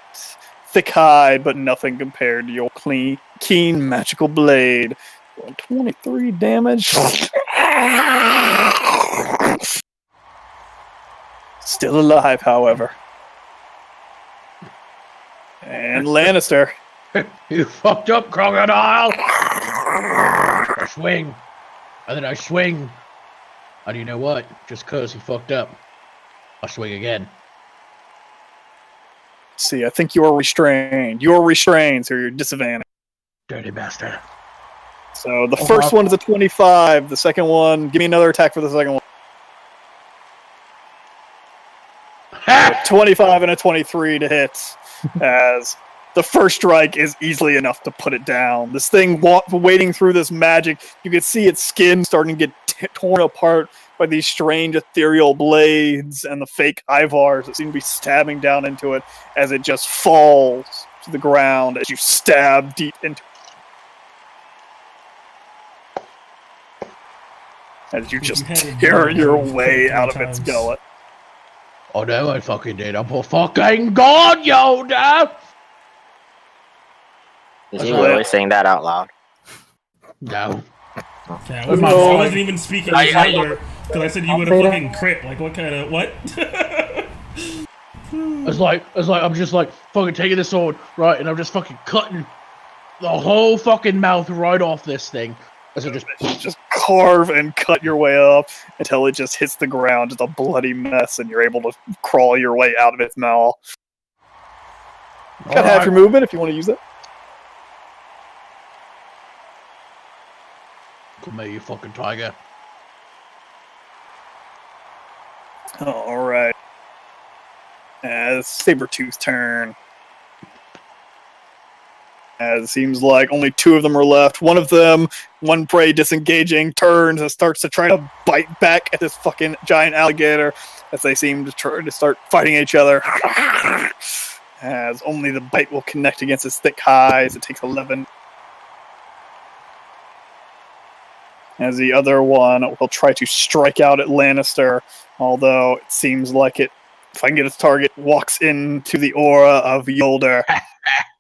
Thick hide, but nothing compared to your keen magical blade. 23 damage. Still alive, however. And Lannister. You fucked up, crocodile! I swing. And then I swing. And you know what? Just cause he fucked up, I swing again. See, I think you're restrained. You're restrained, so you're disadvantaged. Dirty bastard. So the first one is a 25. The second one, give me another attack for the second one. A 25 and a 23 to hit, as the first strike is easily enough to put it down. This thing wading through this magic, you can see its skin starting to get torn apart by these strange ethereal blades and the fake Ivars that seem to be stabbing down into it as it just falls to the ground as you stab deep into it. As you just tear your way out of its gullet. Oh no, I fucking did. I'm a fucking god, Yoda! Is he really saying that out loud? No. Yeah, I wasn't even speaking because I said you would have fucking crit. Like, what kind of, what? It's like, I'm just like, fucking taking this sword, right, and I'm just fucking cutting the whole fucking mouth right off this thing. As I just carve and cut your way up until it just hits the ground, just a bloody mess, and you're able to crawl your way out of its mouth. Got half your movement if you want to use it. Come here, you fucking tiger. Alright. Sabretooth's turn. As it seems like only two of them are left. One of them, one prey disengaging, turns and starts to try to bite back at this fucking giant alligator as they seem to try to start fighting each other. As only the bite will connect against its thick hides. It takes 11. As the other one will try to strike out at Lannister, although it seems like it, if I can get its target, walks into the aura of Yolder.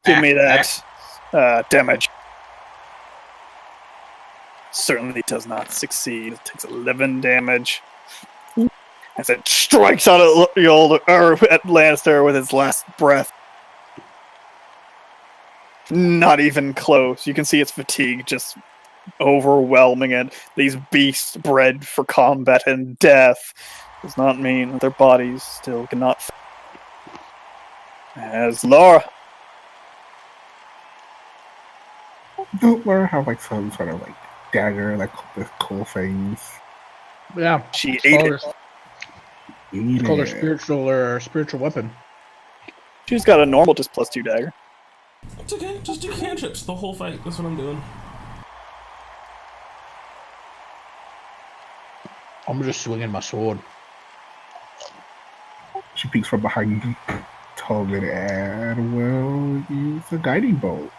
Give me that damage. Certainly does not succeed. It takes 11 damage. As it strikes out at Yolder, or at Lannister with its last breath. Not even close. You can see its fatigue just overwhelming it. These beasts bred for combat and death does not mean that their bodies still cannot. As Laura. Don't Laura have like some sort of like dagger, like with cool things? Yeah, she ate it. It's called her spiritual weapon. She's got a normal just +2 dagger. It's okay, just do cantrips the whole fight. That's what I'm doing. I'm just swinging my sword. She peeks from behind Tolman and will use a guiding bolt.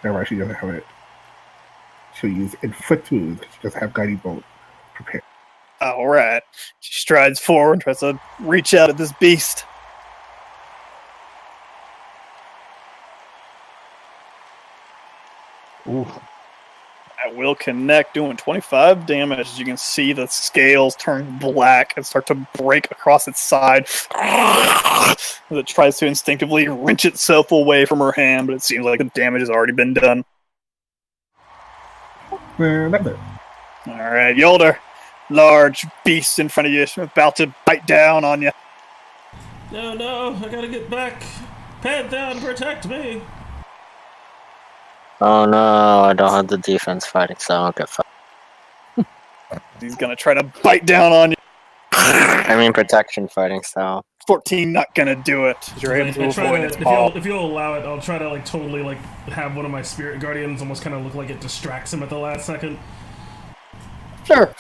Never mind, she doesn't have it. she'll use Inflict Wounds. She doesn't have Guiding Bolt prepared. All right. She strides forward and tries to reach out at this beast. Ooh. That will connect, doing 25 damage. As you can see, the scales turn black and start to break across its side as it tries to instinctively wrench itself away from her hand, but it seems like the damage has already been done. That's it. All right, Yolder, large beast in front of you, about to bite down on you. No, I gotta get back. Pantheon, protect me. Oh no, I don't have the defense fighting, so I won't get fucked. He's gonna try to bite down on you. I mean protection fighting style. 14 not gonna do it. You're able to avoid its paw. If you'll allow it, I'll try to totally have one of my spirit guardians almost kind of look like it distracts him at the last second. Sure.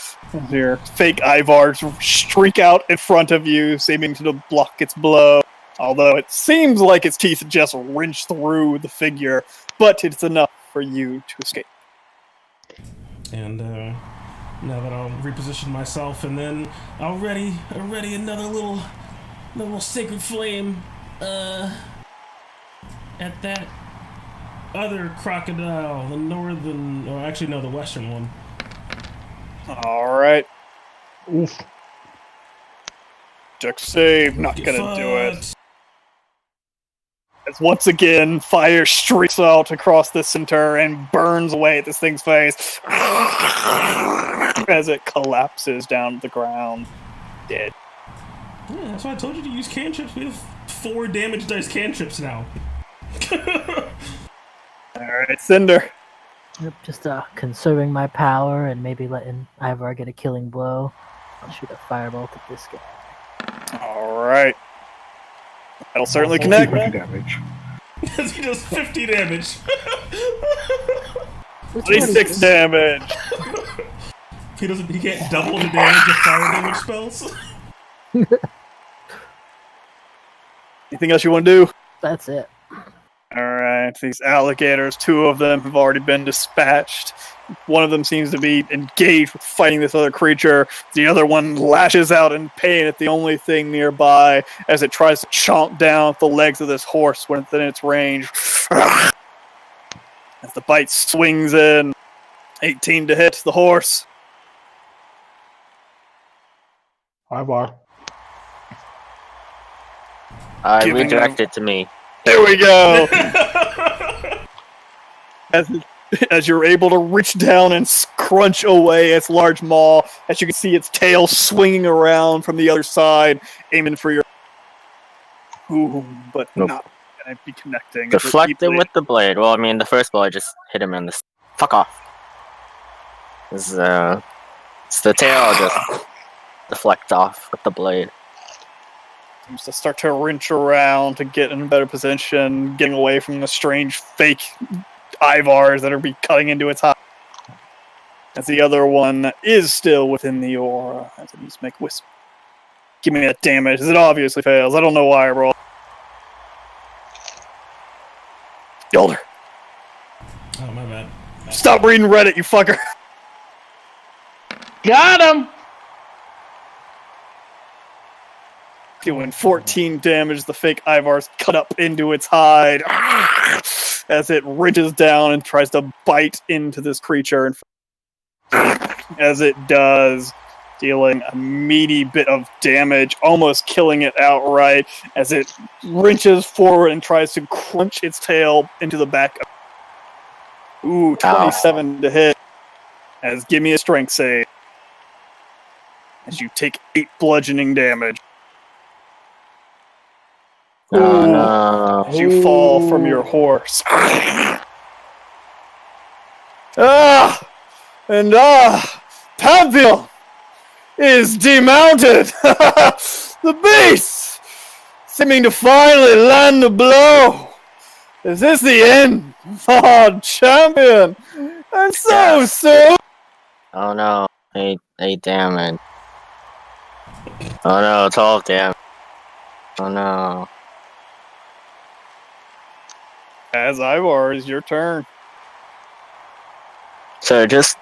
Your fake Ivars streak out in front of you, seeming to block its blow. Although it seems like its teeth just wrench through the figure, but it's enough for you to escape. And now that I'll reposition myself, and then I'll ready another little sacred flame at that other crocodile, the northern, or actually no, the western one. All right. Oof. Dex save, not Get gonna do it. fucked. As once again, fire streaks out across the center and burns away at this thing's face as it collapses down to the ground, dead. Yeah, that's why I told you to use cantrips. We have 4 damage dice cantrips now. Alright, Cinder. Yep, just conserving my power and maybe letting Ivar get a killing blow. I'll shoot a firebolt at this guy. Alright. That'll certainly connect. 50 damage. He does 50 damage. 26 damage. He can't double the damage of fire damage spells. Anything else you want to do? That's it. Alright, these alligators, 2 of them have already been dispatched. One of them seems to be engaged with fighting this other creature. The other one lashes out in pain at the only thing nearby as it tries to chomp down the legs of this horse within its range. As the bite swings in, 18 to hit the horse. Ivar. Redirect it to me. There we go! As you're able to reach down and crunch away its large maw, as you can see its tail swinging around from the other side, aiming for your... Ooh, but Nope. not gonna be connecting. Deflect it with the blade. Well, I mean, the first blow I just hit him in the... Fuck off. It's the tail I'll just deflect off with the blade. Seems to start to wrench around to get in a better position, getting away from the strange fake Ivars that are be cutting into its eye. As the other one is still within the aura, as it needs to make whisper. Give me that damage, as it obviously fails. I don't know why I rolled. Yolder, Oh, my bad. stop reading Reddit, you fucker! Got him! Doing 14 damage, the fake Ivar's cut up into its hide as it ridges down and tries to bite into this creature. As it does, dealing a meaty bit of damage, almost killing it outright as it wrenches forward and tries to crunch its tail into the back. Ooh, 27 to hit. As give me a strength save. As you take 8 bludgeoning damage. Oh no. As you fall from your horse. Pantheon is demounted! The beast! Seeming to finally land a blow! Is this the end? Oh, champion! And so soon! Oh no. 8 damage. Oh no, 12 damage. Oh no. As Ivar, is your turn. So just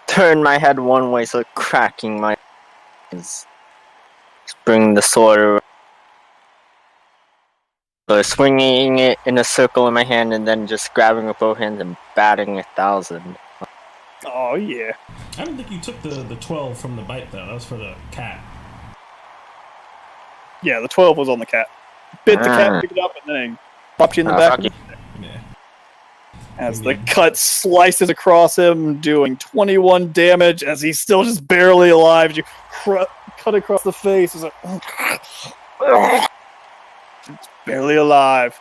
turn my head one way, so cracking my eyes. Just bring the sword around. So swinging it in a circle in my hand and then just grabbing with both hands and batting 1,000. Oh, yeah. I don't think you took the 12 from the bite, though. That was for the cat. Yeah, the 12 was on the cat. Bit the cat, picked it up, and then popped you in the back. Yeah. As the cut slices across him, doing 21 damage as he's still just barely alive. You cut across the face. It's like, it's barely alive.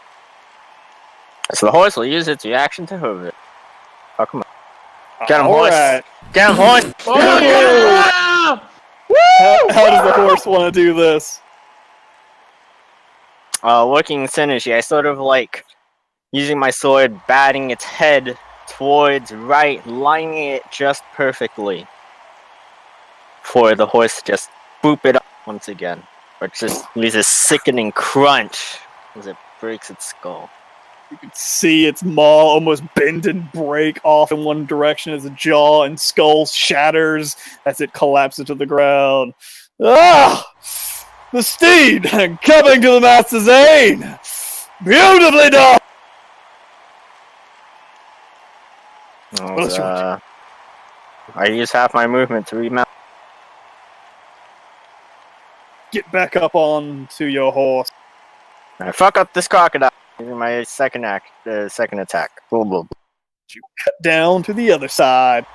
So the horse will use its reaction to hoof it. Fuck him up. Get him, All horse. right. Get him, horse. How does the horse want to do this? Working synergy. I sort of like using my sword, batting its head towards right, lining it just perfectly for the horse to just boop it up once again. Or just leaves a sickening crunch as it breaks its skull. You can see its maw almost bend and break off in one direction as the jaw and skull shatters as it collapses to the ground. Ah! The steed coming to the Master's aid! Beautifully done! I use half my movement to remount. Get back up onto your horse. I fuck up this crocodile using my second attack. Boom, boom. You cut down to the other side.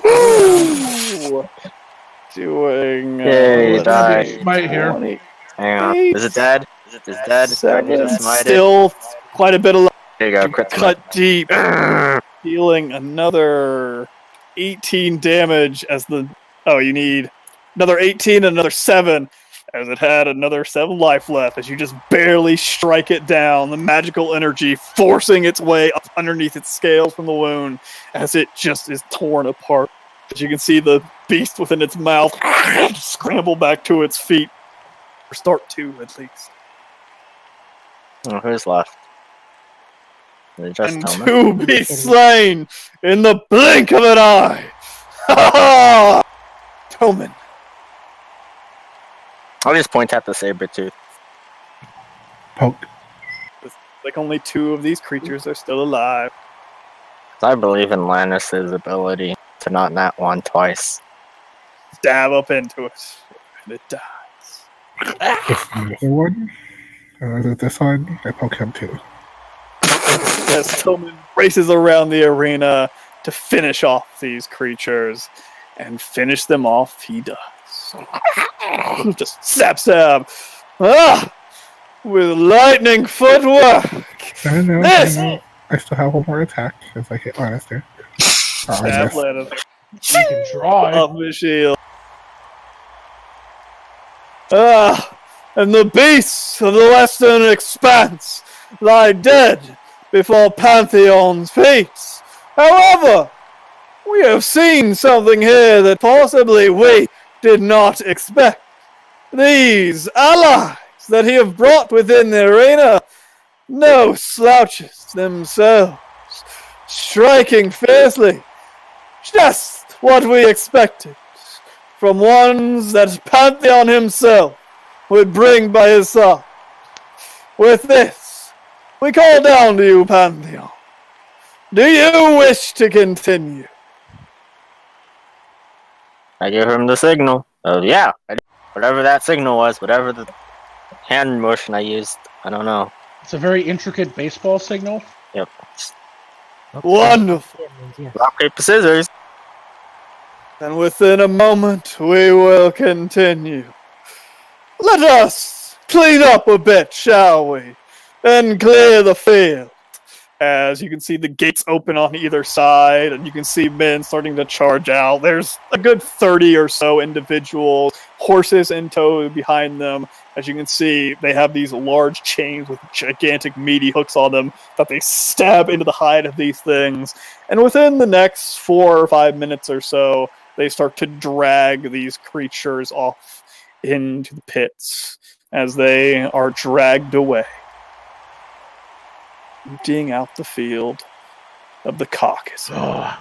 Woo! Doing. Yay, die. Right here. 20, Hang on. Is it dead? Is it dead? Do I need to smite it? Still quite a bit of There you go. Crit cut deep. Dealing another 18 damage as the. Oh, you need another 18 and another 7. As it had another 7 life left, as you just barely strike it down, the magical energy forcing its way up underneath its scales from the wound, as it just is torn apart. As you can see the beast within its mouth scramble back to its feet. Or start to, at least. Oh, who's left? Is it just And Tillman? to be slain in the blink of an eye! Ha ha! Tillman. I'll just point at the saber tooth. Poke. Like only 2 of these creatures are still alive. I believe in Lannis's ability to not nat one twice. Stab up into it. And it dies. This other one. This one. I poke him too. As Tillman races around the arena to finish off these creatures. And finish them off, he does. Just stab. Ah! With lightning footwork. No, This! I still have one more attack as I hit Lannister. Oh, I Stab missed. Lennon. You can try. Up the shield. Ah! And the beasts of the Western Expanse lie dead before Pantheon's feet. However, we have seen something here that possibly we did not expect. These allies that he have brought within the arena, no slouches themselves, striking fiercely, just what we expected, from ones that Pantheon himself would bring by his side. With this, we call down to you, Pantheon. Do you wish to continue? I give him the signal. Oh yeah, whatever that signal was, whatever the hand motion I used, I don't know. It's a very intricate baseball signal. Yep. Wonderful. Yes. Rock, paper, scissors. And within a moment, we will continue. Let us clean up a bit, shall we? And clear the field. As you can see the gates open on either side, and you can see men starting to charge out. There's a good 30 or so individuals, horses in tow behind them. As you can see, they have these large chains with gigantic meaty hooks on them that they stab into the hide of these things. And within the next 4 or 5 minutes or so, they start to drag these creatures off into the pits as they are dragged away. Emptying out the field of the carcass. Oh,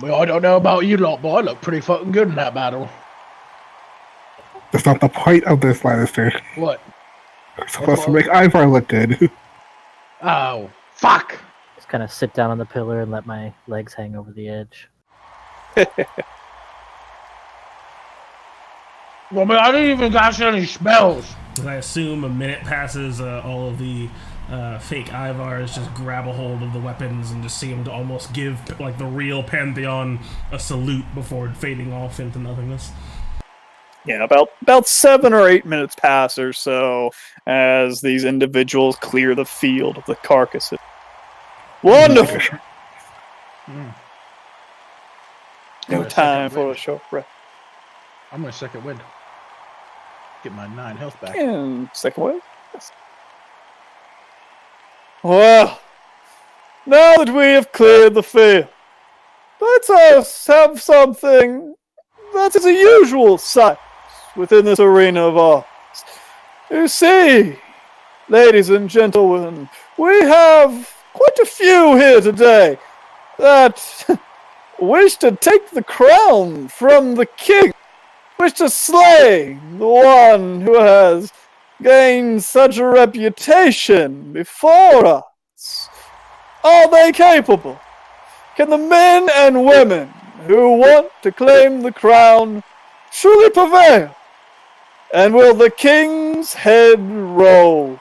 well, I don't know about you lot, but I look pretty fucking good in that battle. That's not the point of this, Lannister. What? It's supposed to make Ivar look good. Oh, fuck! Just kind of sit down on the pillar and let my legs hang over the edge. Well, man, I didn't even got any spells. I assume a minute passes, all of the fake Ivars just grab a hold of the weapons and just seem to almost give like the real Pantheon a salute before fading off into nothingness. Yeah, about 7 or 8 minutes pass or so as these individuals clear the field of the carcasses. Wonderful! No time for a short rest. I'm gonna second wind. Get my 9 health back. And second wave. Yes. Well, now that we have cleared the field, let us have something that is a usual sight within this arena of ours. You see, ladies and gentlemen, we have quite a few here today that wish to take the crown from the king, wish to slay the one who has gained such a reputation before us. Are they capable? Can the men and women who want to claim the crown truly prevail? And will the king's head roll?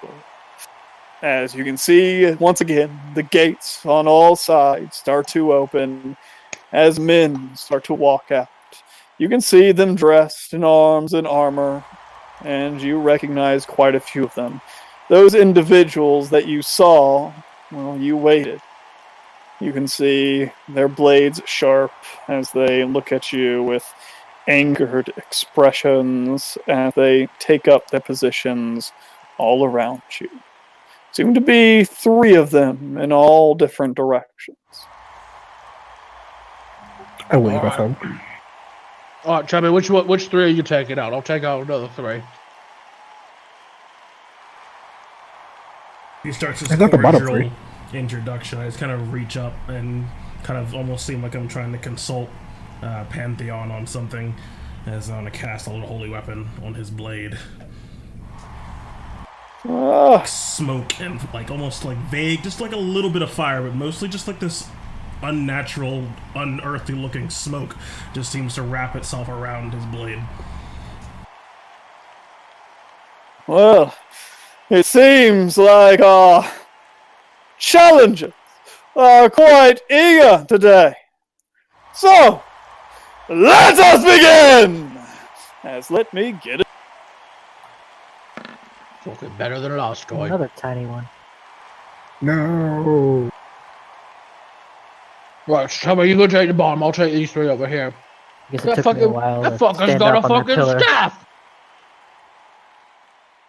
As you can see, once again, the gates on all sides start to open as men start to walk out. You can see them dressed in arms and armor, and you recognize quite a few of them. Those individuals that you saw, well, you waited. You can see their blades sharp as they look at you with angered expressions as they take up their positions all around you. Seem to be 3 of them in all different directions. I wave at him. All right, Chubby, which 3 are you taking out? I'll take out another 3. He starts his I got the bottom cordial 3. introduction. I just kind of reach up and kind of almost seem like I'm trying to consult Pantheon on something, as I'm going to cast a little holy weapon on his blade. Smoke and like almost like vague, just like a little bit of fire, but mostly just like this unnatural, unearthly looking smoke just seems to wrap itself around his blade. Well, it seems like our challengers are quite eager today. So, let us begin! As let me get it. Fucking better than last time. Another tiny one. No. Right, Chubby, you go take the bottom. I'll take these 3 over here. I guess it took me a while That to fucker's stand got a up on that fucking pillar. staff!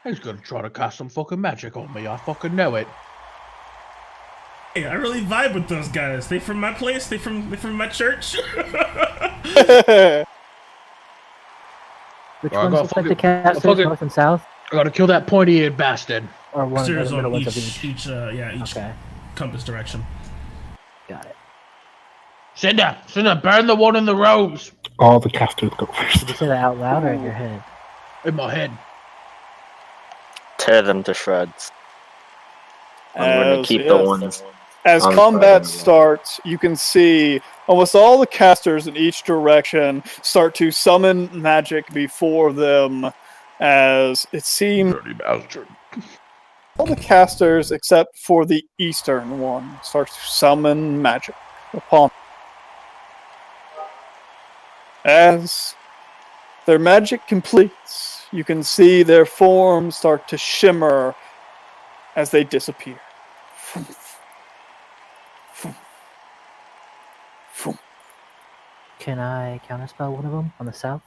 He's gonna try to cast some fucking magic on me. I fucking know it. Hey, I really vibe with those guys. They from my place. They from my church. Which Alright, ones go look like the fucking- casters, fucking- north and south? I gotta kill that pointy-eared bastard. Or one of There's the middle on ones of each? each Okay, compass direction. got it. Cinder, burn the one in the robes. All the casters go Did first. you say that out loud or in your head? In my head. Tear them to shreds. I'm going to keep the ones. As on the combat side. starts, you can see almost all the casters in each direction start to summon magic before them, as it seems Dirty bastard. all the casters except for the eastern one start to summon magic upon them. As their magic completes, you can see their forms start to shimmer as they disappear. Can I counterspell one of them on the south?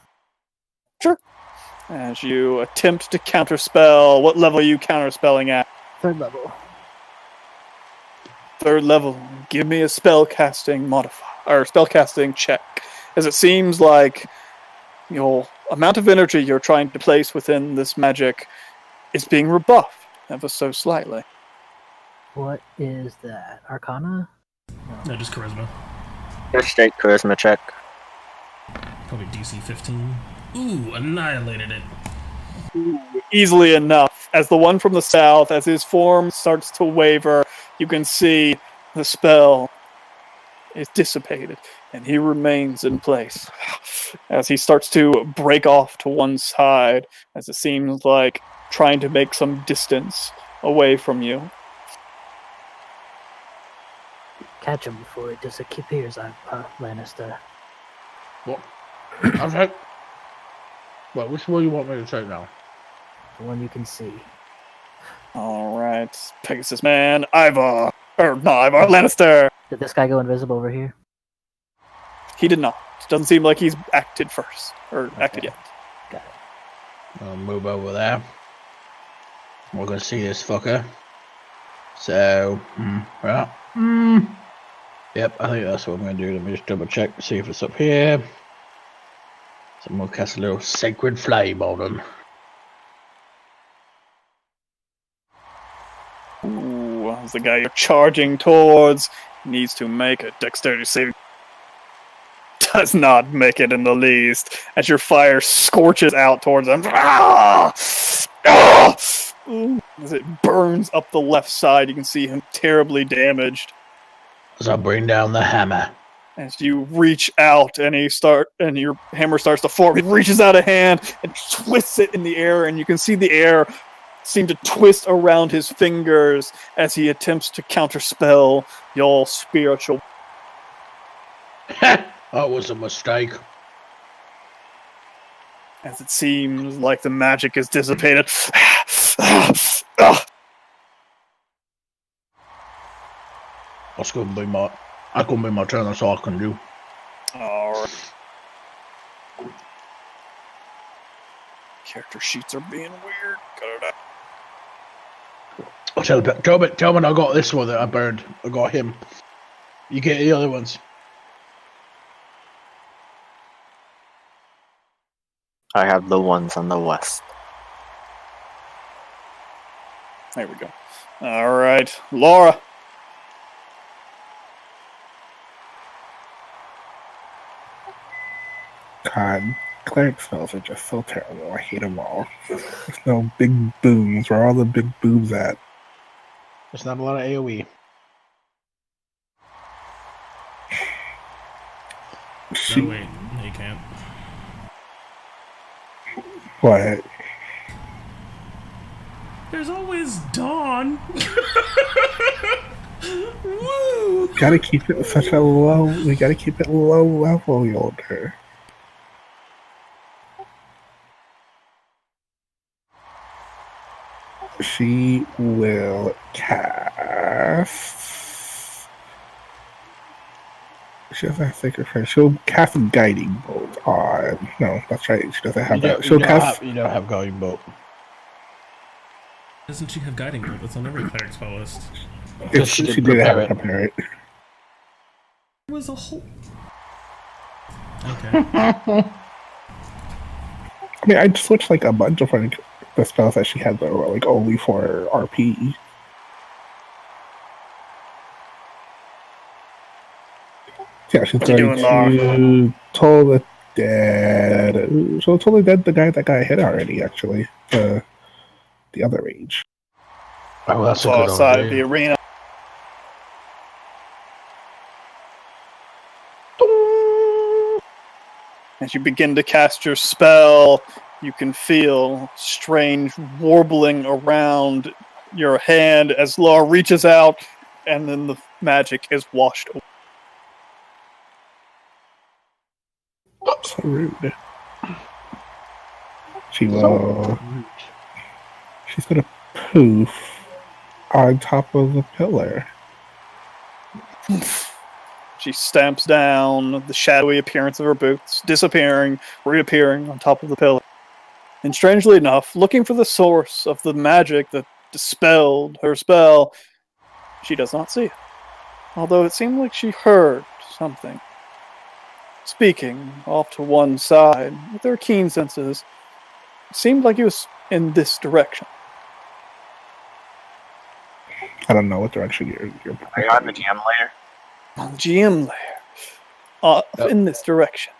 As you attempt to counterspell, what level are you counterspelling at? 3rd level. 3rd level. Give me a spellcasting modifier or spellcasting check, as it seems like your amount of energy you're trying to place within this magic is being rebuffed ever so slightly. What is that? Arcana? No, just charisma. Your state charisma check. Probably DC 15. Ooh, annihilated it. Easily enough. As the one from the south, as his form starts to waver, you can see the spell is dissipated, and he remains in place. As he starts to break off to one side, as it seems like trying to make some distance away from you. Catch him before he disappears, Lannister. What? I'll take. Well, which one you want me to take now? The one you can see. Alright, Pegasus Man, Ivar! Or not Ivar, Lannister! Did this guy go invisible over here? He did not. Doesn't seem like he's acted first, or acted yet. Got it. I'll move over there. We're gonna see this fucker. So, yep, I think that's what I'm gonna do. Let me just double check, see if it's up here. So I'm gonna cast a little sacred flame on him. Ooh, as the guy you're charging towards needs to make a dexterity saving. Does not make it in the least, as your fire scorches out towards him. Ah! Ah! Ooh, as it burns up the left side, you can see him terribly damaged. As I bring down the hammer. As you reach out and your hammer starts to form, he reaches out a hand and twists it in the air, and you can see the air seem to twist around his fingers as he attempts to counterspell your spiritual. That was a mistake. As it seems like the magic is dissipated. That's gonna be my turn. That's all I can do. Alright. Character sheets are being weird. Cut it out. I'll tell me I got this one that I burned. I got him. You get the other ones. I have the ones on the west. There we go. Alright. Laura. God, cleric spells are just so terrible. I hate them all. There's no big booms. Where are all the big boobs at? There's not a lot of AoE. No, wait, no, you can't. What? There's always dawn. Woo! Gotta keep it such a low. We gotta keep it low level, Yolder. She will cast. She doesn't have Sacred Flame. She'll cast a Guiding Bolt on. No, that's right. She doesn't have that. She'll cast. You don't have Guiding Bolt. Doesn't she have guiding bolt? That's on every cleric spell list. If she did have it prepare it. It was a whole. Okay. I mean, I switched like a bunch of the spells that she had that were like only for RP. Yeah, she's going to Toll the Dead. So Toll the Dead, the guy that got hit already, actually. The other rage. Oh, that's a Far good side idea. of the arena. As you begin to cast your spell, you can feel strange warbling around your hand as Laura reaches out, and then the magic is washed away. So rude. She will. She's gonna poof on top of the pillar. She stamps down the shadowy appearance of her boots, disappearing, reappearing on top of the pillar. And strangely enough, looking for the source of the magic that dispelled her spell, she does not see it. Although it seemed like she heard something. Speaking off to one side, with her keen senses, it seemed like it was in this direction. I don't know what direction you're Are you on the GM later? GM lair. Off in this direction.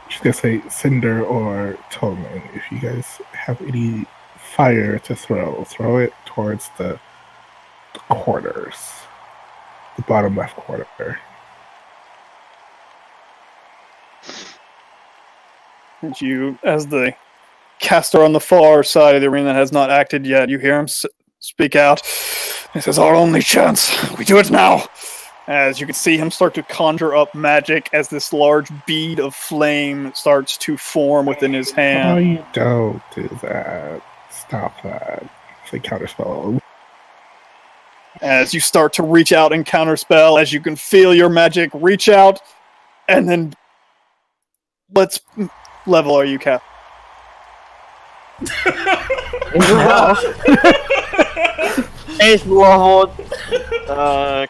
Just gonna say Cinder or Tolman. If you guys have any fire to throw it towards the corners, the bottom left corner. And you, as the caster on the far side of the arena has not acted yet, you hear him speak out. This is our only chance. We do it now. As you can see him start to conjure up magic as this large bead of flame starts to form within his hand. Oh, you don't do that. Stop that. It's a counterspell. As you start to reach out and counterspell, as you can feel your magic reach out, and then let's level are you, Cap? Ace leveled.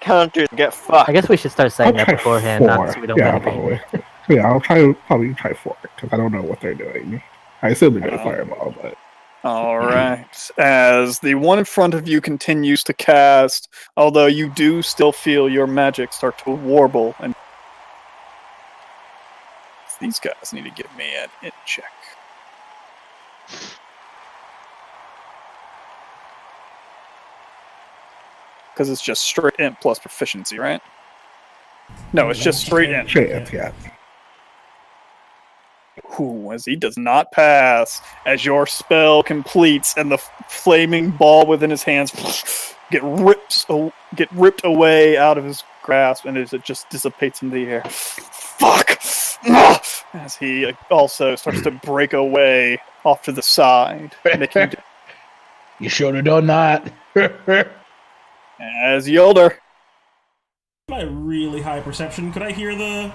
Counters get fucked. I guess we should start saying I'll that try beforehand, not 4. so we don't Yeah, get any. probably. Yeah, I'll probably try 4 because I don't know what they're doing. I assume they're doing fireball, but Alright. As the one in front of you continues to cast, although you do still feel your magic start to warble, and these guys need to give me an int check. Because it's just straight int plus proficiency, right? No, it's just straight int. yeah. Ooh, as he does not pass, as your spell completes and the flaming ball within his hands get ripped away out of his grasp, and as it just dissipates in the air. Fuck! As he also starts to break away off to the side. You should have done that. As Yolder. My really high perception. Could I hear the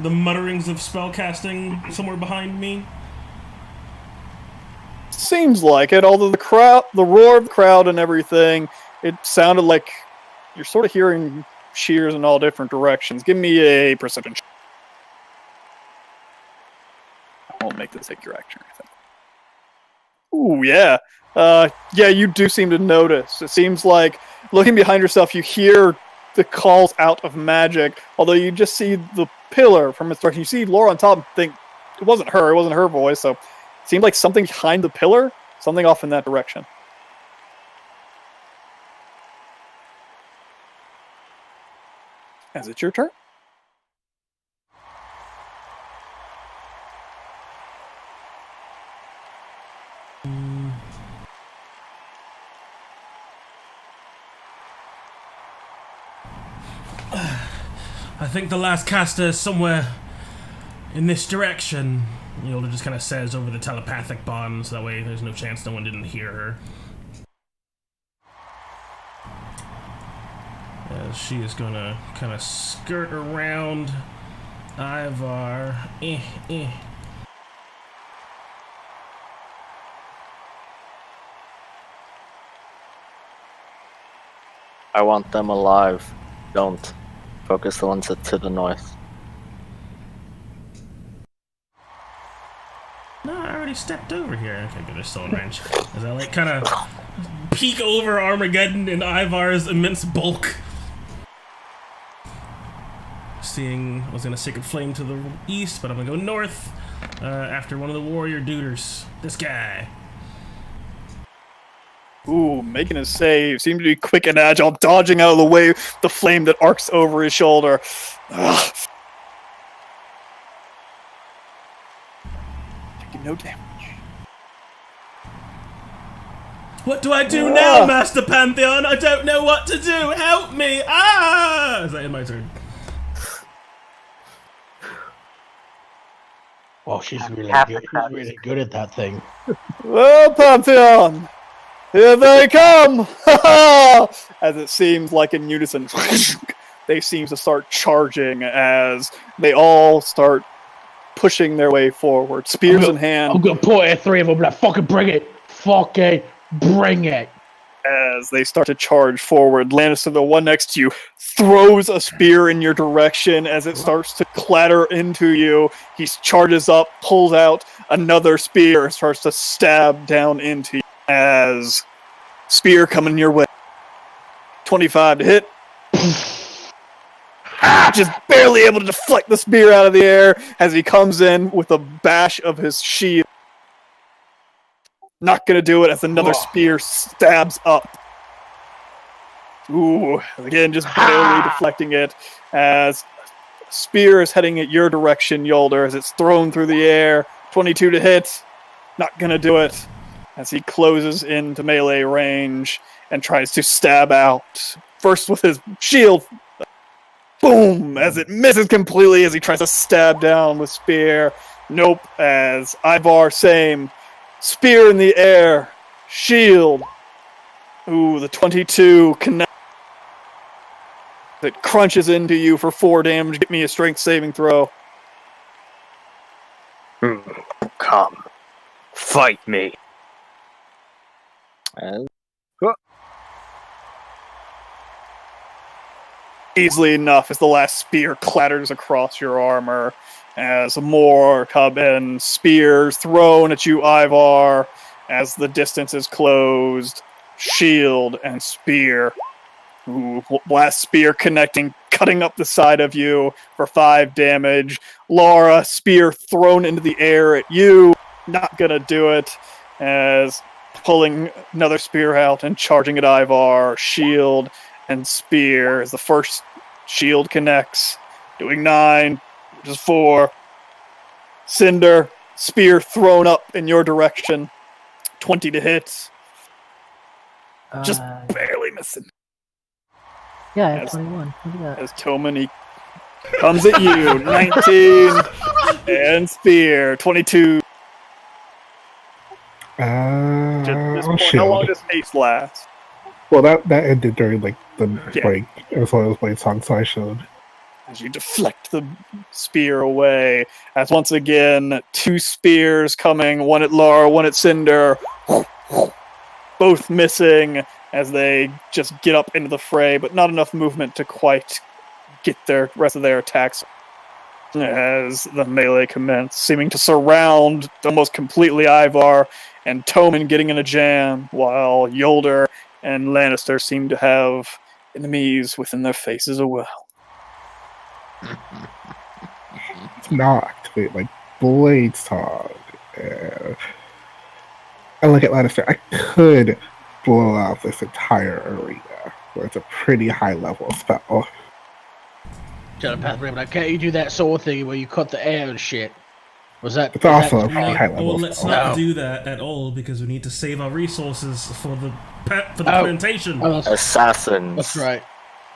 mutterings of spell casting somewhere behind me? Seems like it, although the roar of the crowd and everything, it sounded like you're sort of hearing cheers in all different directions. Give me a perception check. I won't make this take your action or anything. Ooh, yeah. Yeah, you do seem to notice. It seems like, looking behind yourself, you hear the calls out of magic, although you just see the pillar from its direction. You see Laura on top and think, it wasn't her voice, so it seemed like something behind the pillar, something off in that direction. Is it your turn? I think the last caster is somewhere in this direction. Yoda just kind of says over the telepathic bonds, that way there's no chance no one didn't hear her. As she is gonna kind of skirt around Ivar. I want them alive. Don't. Focus the ones to the north. No, I already stepped over here. Okay, good, there's still in range. As I like kind of peek over Armageddon and Ivar's immense bulk. Seeing, I was gonna stick a flame to the east, but I'm gonna go north after one of the warrior duders. This guy. Ooh, making a save. Seemed to be quick and agile, dodging out of the way the flame that arcs over his shoulder. Ugh. Taking no damage. What do I do now, Master Pantheon? I don't know what to do. Help me! Ah! Is that in my turn? Oh, she's really good. She's really good at that thing. Well, Pantheon! Here they come! As it seems like in unison, they seem to start charging as they all start pushing their way forward, spears in hand. I'm gonna point at 3 of them like, fucking bring it! Fucking bring it! As they start to charge forward, Lannister, the one next to you, throws a spear in your direction as it starts to clatter into you. He charges up, pulls out another spear, and starts to stab down into you. As spear coming your way. 25 to hit. Just barely able to deflect the spear out of the air as he comes in with a bash of his shield. Not gonna do it as another spear stabs up. Ooh, again, just barely deflecting it as spear is heading at your direction, Yolder, as it's thrown through the air. 22 to hit. Not gonna do it as he closes into melee range and tries to stab out. First with his shield. Boom! As it misses completely as he tries to stab down with spear. Nope, as Ivar, same. Spear in the air. Shield. Ooh, the 22 connect. It crunches into you for 4 damage. Get me a strength saving throw. Come. Fight me. Easily enough as the last spear clatters across your armor. As more come in, spears thrown at you, Ivar, as the distance is closed. Shield and spear. Ooh, last spear connecting, cutting up the side of you for 5 damage. Laura, spear thrown into the air at you. Not gonna do it. As pulling another spear out and charging at Ivar. Shield and spear as the first shield connects. Doing 9, which is 4. Cinder, spear thrown up in your direction. 20 to hit. Just barely missing. Yeah, I have 21. Look at that. As Toman, he comes at you. 19 and spear. 22. Just this point, how long does haste last? Well, that ended during like the break as well as my song, so I showed. As you deflect the spear away, as once again 2 spears coming, one at Laura, one at Cinder, both missing as they just get up into the fray, but not enough movement to quite get their rest of their attacks. As the melee commence, seeming to surround almost completely Ivar, and Toman getting in a jam, while Yolder and Lannister seem to have enemies within their faces as well. Now activate like Blades Talk. I look at Lannister. I could blow out this entire arena where it's a pretty high level spell. Telepath Rim, now can't you do that sword thing where you cut the air and shit? Was that? It's also a pretty high level Well, let's spell. not do that at all because we need to save our resources for the plantation. Assassins. That's right.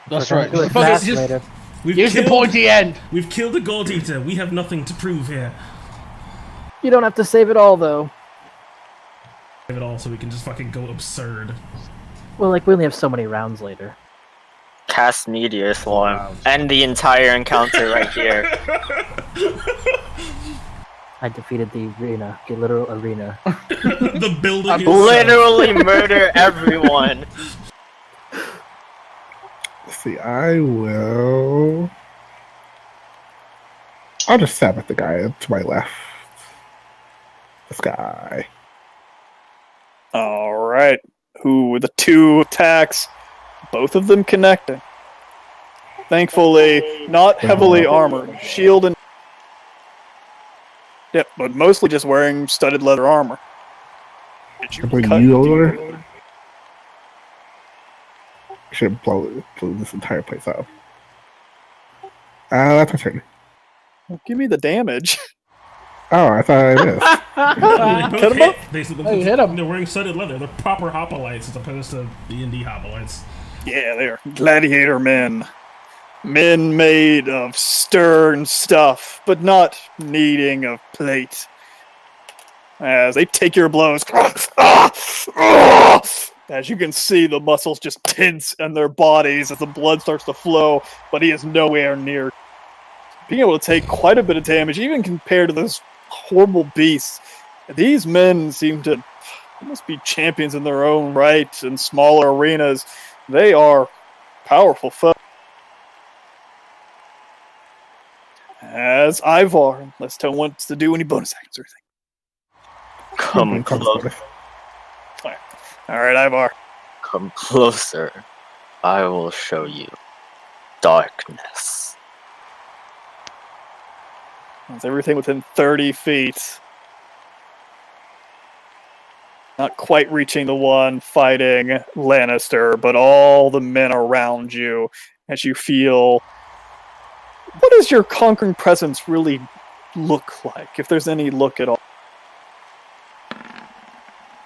That's We're right. gonna do it Fuck it, fast just- later. Here's the pointy end. We've killed the Gold Eater. We have nothing to prove here. You don't have to save it all, though. Save it all so we can just fucking go absurd. Well, like, we only have so many rounds later. Cast Meteor Swarm. End the entire encounter right here. I defeated the arena, the literal arena. The building itself. Literally murder everyone. See, I'll just stab at the guy to my left. This guy. Alright. Who with the 2 attacks, both of them connecting. Thankfully, not heavily armored. Shield and... Yep, but mostly just wearing studded leather armor. Did you I believe cut you deep? over. I should blow this entire place up. That's my turn. Well, give me the damage. Oh, I thought I missed. They Cut 'em up. Basically, Hey, hit 'em. they're wearing studded leather. They're proper hoplites as opposed to D&D hoplites. Yeah, they are gladiator men. Men made of stern stuff, but not needing of plate. As they take your blows. As you can see, the muscles just tense in their bodies as the blood starts to flow, but he is nowhere near being able to take quite a bit of damage, even compared to those horrible beasts. These men seem to almost be champions in their own right in smaller arenas. They are powerful foes. As Ivar, unless Tone wants to do any bonus actions or anything. Come close. Alright, Ivar. Come closer. I will show you darkness. It's everything within 30 feet. Not quite reaching the one fighting Lannister, but all the men around you as you feel... What does your conquering presence really look like, if there's any look at all?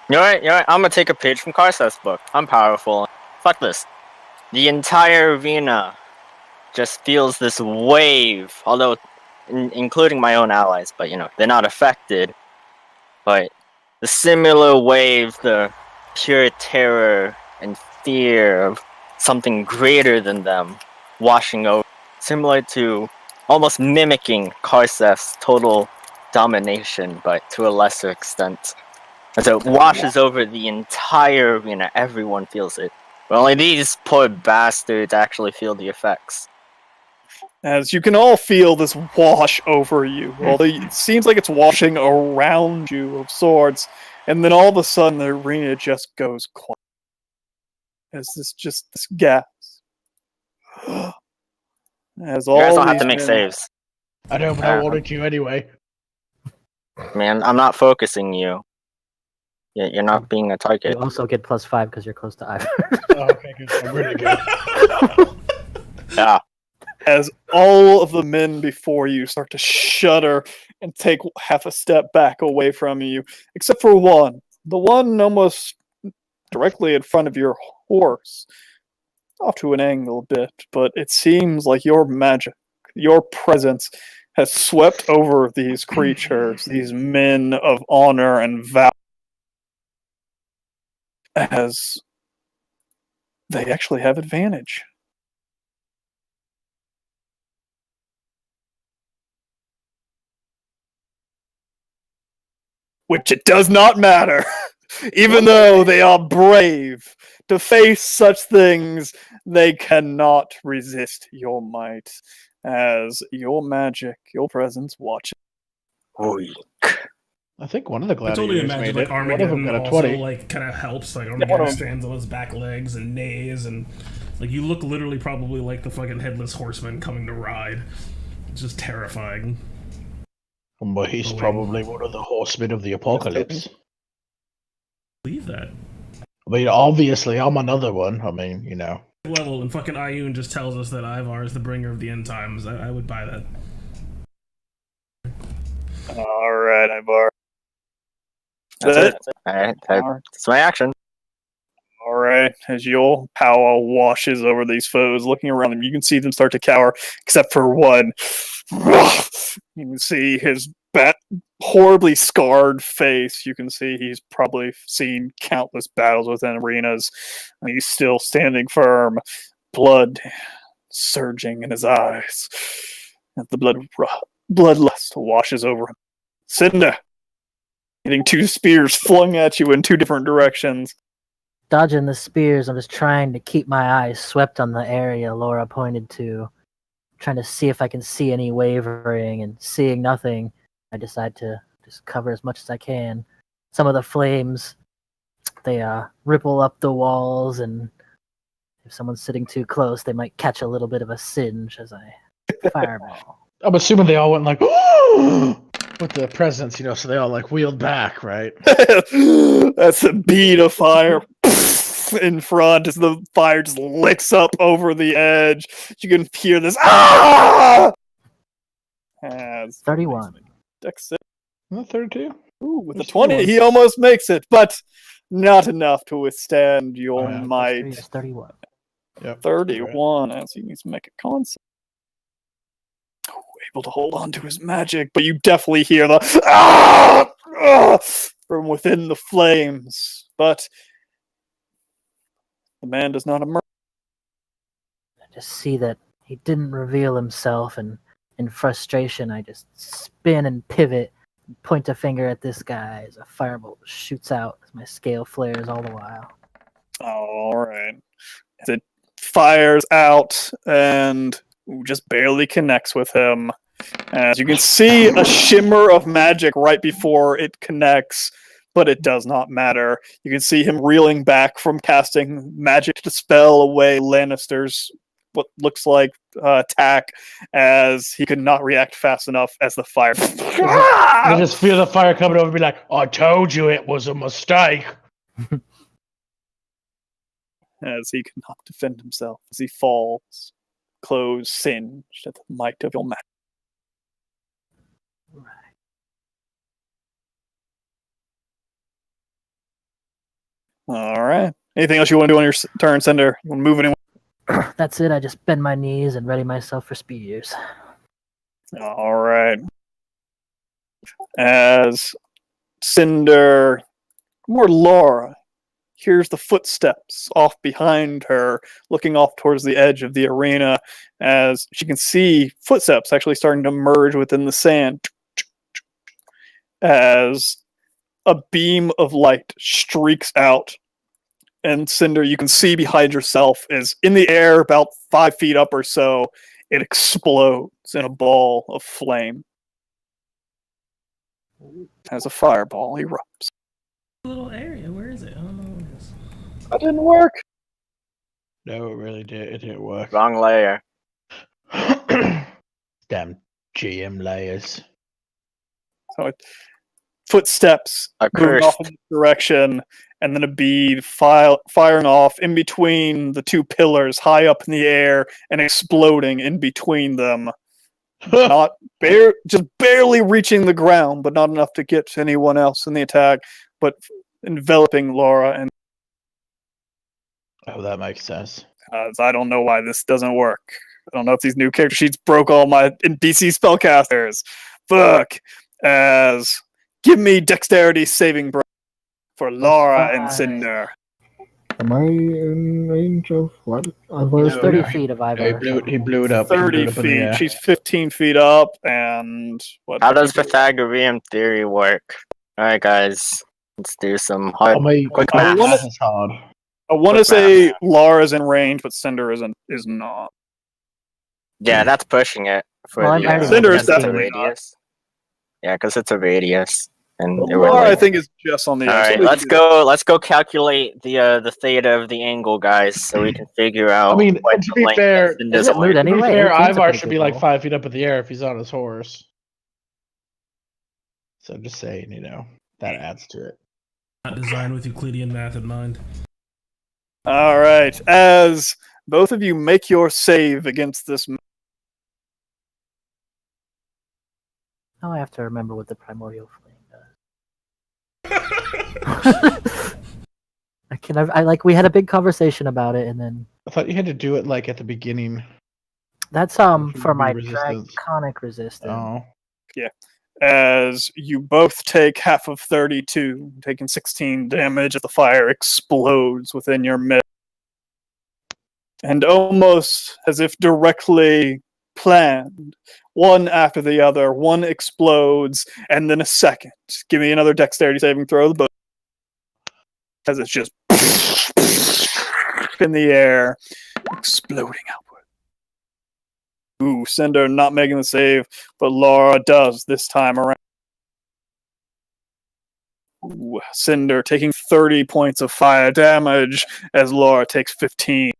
You know what? I'm gonna take a page from Karseth's book. I'm powerful. Fuck this. The entire arena just feels this wave, although including my own allies, but they're not affected. But the similar wave, the pure terror and fear of something greater than them washing over, similar to almost mimicking Karseth's total domination, but to a lesser extent. And so it washes over the entire arena. Everyone feels it. But only these poor bastards actually feel the effects. As you can all feel this wash over you, although it seems like it's washing around you of sorts, and then all of a sudden the arena just goes quiet. As this gas. As all You guys don't have these to make men- saves. I don't know what to do anyway. Man, I'm not focusing you. You're not being a You target. also get +5 because you're close to Ivar. Oh, okay, good. I'm really good. Yeah. As all of the men before you start to shudder and take half a step back away from you, except for one. The one almost directly in front of your horse. Off to an angle a bit, but it seems like your magic, your presence, has swept over these creatures, these men of honor and valor, as they actually have advantage. Which it does not matter, even though they are brave. To face such things, they cannot resist your might, as your magic, your presence watches. Weak. I think one of the I totally gladiators imagine made like it. One of them Armageddon got a also 20. like kind of helps. Like one Armageddon of- stands on his back legs and neighs, and like you look literally probably like the fucking headless horseman coming to ride. It's just terrifying. But he's Oh, wait. probably one of the horsemen of the apocalypse. Believe that. I mean, obviously, I'm another one. I mean, Level and fucking Ayun just tells us that Ivar is the bringer of the end times. I would buy that. All right, Ivar. That's That- it. Alright, Alright. that's my action. All right, as your power washes over these foes, looking around them, you can see them start to cower, except for one. You can see his horribly scarred face. You can see he's probably seen countless battles within arenas, and he's still standing firm, blood surging in his eyes. And the bloodlust washes over him. Cinder, getting two spears flung at you in two different directions. Dodging the spears, I'm just trying to keep my eyes swept on the area Laura pointed to. Trying to see if I can see any wavering, and seeing nothing, I decide to just cover as much as I can. Some of the flames, they ripple up the walls, and if someone's sitting too close, they might catch a little bit of a singe as I fireball. I'm assuming they all went like, with the presents, so they all like wheeled back, right? That's a bead of fire in front as the fire just licks up over the edge. You can hear this. Ah! As 31. Dex Not 32. Ooh, with the There's 20, 21. he almost makes it, but not enough to withstand your Oh, yeah, plus might. 3 is 31. Yep. 31, as he needs to make a concept. Able to hold on to his magic, but you definitely hear the from within the flames. But the man does not emerge. I just see that he didn't reveal himself, and in frustration, I just spin and pivot, and point a finger at this guy as a firebolt shoots out as my scale flares all the while. All right. As it fires out and just barely connects with him. As you can see a shimmer of magic right before it connects, but it does not matter. You can see him reeling back from casting magic to dispel away Lannister's what looks like attack, as he could not react fast enough as the fire. I just feel the fire coming over and be like, I told you it was a mistake. As he cannot defend himself, as he falls, clothes singed at the might of your magic. All right. Anything else you want to do on your turn, Cinder? You want to move anyone? That's it. I just bend my knees and ready myself for spears. All right. As Cinder, more Laura, hears the footsteps off behind her, looking off towards the edge of the arena, as she can see footsteps actually starting to merge within the sand. As a beam of light streaks out, and Cinder, you can see behind yourself, is in the air about 5 feet up or so. It explodes in a ball of flame as a fireball erupts. Little area. Where is it? I don't know where it is. That didn't work. No, it really did. It didn't work. Wrong layer. Damn GM layers. So footsteps moving off in this direction, and then a bead firing off in between the two pillars, high up in the air, and exploding in between them. Just barely reaching the ground, but not enough to get to anyone else in the attack, but enveloping Laura. And Oh, that makes sense. I don't know why this doesn't work. I don't know if these new character sheets broke all my DC spellcasters. Fuck. As give me dexterity saving for Laura and Cinder. Am I in range of what? There's 30 feet of He Ivar. blew it up. 30 feet. She's 15 feet up, and what? How does Pythagorean theory work? All right, guys, let's do some hard, quick math. That's hard. I want to say Laura's in range, but Cinder is not. Yeah, that's pushing it. For Well, I'm the, already Cinder is because it's a definitely not. radius. Yeah, because it's a radius, and But it would, Laura, I like, think, is just on the all edge. right, let's go calculate the theta of the angle, guys, so we can figure out. I mean, what to the be length fair, of Cinder's Isn't moot length. To be anyway? fair, 18's a Ivar pretty should good be like roll. 5 feet up in the air if he's on his horse. So I'm just saying, that adds to it. Not designed with Euclidean math in mind. All right. As both of you make your save against this. Now I have to remember what the primordial flame does. we had a big conversation about it, and then I thought you had to do it like at the beginning. that's Should for be my resistance. draconic resistance. Oh. As you both take half of 32, taking 16 damage as the fire explodes within your midst. And almost as if directly planned, one after the other, one explodes, and then a second. Give me another dexterity saving throw. The boat, as it's just in the air, exploding outward. Ooh, Cinder not making the save, but Laura does this time around. Ooh, Cinder taking 30 points of fire damage as Laura takes 15.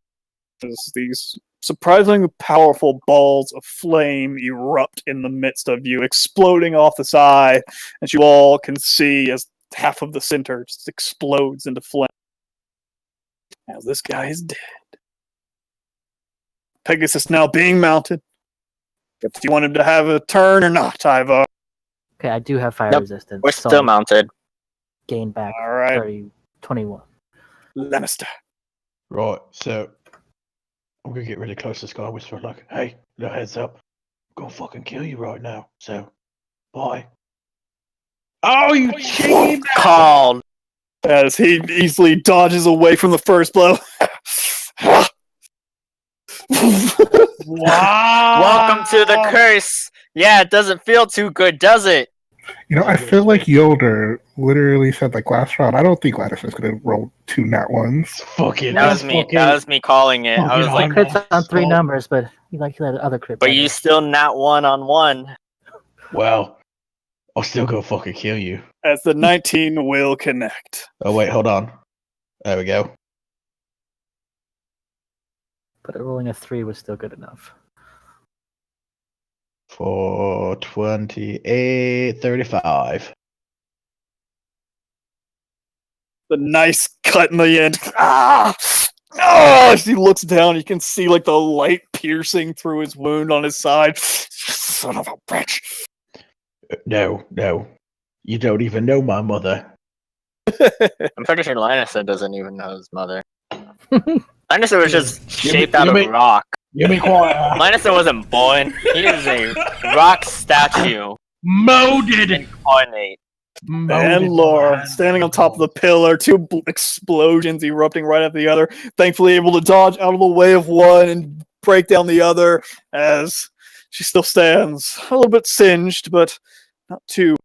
As these surprisingly powerful balls of flame erupt in the midst of you, exploding off the side, as you all can see as half of the center just explodes into flame. Now this guy is dead. Pegasus now being mounted. Do you want him to have a turn or not, Ivar? Okay, I do have fire Nope, resistance. We're so still mounted. gain back All right. 30, 21. Lannister. Right, so I'm gonna get really close to this guy, whisper like, "Hey, no heads up, I'm gonna fucking kill you right now." So, bye. Oh, you cheated! Called. As he easily dodges away from the first blow. Wow! Welcome to the curse. Yeah, it doesn't feel too good, does it? I feel like Yoder literally said like last round. I don't think Gladys is gonna roll 2 nat ones. Fucking. That was me. That was me calling it. I was like, Fucking Crits on 3 numbers, but you had other crit. but you still not 1-on-1. Well, I'll still go fucking kill you. as the 19 will connect. Oh wait, hold on. There we go. But rolling a 3 was still good enough. For 28, 35. The nice cut in the end. Ah! Oh, as he looks down, you can see like the light piercing through his wound on his side. Son of a bitch. No. You don't even know my mother. I'm pretty sure Lannister doesn't even know his mother. Lannister was just shaped out of rock. You be quiet. Lannister wasn't born. He is a rock statue. Molded. Incarnate. And Laura standing on top of the pillar, two explosions erupting right after the other, thankfully able to dodge out of the way of one and break down the other as she still stands. A little bit singed, but not too.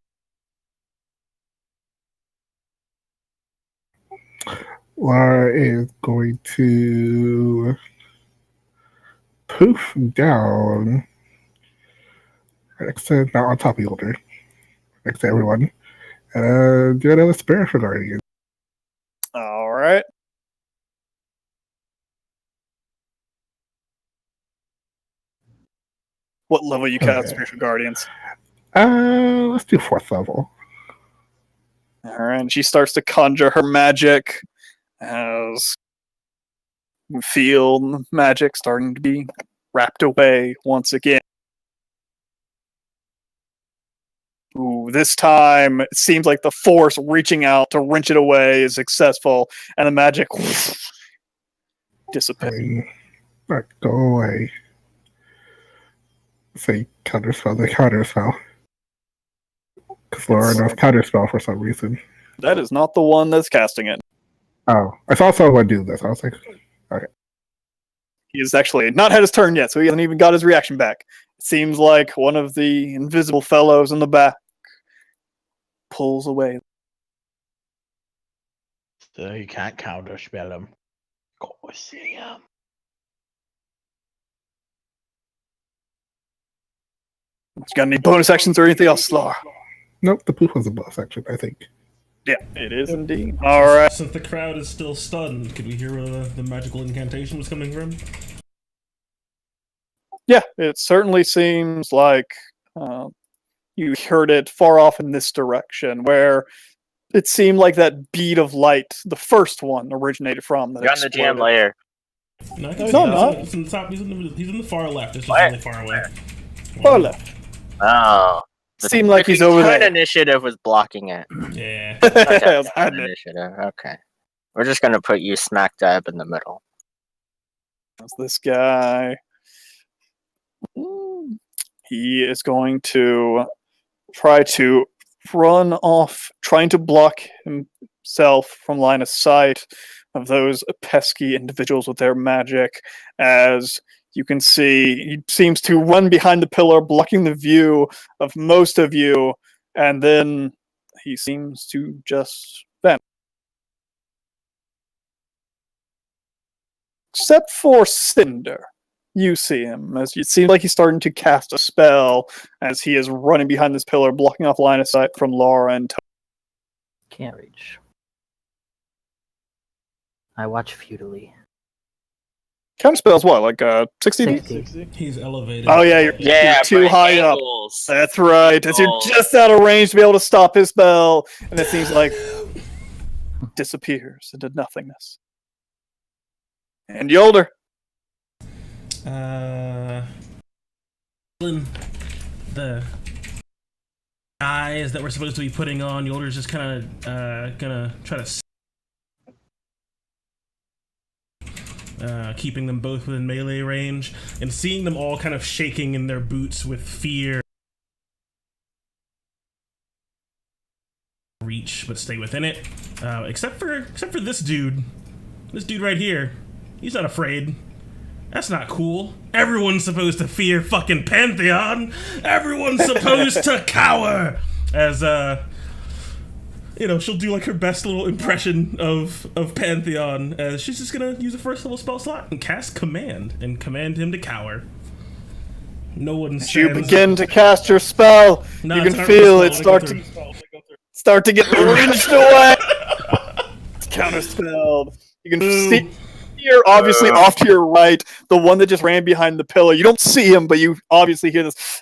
Laura is going to poof down right next to, not on top of Yolder, next to everyone. Do another spiritual guardian. All right. What level you cast spiritual guardians? Let's do 4th level. All right. And she starts to conjure her magic as you feel magic starting to be wrapped away once again. Ooh, this time it seems like the force reaching out to wrench it away is successful, and the magic dissipates. Not go away. Say counterspell, the counterspell. Because Laura knows counterspell for some reason. That is not the one that's casting it. Oh, I saw someone do this. I was like, okay. He's actually not had his turn yet, so he hasn't even got his reaction back. It seems like one of the invisible fellows in the back pulls away. So you can't counterspell him. Of course I am. Got any bonus actions or anything else, Laura? Nope, the poof was a bonus action, I think. Yeah, it is indeed. All right. Since the crowd is still stunned, could we hear where the magical incantation was coming from? Yeah, it certainly seems like you heard it far off in this direction, where it seemed like that bead of light, the first one, originated from. You're on the GM layer. No, he's in the top. He's in the far left. It's just really far away. Far left. Oh. Seemed like he's over there. Initiative was blocking it. Yeah. Okay, initiative. Okay. We're just gonna put you smack dab in the middle. That's this guy. He is going to try to run off, trying to block himself from line of sight of those pesky individuals with their magic. As you can see, he seems to run behind the pillar, blocking the view of most of you, and then he seems to just vanish. Except for Cinder. You see him, as it seems like he's starting to cast a spell as he is running behind this pillar, blocking off line of sight from Laura and Tony. Can't reach. I watch futilely. Counter spells what, like 60? 60. He's elevated. Oh yeah, you're too high angles. up. That's right. As you're just out of range to be able to stop his spell, and it seems like disappears into nothingness. And Yolder. The eyes that we're supposed to be putting on, Yolder's just kind of gonna try to keeping them both within melee range, and seeing them all kind of shaking in their boots with fear. Reach, but stay within it. Except for this dude right here. He's not afraid. That's not cool. Everyone's supposed to fear fucking Pantheon. Everyone's supposed to cower. As she'll do like her best little impression of Pantheon. As she's just gonna use a first level spell slot and cast command and command him to cower. No one. As you begin to cast your spell, you can feel it start to. start to get wrenched away. It's counterspelled. You can see here, obviously off to your right, the one that just ran behind the pillar. You don't see him, but you obviously hear this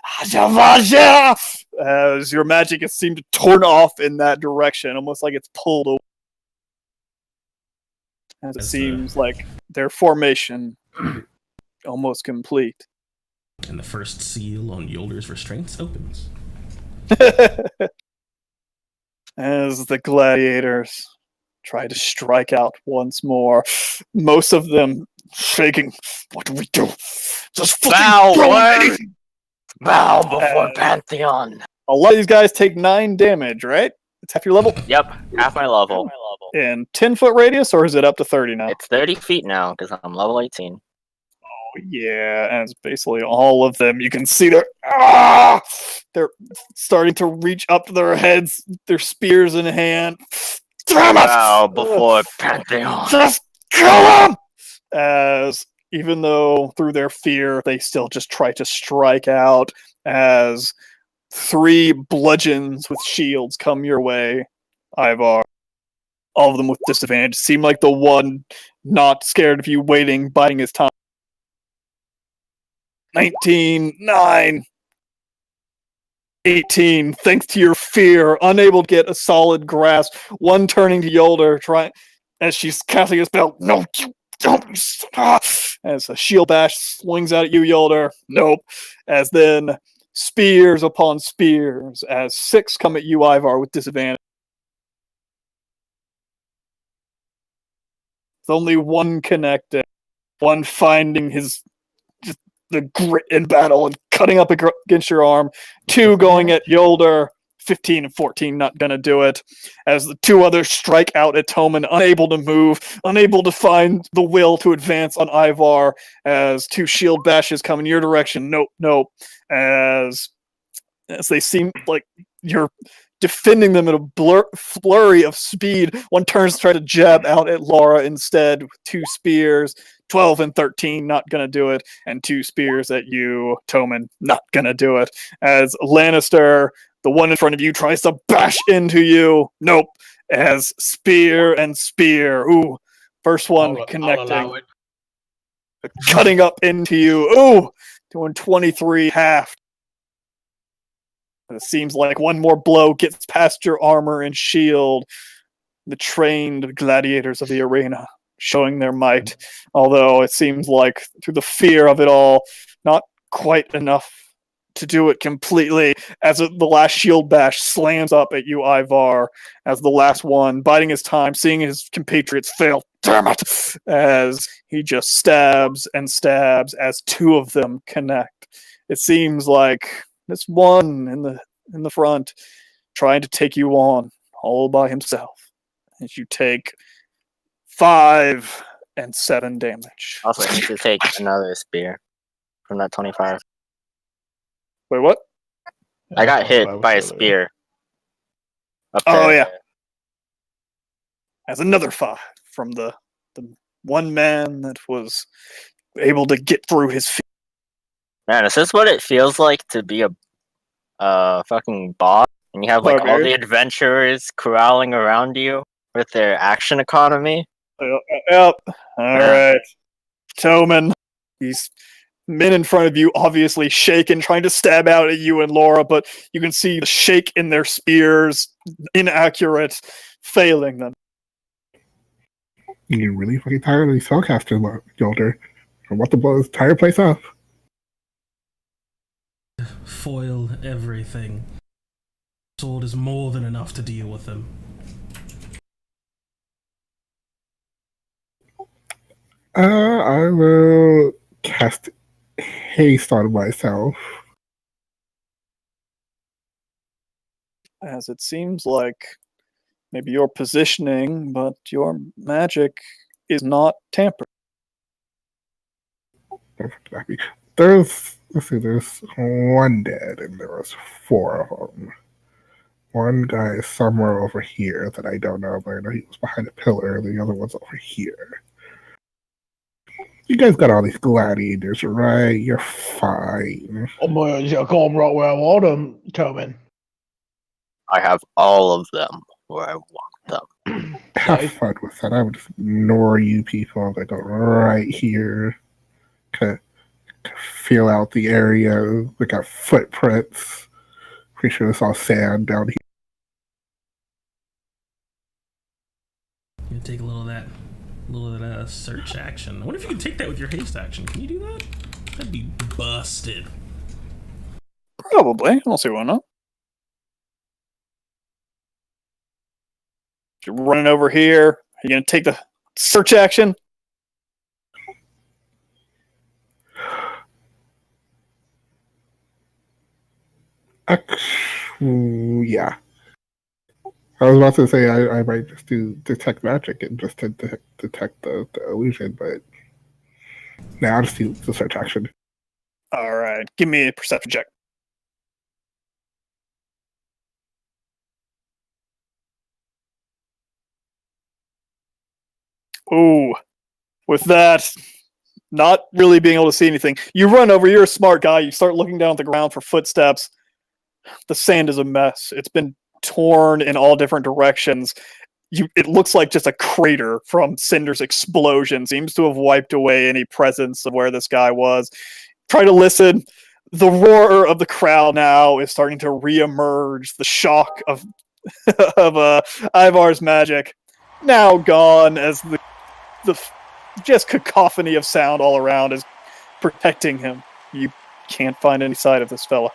as your magic has seemed to turn off in that direction, almost like it's pulled away. As it seems like their formation almost complete. And the first seal on Yolder's restraints opens. As the gladiators try to strike out once more, most of them shaking. What do we do? Just bow, bow before Pantheon. A lot of these guys take 9 damage, right? It's half your level? Yep, half my level. In 10-foot radius, or is it up to 30 now? It's 30 feet now, because I'm level 18. Oh, yeah, and it's basically all of them. You can see they're starting to reach up to their heads, their spears in hand. Damn it! Bow before Pantheon. Just kill them! As, even though through their fear, they still just try to strike out, as 3 bludgeons with shields come your way, Ivar. All of them with disadvantage. Seem like the one not scared of you waiting, biding his time. 19, 9, 18. Thanks to your fear, unable to get a solid grasp. One turning to Yolder, as she's casting a spell. No, you don't stop. As a shield bash swings out at you, Yolder. Nope. As then spears upon spears, as 6 come at you, Ivar, with disadvantage. With only one connecting, one finding the grit in battle and cutting up against your arm, 2 going at Yolder, 15 and 14 not gonna do it, as the 2 others strike out at Toman, unable to move, unable to find the will to advance on Ivar, as 2 shield bashes come in your direction. Nope. As they seem like you're defending them in a flurry of speed. One turns to try to jab out at Laura instead with 2 spears. 12 and 13, not gonna do it. And 2 spears at you, Toman, not gonna do it. As Lannister, the one in front of you, tries to bash into you. Nope. As spear and spear. Ooh, first one connecting. Cutting up into you. Ooh, doing 23 half. It seems like one more blow gets past your armor and shield. The trained gladiators of the arena showing their might. Although it seems like through the fear of it all, not quite enough to do it completely, as the last shield bash slams up at you, Ivar, as the last one, biding his time, seeing his compatriots fail. Damn it! As he just stabs and stabs as 2 of them connect. It seems like this one in the front trying to take you on all by himself. As you take 5 and 7 damage. Also, I need to take another spear from that 25. Wait, what? I got hit by a spear. Oh, yeah. As another 5 from the one man that was able to get through his fear. Man, is this what it feels like to be a fucking boss? And you have like all the adventurers corralling around you with their action economy? Yep. Alright. Toman. These men in front of you obviously shaking, trying to stab out at you and Laura, but you can see the shake in their spears, inaccurate, failing them. You get really fucking tired of these spellcasters, Yolder. I want to blow this entire place up. Foil everything. Sword is more than enough to deal with them. I will cast haste on myself. As it seems like maybe your positioning, but your magic is not tampered. There's 1 dead, and there was 4 of them. One guy is somewhere over here that I don't know, but I know he was behind a pillar. The other one's over here. You guys got all these gladiators, right? You're fine. Oh my God, you got them right where I want them, Toman. I have all of them where I want them. Have fun with that. I would just ignore you people. I go right here. Okay. Feel out the area. We got footprints. Pretty sure it's all sand down here. You take a little of that search action. I wonder if you can take that with your haste action. Can you do that? That'd be busted. Probably. I don't see why not. You're running over here. Are you going to take the search action? Yeah. I was about to say I might just do detect magic and just to detect the illusion, but now I'll just do the search action. All right. Give me a perception check. Ooh. With that, not really being able to see anything, you run over. You're a smart guy. You start looking down at the ground for footsteps. The sand is a mess. It's been torn in all different directions. It looks like just a crater from Cinder's explosion. Seems to have wiped away any presence of where this guy was. Try to listen. The roar of the crowd now is starting to reemerge. The shock of Ivar's magic now gone as the just cacophony of sound all around is protecting him. You can't find any sight of this fella.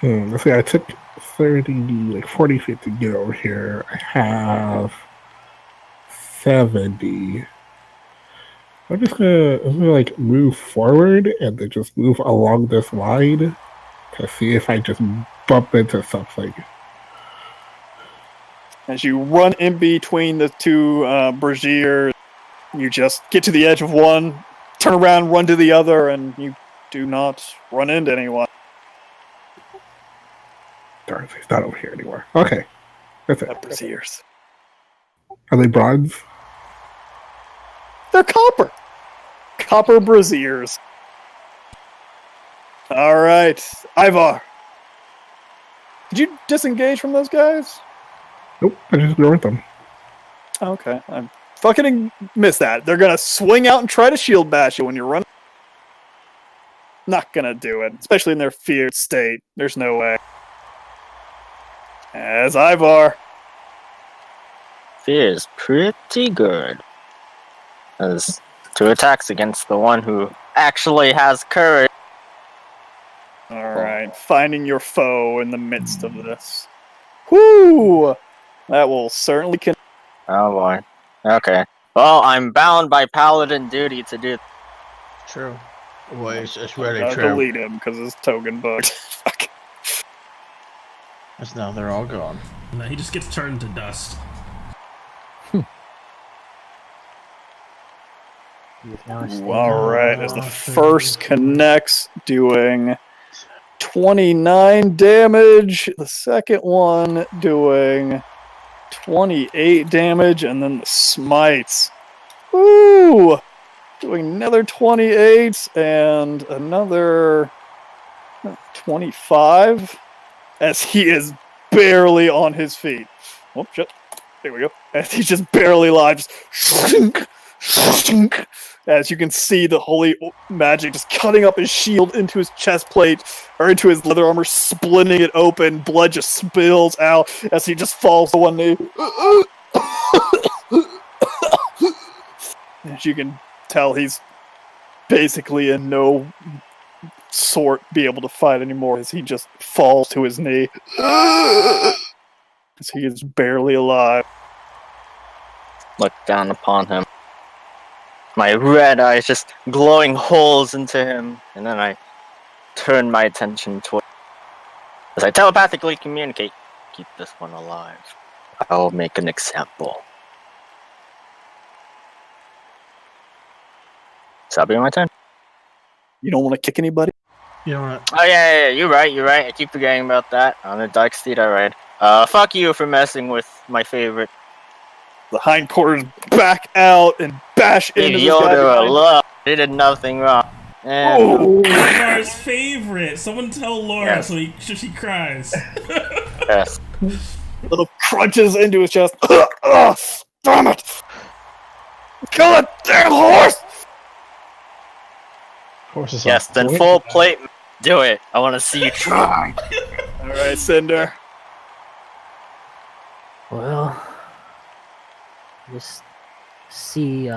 Let's see, I took 40 feet to get over here. I have 70. I'm just gonna move forward and then just move along this line to see if I just bump into something. As you run in between the two braziers, you just get to the edge of one, turn around, run to the other, and you do not run into anyone. Darn, he's not over here anymore. Okay. That's it. Braziers. Are they bronze? They're copper. Copper braziers. Alright. Ivar. Did you disengage from those guys? Nope, I just ignored them. Okay. I fucking missed that. They're gonna swing out and try to shield bash you when you're running. Not gonna do it. Especially in their feared state. There's no way. As Ivar. Fear is pretty good. As 2 attacks against the one who actually has courage. Alright, finding your foe in the midst of this. Whoo! That will certainly Oh boy. Okay. Well, I'm bound by paladin duty to do. True. Well, it's really I'll true. delete him because his token bugged. Fuck. As now they're all gone. No, he just gets turned to dust. Alright, as the first connects, doing 29 damage. The second one doing 28 damage, and then the smites. Woo! Doing another 28 and another 25 as he is barely on his feet. Oh, shit. There we go. As he's just barely alive. Just as you can see the holy magic just cutting up his shield into his chest plate or into his leather armor, splitting it open. Blood just spills out as he just falls to one knee. As you can tell, he's basically in no sort be able to fight anymore as he just falls to his knee. As he is barely alive. Look down upon him. My red eyes just glowing holes into him, and then I turn my attention toward. As I telepathically communicate, keep this one alive. I'll make an example. So that'll be my turn. You don't want to kick anybody? You know what? Oh yeah, you're right. I keep forgetting about that. On the dark steed I ride. Fuck you for messing with my favorite. The hindquarters back out and bash into this guy. Look, they did nothing wrong. And Laura's favorite. Someone tell Laura Yes. so she cries. yes. Little crunches into his chest. Damn it! Kill that damn horse! Horse is Yes, then full plate. Do it. I want to see you try. Alright, Cinder. Well, just see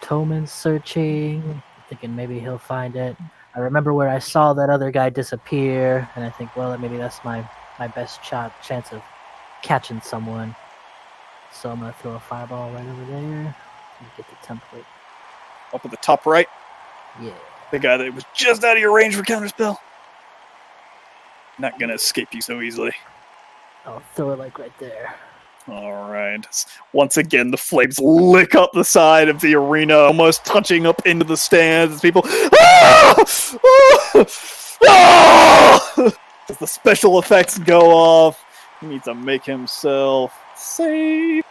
Toman searching, thinking maybe he'll find it. I remember where I saw that other guy disappear, and I think, well, maybe that's my best chance of catching someone. So I'm gonna throw a fireball right over there and get the template. Up at the top right. Yeah. The guy that was just out of your range for counterspell. Not gonna escape you so easily. I'll throw it like right there. Alright. Once again, the flames lick up the side of the arena, almost touching up into the stands as people. Ah! Ah! Ah! As the special effects go off, he needs to make himself safe.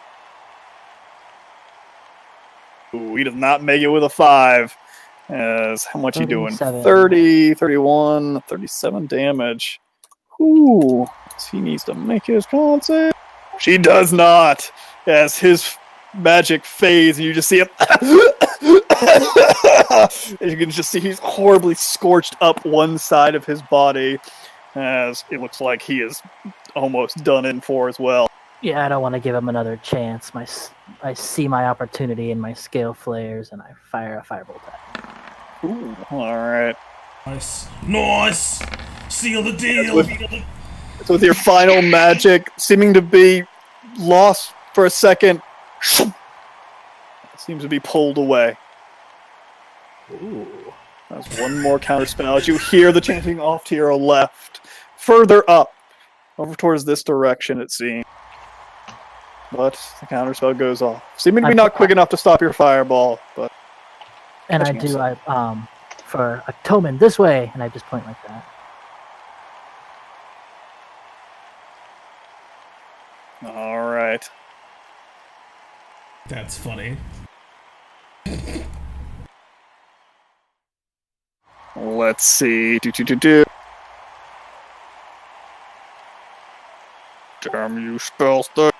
Ooh, he does not make it with a 5. As how much he doing? 37. 30, 31, 37 damage. Ooh, he needs to make his con save. She does not. As his magic fades, and you just see him. And you can just see he's horribly scorched up one side of his body, as it looks like he is almost done in for as well. Yeah, I don't want to give him another chance. I see my opportunity in my scale flares, and I fire a firebolt at him. Ooh, all right. Nice. Seal the deal. So with your final magic seeming to be lost for a second, seems to be pulled away. Ooh. That's one more counterspell. As you hear the chanting off to your left, further up, over towards this direction, it seems. But the counterspell goes off. Seeming to be not quick enough to stop your fireball, but. And I do, for a Toman this way, and I just point like that. All right. That's funny. Let's see. Damn you, spell stuff.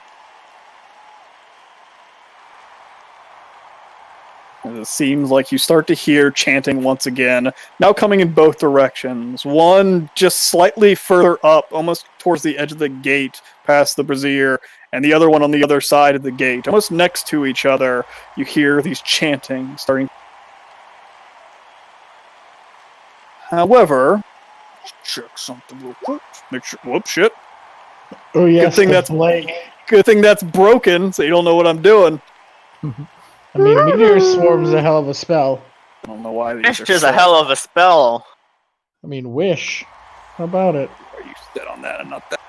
It seems like you start to hear chanting once again, now coming in both directions. One just slightly further up, almost towards the edge of the gate, past the brazier, and the other one on the other side of the gate, almost next to each other. You hear these chanting starting. However, check something real quick. Make sure. Whoops, shit. Oh yes, Good thing that's broken, so you don't know what I'm doing. I mean, Meteor Swarm's a hell of a spell. I don't know why these Wish are is a set. hell of a spell. I mean, Wish. How about it? Are you set on that and not that?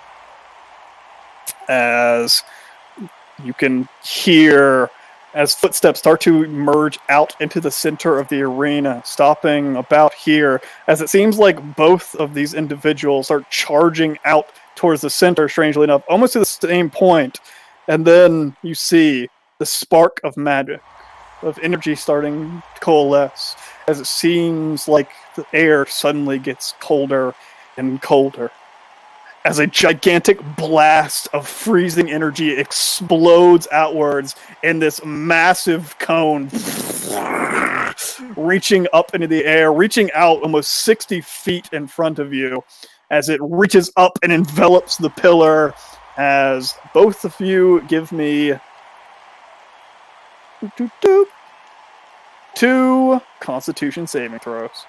As you can hear as footsteps start to merge out into the center of the arena, stopping about here, as it seems like both of these individuals are charging out towards the center, strangely enough, almost to the same point. And then you see the spark of magic, of energy starting to coalesce, as it seems like the air suddenly gets colder and colder. As a gigantic blast of freezing energy explodes outwards in this massive cone, reaching up into the air, reaching out almost 60 feet in front of you, as it reaches up and envelops the pillar, as both of you give me 2 Constitution saving throws.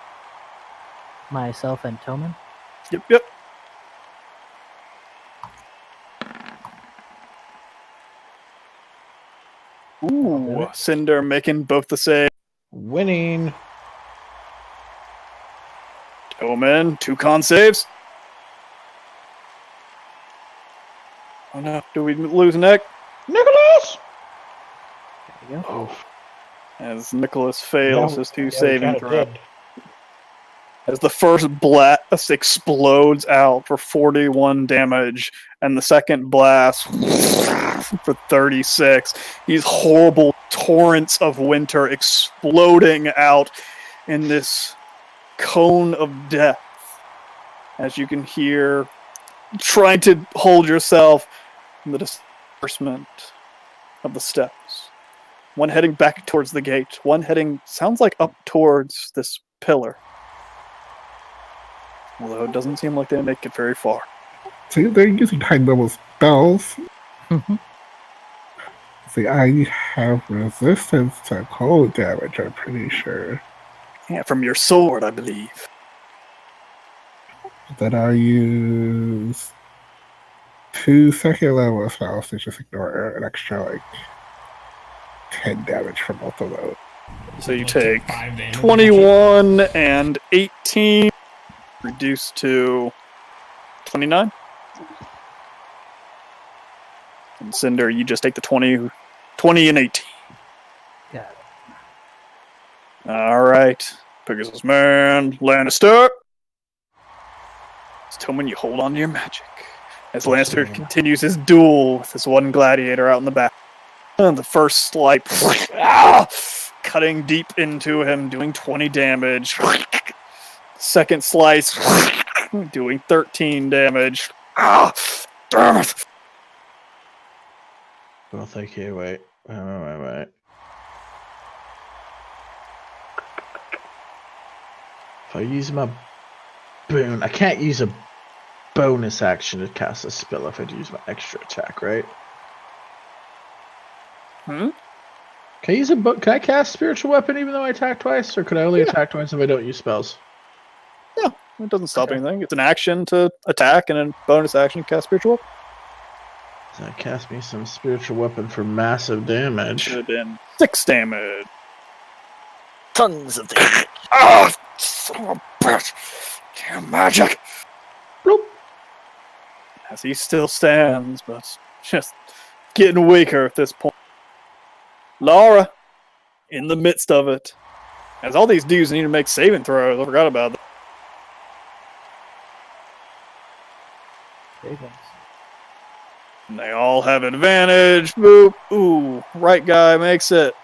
Myself and Toman. Yep. Ooh, Cinder making both the save. Winning. Omen, 2 con saves. Oh no, do we lose Nick? Nicholas! There you go. As Nicholas fails his 2 Yeah, we saving kinda throws. did. As the first blast explodes out for 41 damage, and the second blast for 36. These horrible torrents of winter exploding out in this cone of death. As you can hear, trying to hold yourself in the disbursement of the steps. One heading back towards the gate, one heading, sounds like up towards this pillar. Although it doesn't seem like they make it very far. See, they're using high-level spells. See, I have resistance to cold damage, I'm pretty sure. Yeah, from your sword, I believe. Then I'll use 2 second-level spells to just ignore an extra, like, 10 damage from both of those. So you take 5 damage. 21 and 18, reduced to 29. And Cinder, you just take the 20 and 18. Got it. Alright. Pegasus Man, Lannister. Tillman, you hold on to your magic. As Lannister continues his duel with this one gladiator out in the back. And the first slice, cutting deep into him, doing 20 damage. Second slice, doing 13 damage. Damn it! Well, thank you. Wait. If I use my boon, I can't use a bonus action to cast a spell if I do use my extra attack, right? Can I use can I cast spiritual weapon even though I attack twice, or could I only attack twice if I don't use spells? No, it doesn't stop anything. It's an action to attack and a bonus action to cast spiritual weapon. So cast me some spiritual weapon for massive damage. Should have been 6 damage. Tons of damage. Son of a bitch! Damn magic! Bloop. As he still stands, but just getting weaker at this point. Laura, in the midst of it. As all these dudes need to make saving throws, I forgot about that. Big ones. And they all have advantage. Boop. Ooh, right guy makes it.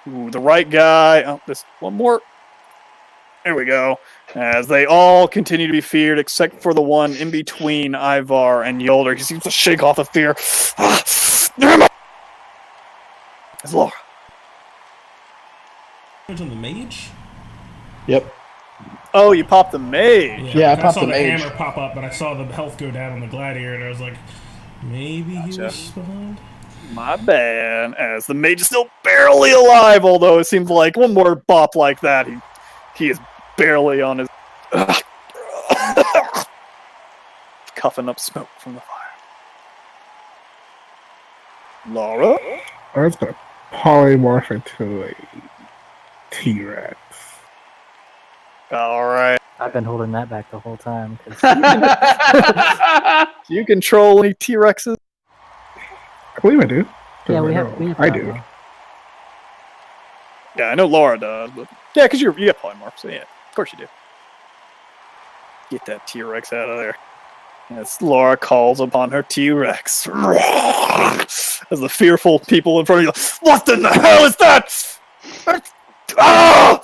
Ooh, the right guy. Oh, this one more. There we go. As they all continue to be feared, except for the one in between Ivar and Yolder. He seems to shake off the fear. It's Laura. On the mage? Yep. Oh, you popped the mage. Yeah, I saw popped the the mage. hammer pop up, but I saw the health go down on the gladiator, and I was like, maybe he was behind? My bad. As the mage is still barely alive, although it seems like one more bop like that, he is barely on his... coughing up smoke from the fire. Laura? I was gonna polymorph into a T-Rex. Alright. I've been holding that back the whole time. 'Cause Do you control any T-Rexes? I believe I do. yeah, we I have. I do. Yeah, I know Laura does, but... Yeah, because you got polymorph, so yeah. Of course you do. Get that T-Rex out of there. As Laura calls upon her T-Rex. As the fearful people in front of you, what in the hell is that? Ah!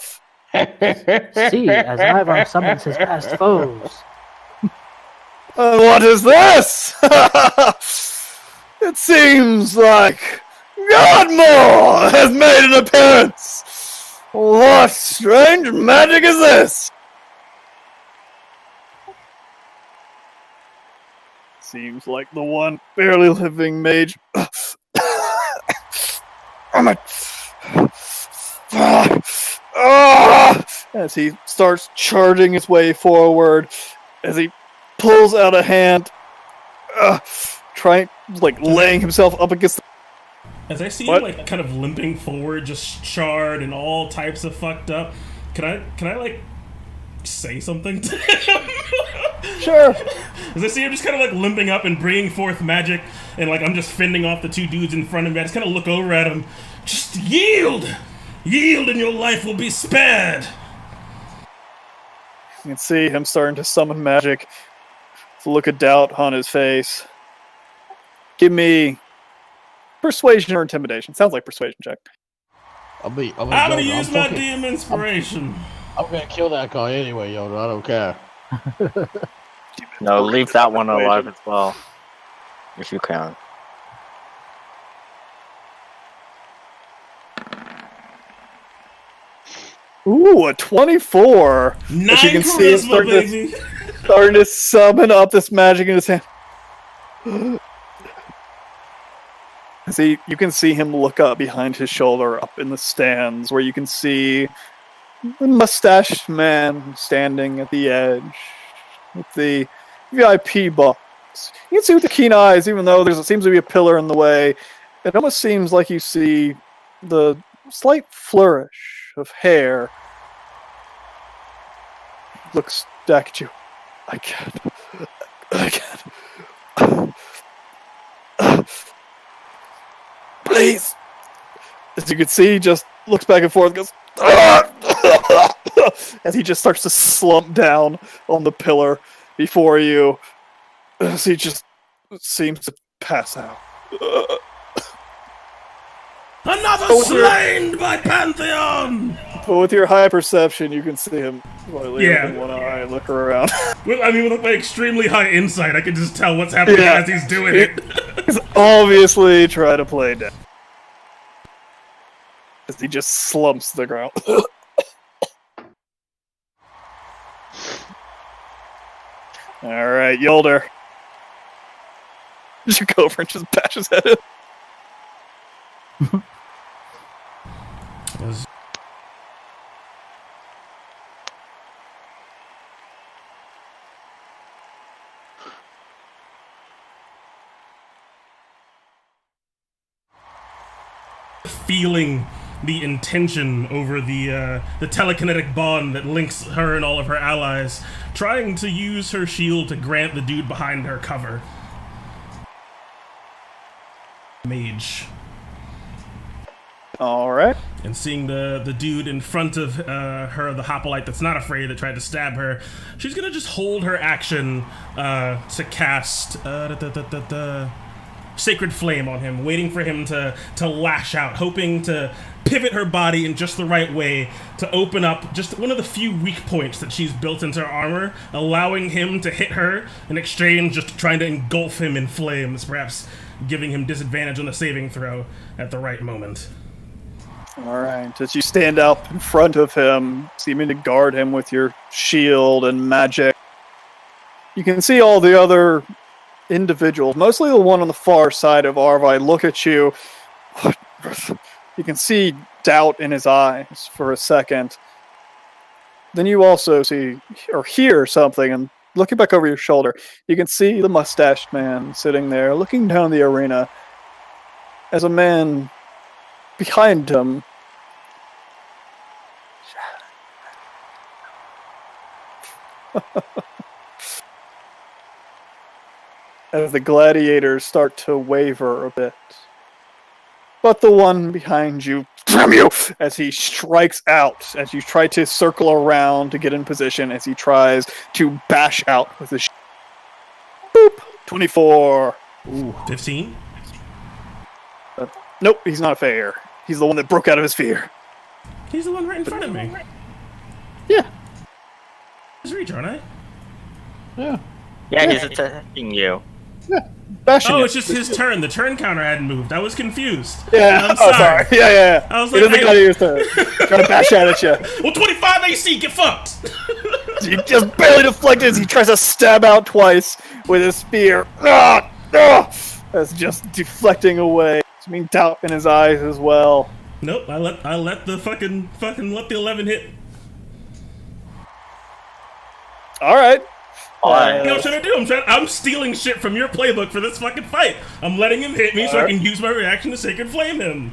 See, as Ivar summons his past foes. What is this? It seems like Godmore has made an appearance. What strange magic is this? Seems like the one barely living mage. As he starts charging his way forward, as he pulls out a hand, laying himself up against. As I see What? him, like, kind of limping forward, just charred and all types of fucked up, can I like, say something to him? Sure. As I see him just kind of, like, limping up and bringing forth magic, and, like, I'm just fending off the two dudes in front of me, I just kind of look over at him. Just yield! Yield and your life will be spared! You can see him starting to summon magic. With a look of doubt on his face. Give me persuasion or intimidation. Sounds like persuasion check. I'm gonna use my DM inspiration. I'm gonna kill that guy anyway, Yoda. I don't care. No, leave that one alive as well, if you can. Ooh, a 24. 9 As you can see, it's charisma, baby. starting to summon up this magic in his hand. See, you can see him look up behind his shoulder, up in the stands, where you can see the mustached man standing at the edge with the VIP box. You can see with the keen eyes, even though there seems to be a pillar in the way, it almost seems like you see the slight flourish of hair. Looks back at you. I can't. Please. As you can see, he just looks back and forth and goes, as he just starts to slump down on the pillar before you. As he just seems to pass out. Another slain by Pantheon! But with your high perception, you can see him slightly open one eye and look around. With my extremely high insight, I can just tell what's happening as he's doing it. He's obviously trying to play dead. As he just slumps to the ground. Alright, Yolder. You should go over and just bash his head in. Feeling the intention over the telekinetic bond that links her and all of her allies, trying to use her shield to grant the dude behind her cover. Mage. Alright. And seeing the dude in front of her, the hoplite that's not afraid, that tried to stab her, she's gonna just hold her action to cast Sacred Flame on him, waiting for him to lash out, hoping to pivot her body in just the right way to open up just one of the few weak points that she's built into her armor, allowing him to hit her in exchange, just trying to engulf him in flames, perhaps giving him disadvantage on the saving throw at the right moment. Alright, as you stand up in front of him, seeming to guard him with your shield and magic, you can see all the other individuals, mostly the one on the far side of Arvi, look at you. You can see doubt in his eyes for a second. Then you also see or hear something, and looking back over your shoulder, you can see the mustached man sitting there, looking down the arena, as a man behind him as the gladiators start to waver a bit. But the one behind you, damn you, as he strikes out, as you try to circle around to get in position, as he tries to bash out with his boop, 24. Ooh, 15? Nope, he's not a fair. He's the one that broke out of his fear. He's the one right in front of me. Yeah. He's reach, aren't I? Yeah, he's attacking you. Bashing it's just his turn. The turn counter hadn't moved. I was confused. Yeah, I'm sorry. Yeah. I was It like, doesn't got your turn. Trying to bash out at you. Well, 25 AC, get fucked! You just barely deflected as he tries to stab out twice with his spear. That's just deflecting away. I mean, doubt in his eyes as well. Nope, I let the fucking let the 11 hit. Alright. You know what I'm trying to do? I'm stealing shit from your playbook for this fucking fight. I'm letting him hit me so I can use my reaction to Sacred Flame him.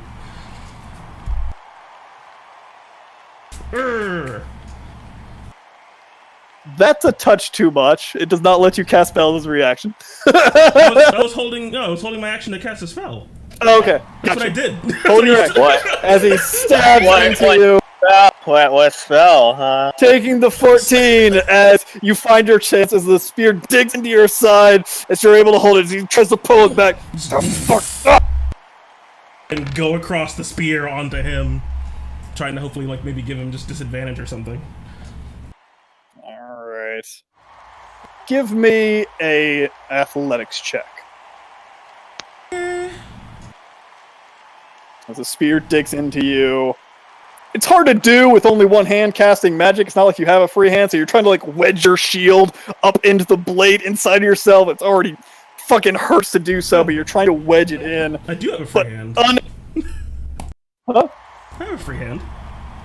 That's a touch too much. It does not let you cast spells as a reaction. I was holding my action to cast a spell. Oh, okay. That's what I did. Hold your action. As he stabs into you. What spell, huh? Taking the 14 as you find your chance as the spear digs into your side as you're able to hold it as he tries to pull it back. And go across the spear onto him. trying to hopefully like maybe give him just disadvantage or something. All right. Give me a athletics check. As the spear digs into you. It's hard to do with only one hand casting magic. It's not like you have a free hand, so you're trying to like wedge your shield up into the blade inside of yourself. It's already fucking hurts to do so, but you're trying to wedge it in. I do have a free hand. Huh? I have a free hand.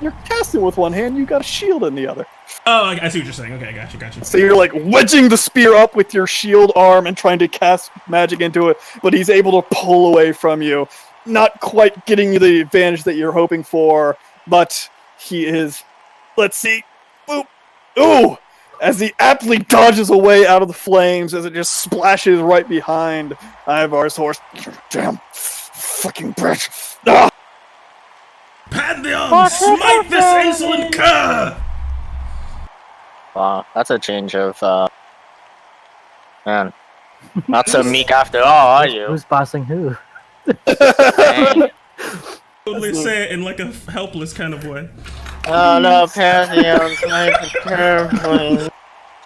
You're casting with one hand, you got a shield in the other. Oh, I see what you're saying. Okay, gotcha. So you're like wedging the spear up with your shield arm and trying to cast magic into it, but he's able to pull away from you. Not quite getting you the advantage that you're hoping for, but he is. Let's see. Boop. Ooh! As he aptly dodges away out of the flames as it just splashes right behind Ivar's horse. Damn. Fucking bitch. Ah! Pantheon, smite this insolent cur! Wow, that's a change of, man. Not so meek after all, are you? Who's bossing who? Dang. Totally say it in like a helpless kind of way. Oh no, Pantheon, smite the cur, please.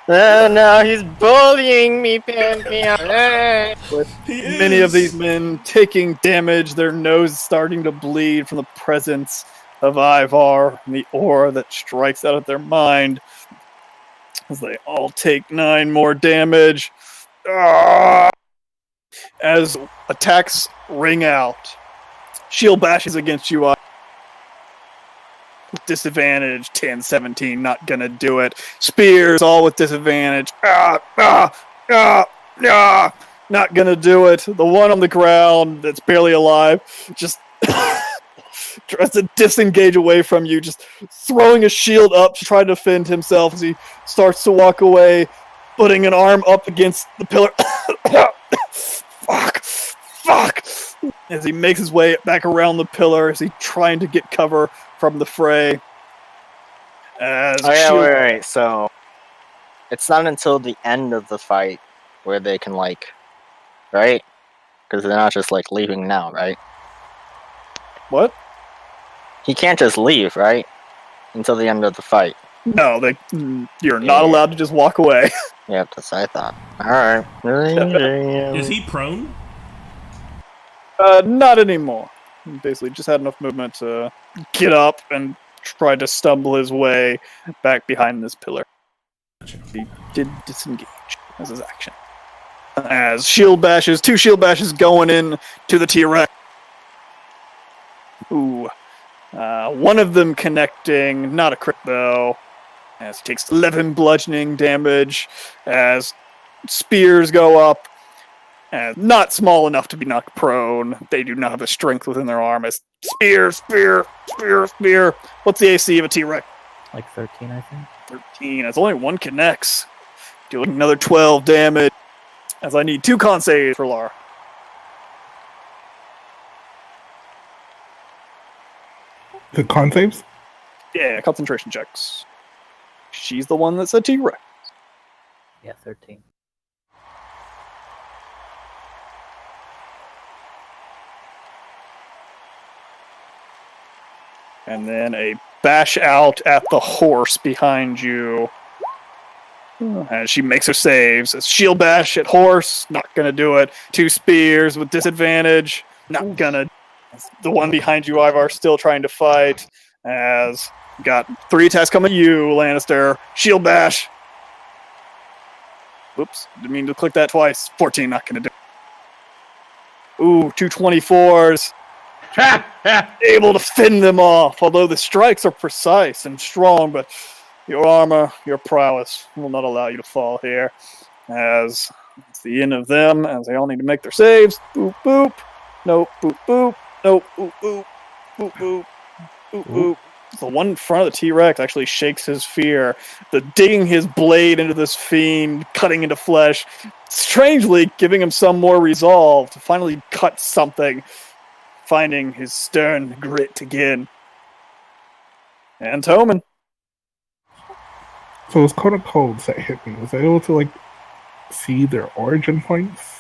Oh no, he's bullying me, Pantheon. Hey. With many of these men taking damage, their nose starting to bleed from the presence of Ivar and the aura that strikes out of their mind. As they all take 9 more damage. As attacks ring out. Shield bashes against you. With disadvantage, 10, 17, not gonna do it. Spears, all with disadvantage. Not gonna do it. The one on the ground that's barely alive just tries to disengage away from you, just throwing a shield up to try to defend himself as he starts to walk away, putting an arm up against the pillar. Fuck! As he makes his way back around the pillar, as he's trying to get cover from the fray. Wait. So, it's not until the end of the fight where they can, like, right? Because they're not just, like, leaving now, right? What? He can't just leave, right? Until the end of the fight. No, you're not allowed to just walk away. Yeah, that's what I thought. Alright. Is he prone? Not anymore. He basically just had enough movement to get up and try to stumble his way back behind this pillar. He did disengage as his action. As 2 shield bashes going in to the T-Rex. Ooh. One of them connecting, not a crit though. As he takes 11 bludgeoning damage. As spears go up. Not small enough to be knocked prone. They do not have the strength within their arm. As spear. What's the AC of a T-Rex? Like 13, I think. 13. As only one connects. Doing another 12 damage. As I need 2 con saves for Lara. The con saves? Yeah, concentration checks. She's the one that's a T-Rex. Yeah, 13. And then a bash out at the horse behind you. As she makes her saves. A shield bash at horse, not gonna do it. 2 spears with disadvantage, not gonna. The one behind you, Ivar, still trying to fight. As got 3 attacks coming at you, Lannister. Shield bash. Whoops, didn't mean to click that twice. 14, not gonna do it. Ooh, 2 24s. Able to fend them off, although the strikes are precise and strong, but your armor, your prowess will not allow you to fall here. As it's the end of them, as they all need to make their saves. Boop, boop. Nope, boop, boop. Nope, boop, boop. Boop, boop. Boop, boop. The one in front of the T-Rex actually shakes his fear. The digging his blade into this fiend, cutting into flesh, strangely giving him some more resolve to finally cut something. Finding his stern grit again. And Toman. So those Coda codes that hit me, was I able to, like, see their origin points?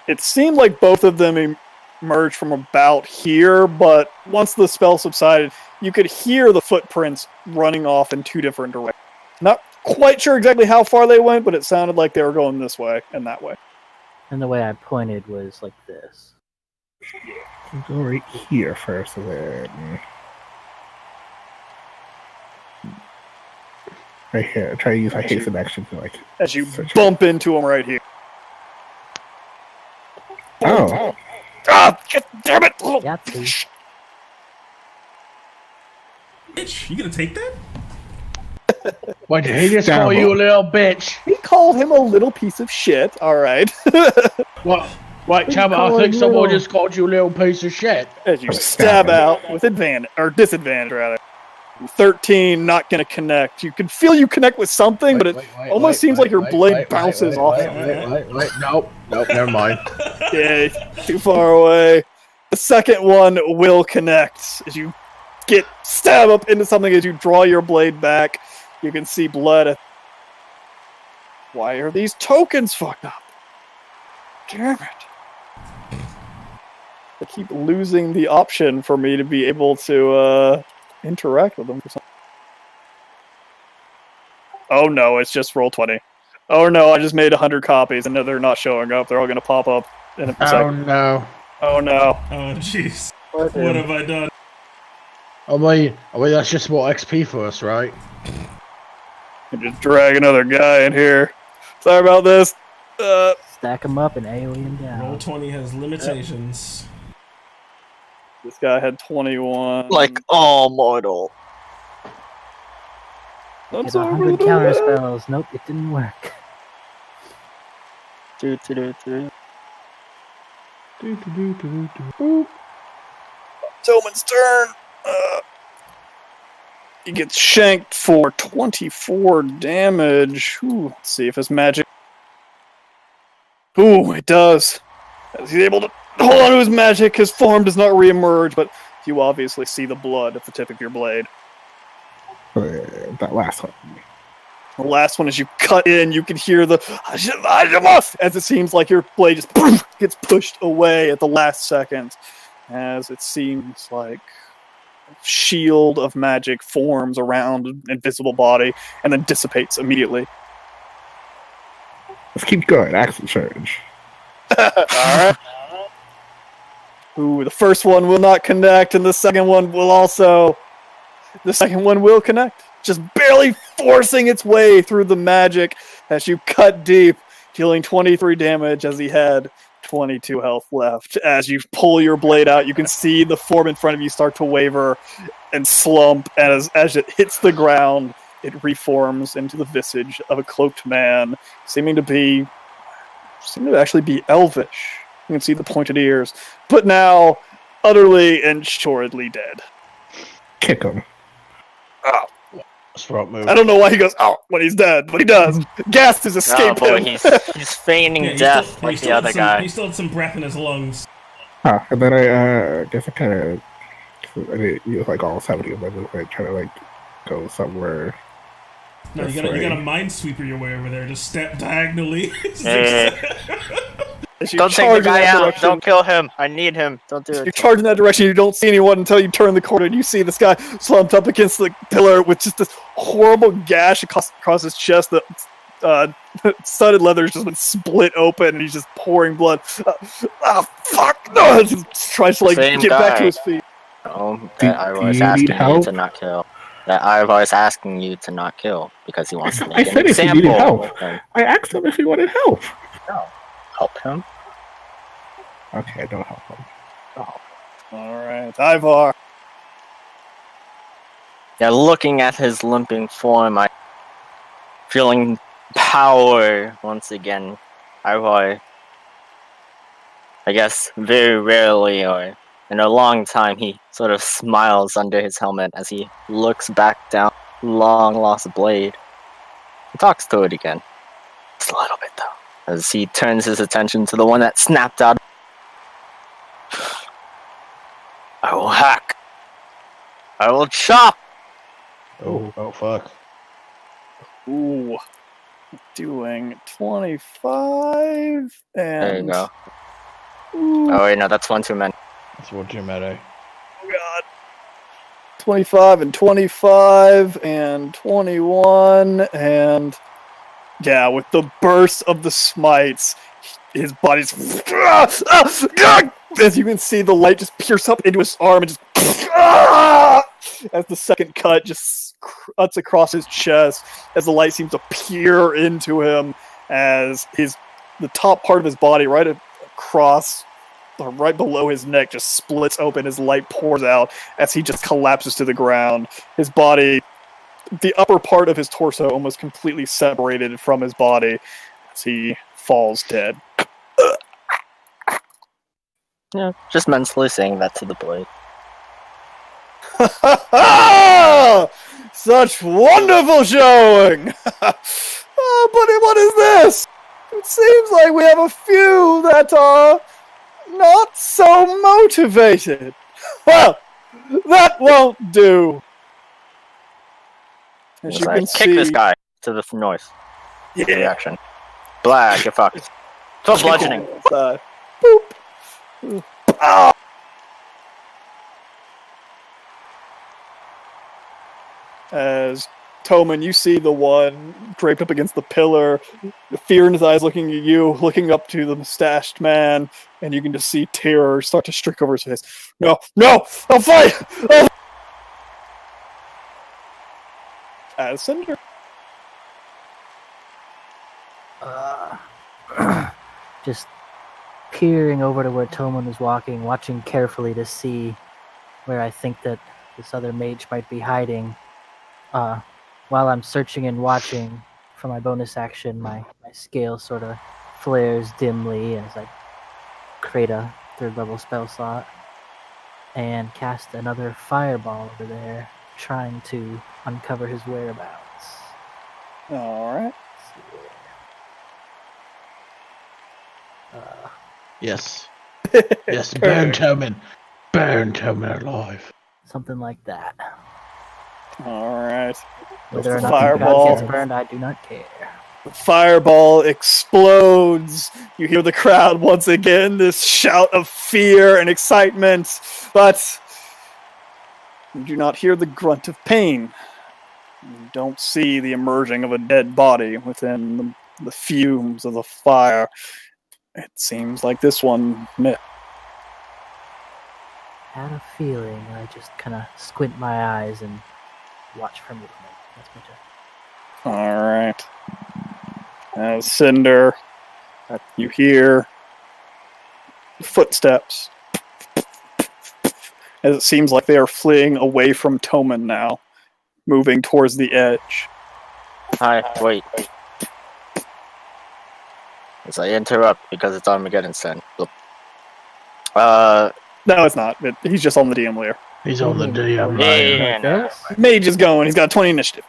It seemed like both of them emerged from about here, but once the spell subsided, you could hear the footprints running off in 2 different directions. Not quite sure exactly how far they went, but it sounded like they were going this way and that way. And the way I pointed was like this. We'll go right here first, and then right here. Try to use my hasten action to like. As you search bump into them right here. Oh, Ah, damn it! Yeah, please. Bitch, you gonna take that? Wait, did he just call you a little bitch? He called him a little piece of shit. All right. What? Wait, Chubba, I call think him someone little? just called you a little piece of shit. As you Oh, stab stab out with advantage or disadvantage, rather. 13, not going to connect. You can feel you connect with something, but it almost seems like your blade bounces off. Wait. Nope, never mind. Yeah, too far away. The second one will connect as you stab up into something. As you draw your blade back, you can see blood. Why are these tokens fucked up? Damn it. I keep losing the option for me to be able to interact with them for some. Oh no, it's just roll 20. Oh no, I just made 100 copies and they're not showing up. They're all gonna pop up in a Oh second. no. Oh no. Oh, jeez. What have I done? I mean, that's just more XP for us, right? I'm just drag another guy in here. Sorry about this. Stack them up and AoE them down. Roll 20 has limitations. This guy had 21. Like all mortal. I'm Get sorry, 100 counter spells. Nope, it didn't work. Tillman's turn. He gets shanked for 24 damage. Ooh, let's see if his magic. Ooh, it does. He's able to hold on to his magic. His form does not reemerge, but you obviously see the blood at the tip of your blade. that last one. The last one, as you cut in, you can hear the as it seems like your blade just gets pushed away at the last second, as it seems like a shield of magic forms around an invisible body and then dissipates immediately. Let's keep going. Action surge. Alright. Ooh, the first one will not connect, and the second one will also. The second one will connect. Just barely forcing its way through the magic as you cut deep, dealing 23 damage as he had 22 health left. As you pull your blade out, you can see the form in front of you start to waver and slump, and as it hits the ground, it reforms into the visage of a cloaked man, seeming to actually be elvish. You can see the pointed ears, but now utterly and assuredly dead. Kick him. Oh. Strong move. I don't know why he goes out when he's dead, but he does. Gas has Oh escaped boy, him. he's feigning Yeah, he death still- he like still the had other some- guy. He still had some breath in his lungs. And then I guess I kind of didn't use like all 70 of my movement, trying to like go somewhere. No, you gotta minesweeper your way over there. Just step diagonally. As you Don't take charge the in guy that out. direction- Don't kill him. I need him. Don't do You it. charge in that direction, you don't see anyone until you turn the corner and you see this guy slumped up against the pillar with just this horrible gash across his chest. The studded leather's just been split open and he's just pouring blood. Fuck! No! He tries to like Same get back to guy. his feet. Oh, Do- that Ivar is do you need asking you help? to not kill. That Ivar is asking you to not kill because he wants to I make an said if he needed example. help. And I asked him if he wanted help. help him. Okay, I don't help him. Alright, Ivar. Yeah, looking at his limping form, I feeling power once again. Ivar, I guess very rarely or in a long time, he sort of smiles under his helmet as he looks back down long lost blade. He talks to it again. Just a little bit though. As he turns his attention to the one that snapped out. I will hack. I will chop. Oh fuck. Ooh. Doing 25 and There you go. Oh wait, no, that's one too many. That's what too many. Oh god. 25 and 25 and 21 and yeah, with the burst of the smites, his body's as you can see the light just pierce up into his arm and just as the second cut just cuts across his chest as the light seems to peer into him as the top part of his body right across right below his neck just splits open as light pours out as he just collapses to the ground. His body, the upper part of his torso almost completely separated from his body as he falls dead. Yeah, just mentally saying that to the blade. Such wonderful showing! Oh, but what is this? It seems like we have a few that are not so motivated. Well, that won't do. As you I can kick see, this guy to the noise. yeah, Reaction. Black, get fucked. So bludgeoning. Boop. Ah. As Toman, you see the one draped up against the pillar, the fear in his eyes looking at you, looking up to the mustached man, and you can just see terror start to streak over his face. No, I'll fight! As Cinder. Just peering over to where Toman was walking, watching carefully to see where I think that this other mage might be hiding. While I'm searching and watching for my bonus action, my scale sort of flares dimly as I create a 3rd level spell slot and cast another fireball over there, trying to uncover his whereabouts. Alright. Yes. Yes, burn Toman. Burn Toman alive. Something like that. Alright. Whether or not Fireball. the crowd gets burned, I do not care. The fireball explodes. You hear the crowd once again, this shout of fear and excitement, but you do not hear the grunt of pain. You don't see the emerging of a dead body within the fumes of the fire. It seems like this one missed. Had a feeling. I just kind of squint my eyes and watch for movement. That's my job. Alright. As Cinder, you hear footsteps. As it seems like they are fleeing away from Toman now, moving towards the edge. Hi, wait. As I interrupt because it's Armageddon Sin. No, it's not. He's just on the DM layer. He's on the DM. Yeah, no. Mage is going. He's got 20 initiative.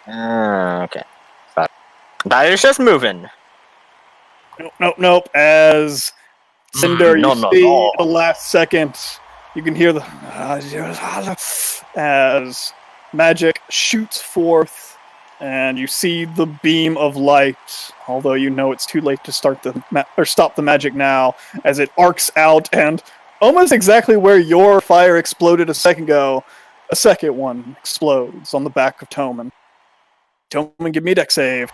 Okay. But that is just moving. Nope. As Cinder, you see no. the last second, you can hear the as magic shoots forth, and you see the beam of light. Although you know it's too late to stop the magic now, as it arcs out and almost exactly where your fire exploded a second ago, a second one explodes on the back of Toman. Toman, give me a dex save.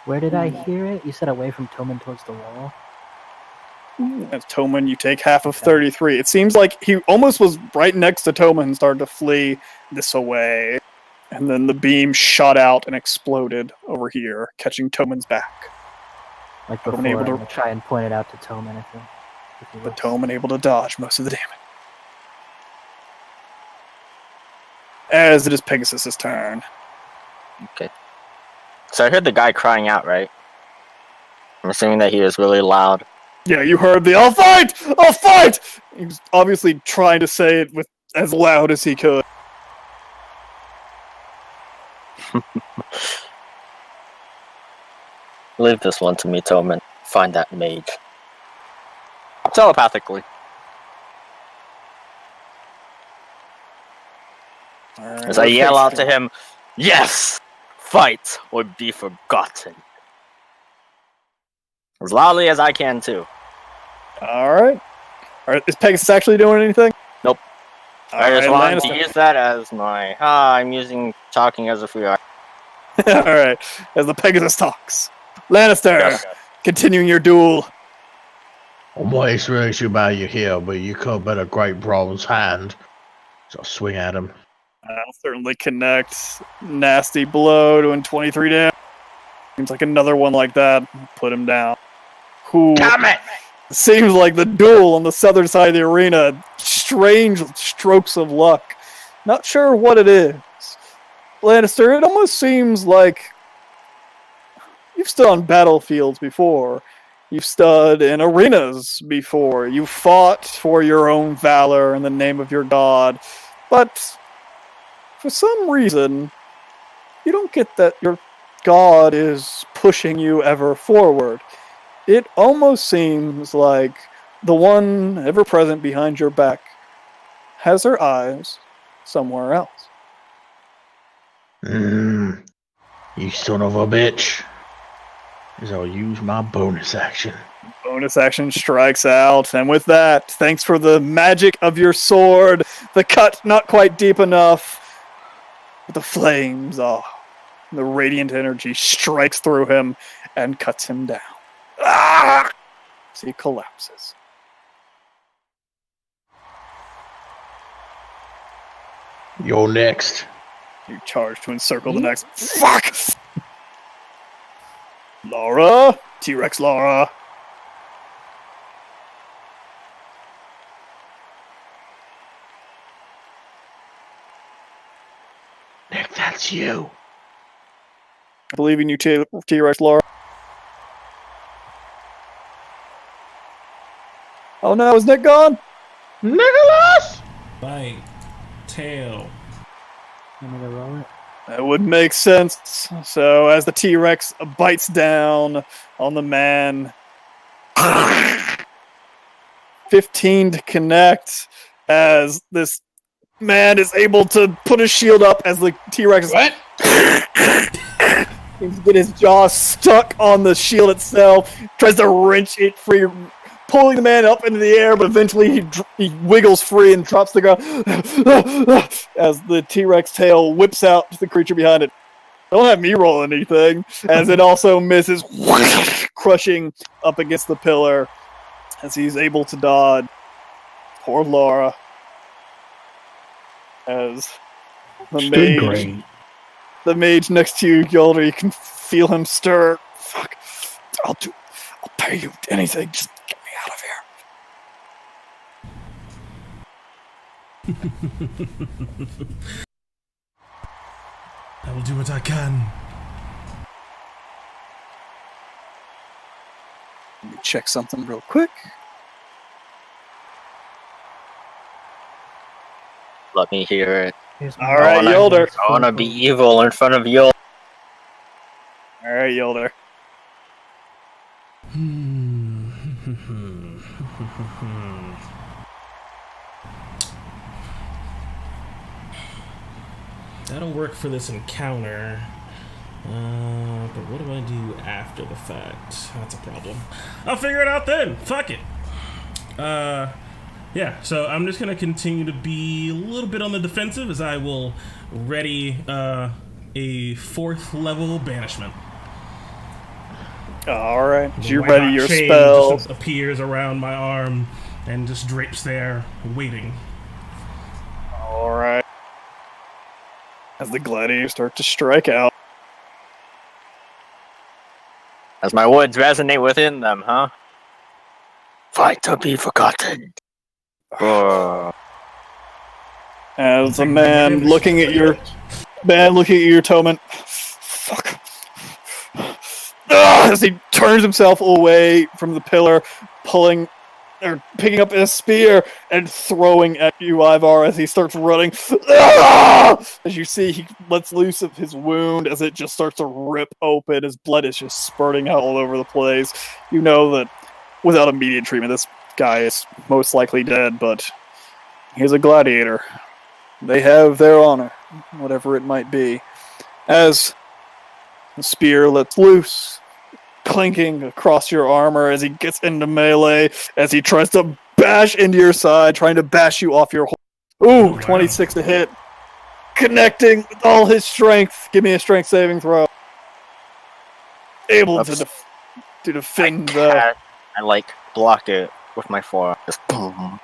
Where did I hear it? You said away from Toman towards the wall? As Toman, you take half of 33. It seems like he almost was right next to Toman and started to flee this away. And then the beam shot out and exploded over here, catching Toman's back. Like before, I'm going to try and point it out to Toman if he But Toman able to dodge most of the damage. As it is Pegasus' turn. Okay. So I heard the guy crying out, right? I'm assuming that he was really loud. Yeah, you heard the "I'll fight! I'll fight!" He was obviously trying to say it with as loud as he could. Leave this one to me, Toman. Find that mage. Telepathically. As I yell out to him, yes! fight would be forgotten. As loudly as I can, too. Alright. Alright, is Pegasus actually doing anything? Nope. I just wanted to Lannister. use that as my... I'm using talking as if we are... Alright, as the Pegasus talks. Lannister, Yes. continuing your duel. I'm not serious about you here, but you could bet a great bronze hand. So I'll swing at him. I'll certainly connect. Nasty blow, doing 23 damage. Seems like another one like that. Put him down. Who Damn it! seems like the duel on the southern side of the arena. Strange strokes of luck. Not sure what it is. Lannister, it almost seems like you've stood on battlefields before. You've stood in arenas before. You've fought for your own valor in the name of your god. But for some reason, you don't get that your god is pushing you ever forward. It almost seems like the one ever present behind your back has her eyes somewhere else. You son of a bitch. Is I'll use my bonus action. Bonus action strikes out, and with that, thanks for the magic of your sword, the cut not quite deep enough, but the flames, the radiant energy strikes through him and cuts him down. Ah! As he collapses. You're next. You charge to encircle the next. Fuck! Laura! T-Rex Laura! Nick, that's you. I believe in you, T-Rex Laura. Oh no, is Nick gone? Nicholas! Bite. Tail. I'm gonna roll it. That would make sense. So as the T-Rex bites down on the man, 15 to connect as this man is able to put his shield up as the T-Rex What? seems to get his jaw stuck on the shield itself, tries to wrench it free, pulling the man up into the air, but eventually he wiggles free and drops to the ground as the T-Rex tail whips out to the creature behind it. Don't have me roll anything, as it also misses, crushing up against the pillar as he's able to dodge. Poor Laura. As the mage next to you, Yolder, you can feel him stir. Fuck. I'll pay you anything. Just get me out of here. I will do what I can. Let me check something real quick. Let me hear it. Here's All right, Yolder. I want to be evil in front of you. All right, Yolder. That'll work for this encounter. But what do I do after the fact? That's a problem. I'll figure it out then. Fuck it. Yeah, so I'm just gonna continue to be a little bit on the defensive as I will ready a 4th level banishment. All right, The you white ready hot your chain spell. just appears around my arm and just drapes there, waiting. All right. As the gladiators start to strike out. As my words resonate within them, huh? Fight to be forgotten. As a man looking at your Toman. Fuck. As he turns himself away from the pillar, picking up his spear and throwing at you, Ivar, as he starts running. As you see, he lets loose of his wound as it just starts to rip open. His blood is just spurting out all over the place. You know that without immediate treatment, this guy is most likely dead, but he's a gladiator. They have their honor, whatever it might be. As The spear lets loose, clinking across your armor as he gets into melee, as he tries to bash into your side, trying to bash you off your horse. Ooh, Wow. 26 to hit. Connecting with all his strength. Give me a strength saving throw. Able to defend the... I block it with my forearm. Just boom.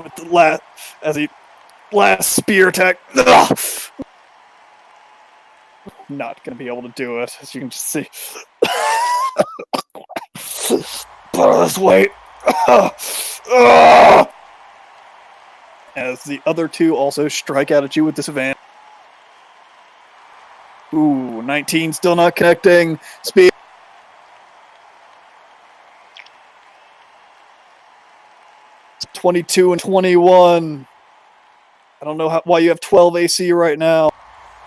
With the last spear attack. Ugh! Not gonna be able to do it, as you can just see. Put this weight. As the other two also strike out at you with disadvantage. Ooh, 19 still not connecting. Speed. It's 22 and 21. I don't know why you have 12 AC right now.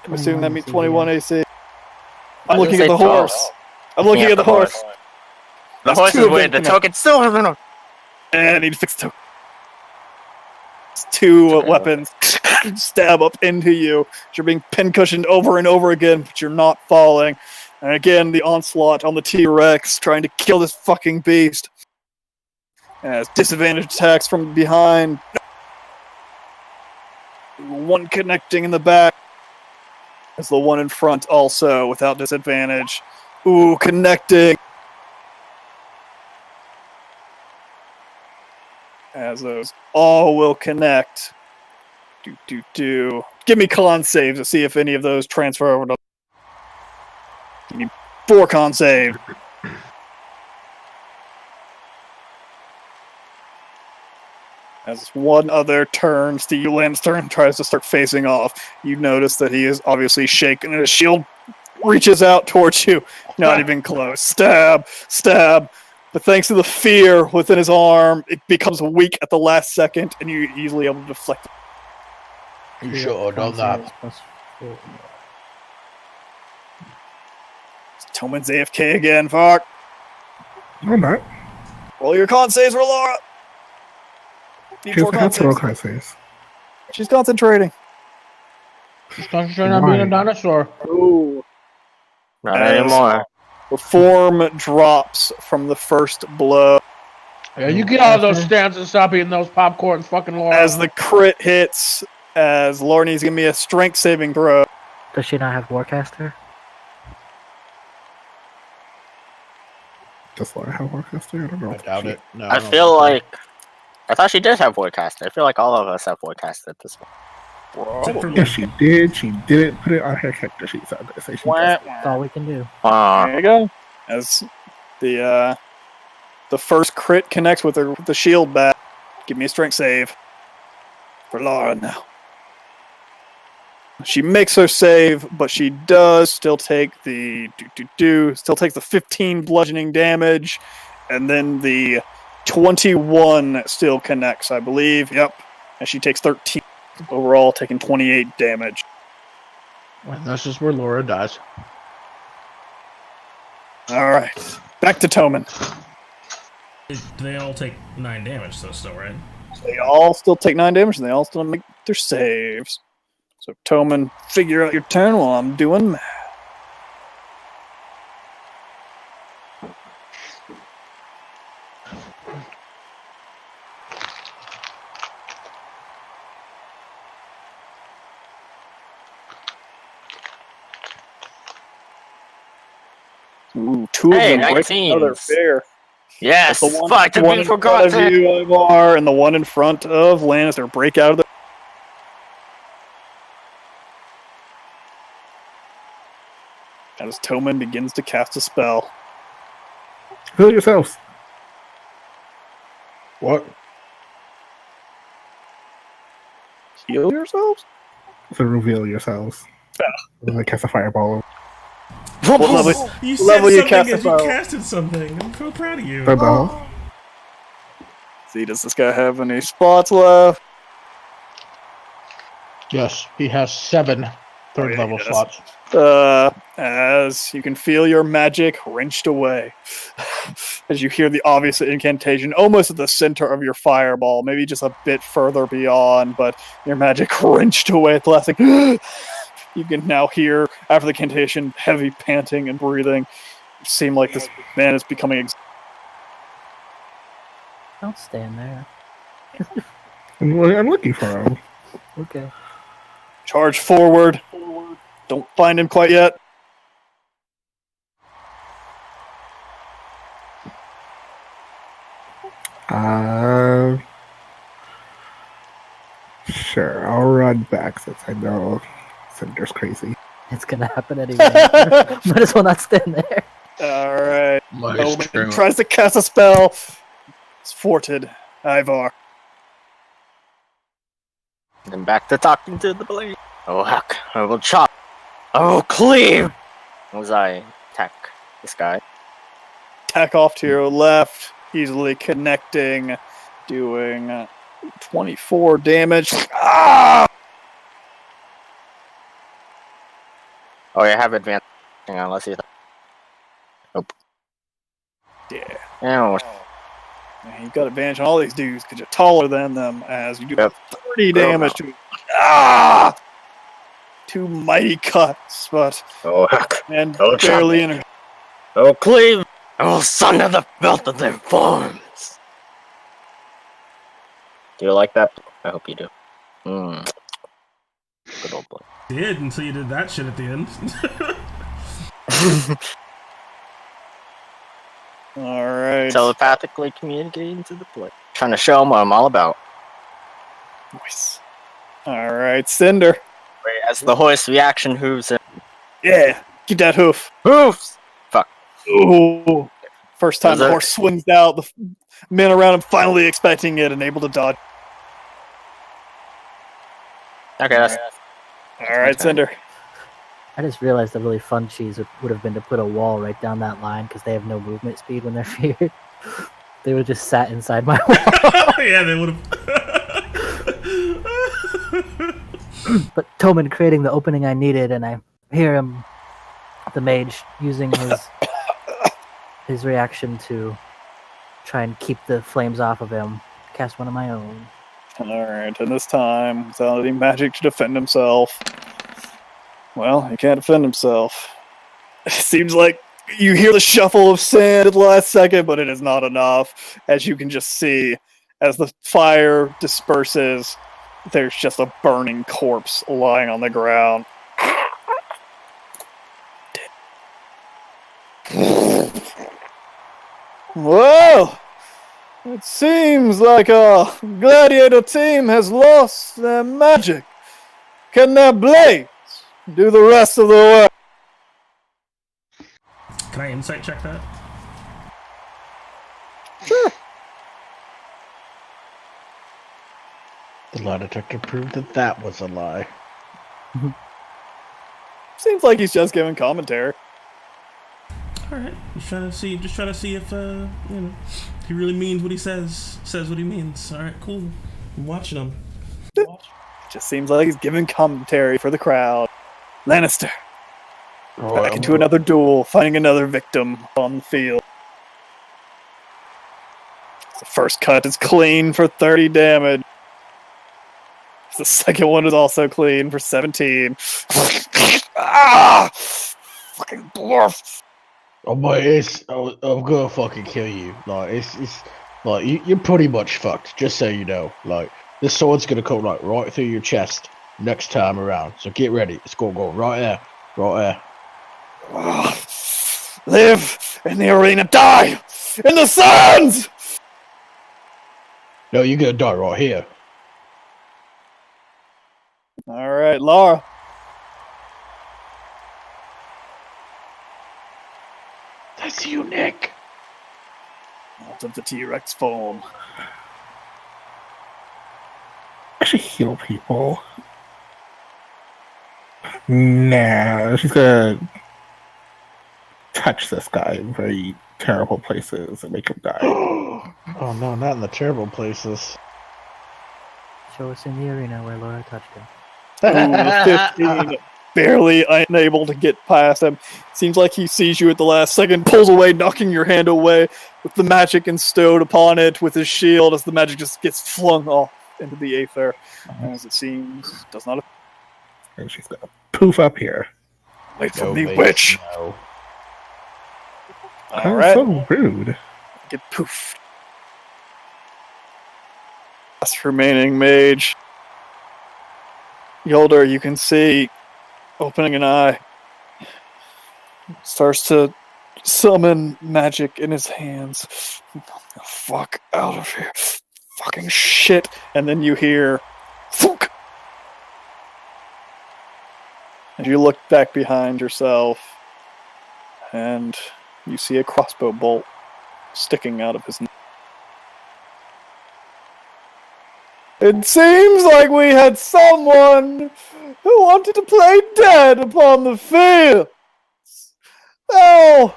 I'm assuming that means 21 AC. I'm looking at the horse. I'm looking at the horse. The That's horse two is of weird. them The token still hasn't. And I need to fix the token. It's two weapons. Stab up into you. You're being pincushioned over and over again, but you're not falling. And again, the onslaught on the T-Rex, trying to kill this fucking beast. As disadvantage attacks from behind. One connecting in the back. As the one in front also, without disadvantage. Ooh, connecting. As those all will connect. Give me con saves to see if any of those transfer over to... Give me 4 con save. As one other turns to Ulan's turn, tries to start facing off. You notice that he is obviously shaken and his shield reaches out towards you. Not even close. Stab, stab. But thanks to the fear within his arm, it becomes weak at the last second, and you're easily able to deflect it. You should have done that. Toman's AFK again, fuck. No, I'm not. Roll your con saves for Laura. Need She's 4 con got several saves. kind of saves. She's concentrating. She's concentrating on being a dinosaur. Ooh. Not anymore. The form drops from the first blow. Yeah, you get out of those stands and stop eating those popcorn, fucking Laura. As the crit hits, as Laura needs to give me a strength saving throw. Does she not have Warcaster? Does Laura have Warcaster? I don't know. I doubt it. No, I don't feel think like I thought she did have Voidcaster. I feel like all of us have Voidcaster at this point. Except for Yes, she did. She didn't put it on her character sheet, so I'm gonna say she does. That's all we can do. There you go. As the first crit connects with the shield back. Give me a strength save for Laura now. She makes her save, but she does still take the still takes the 15 bludgeoning damage, and then the 21 still connects, I believe. Yep, and she takes 13 overall, taking 28 damage. And that's just where Laura dies. All right, back to Toman. They all take 9 damage, though, still, right? They all still take 9 damage, and they all still make their saves. So, Toman, figure out your turn while I'm doing math. Ooh, 2 of Hey, them break 19s. another fair. Yes, The one, fuck, the to one be in front of forgotten. you, Ivar, and the one in front of Lannister break out of the... As Toman begins to cast a spell. Heal yourselves. What? Heal yourselves? To reveal yourselves. I cast a fireball. What level? You said level you something cast as the you spell? casted something. I'm so proud of you. Third level. See, does this guy have any spots left? Yes, he has 7 third level yes. slots. As you can feel your magic wrenched away. As you hear the obvious incantation almost at the center of your fireball, maybe just a bit further beyond, but your magic wrenched away at the last thing. You can now hear, after the incantation, heavy panting and breathing. It seems like this man is becoming... Don't stand there. I'm looking for him. Okay. Charge forward. Don't find him quite yet. Sure, I'll run back since I know Cinder's crazy. It's gonna happen anyway. Might as well not stand there. Alright. Maestro. Tries to cast a spell. It's thwarted. Ivar. Then back to talking to the blade. Oh heck, I will chop. I will cleave! As I attack this guy. Attack off to your left. Easily connecting. Doing 24 damage. Ah! Oh, you have advantage. Hang on, let's see. Nope. Yeah. Oh, Man, you got advantage on all these dudes because you're taller than them as you do Yep. 30 damage to... Ah! 2 mighty cuts, but... oh heck. And Oh, chop. barely in... I will cleave! I will sunder the belt of their forms! Do you like that? I hope you do. Good old boy. Did until you did that shit at the end. Alright. Telepathically communicating to the player. Trying to show him what I'm all about. Nice. Alright, Cinder. Wait, as the hoist reaction hooves in. Yeah, get that hoof. Hoofs! Ooh. First time Was the it- horse swings out, the men around him finally expecting it and able to dodge. Okay, that's... Alright, Okay. Cinder. I just realized the really fun cheese would have been to put a wall right down that line because they have no movement speed when they're feared. They would have just sat inside my wall. Yeah, they would have. But Toman creating the opening I needed, and I hear him, the mage, using his reaction to try and keep the flames off of him. Cast one of my own. Alright, and this time, without any magic to defend himself. Well, he can't defend himself. It seems like you hear the shuffle of sand at the last second, but it is not enough. As you can just see, as the fire disperses, there's just a burning corpse lying on the ground. Well, it seems like our gladiator team has lost their magic. Can their blades do the rest of the work? Can I insight check that? Sure. The lie detector proved that that was a lie. Seems like he's just giving commentary. All right, just trying to see if he really means what he says what he means. All right, cool. I'm watching him. Just seems like he's giving commentary for the crowd. Lannister, back into another duel, finding another victim on the field. The first cut is clean for 30 damage. The second one is also clean for 17. Ah! Fucking dwarf! Oh boy, I'm gonna fucking kill you. Like it's like you're pretty much fucked. Just so you know, like this sword's gonna come like right through your chest next time around. So get ready. It's gonna go right there, right there. Ah, live in the arena, die in the sands! No, you're gonna die right here. All right, Laura. That's you, Nick. Out of the T-Rex form. I should heal people. Nah, she's gonna touch this guy in very terrible places and make him die. Oh no, not in the terrible places. Show us in the arena where Laura touched him. Ooh, 15. Barely unable to get past him. Seems like he sees you at the last second, pulls away, knocking your hand away with the magic bestowed upon it with his shield as the magic just gets flung off into the aether. As it seems, does not. And she's gonna poof up here. Wait for No, me, mate, witch. no. All That's right, so rude. get poofed. Last remaining mage. Yolder, you can see, opening an eye, starts to summon magic in his hands. Fuck out of here. Fucking shit. And then you hear, fuck. And you look back behind yourself, and you see a crossbow bolt sticking out of his neck. It seems like we had someone who wanted to play dead upon the field. Oh,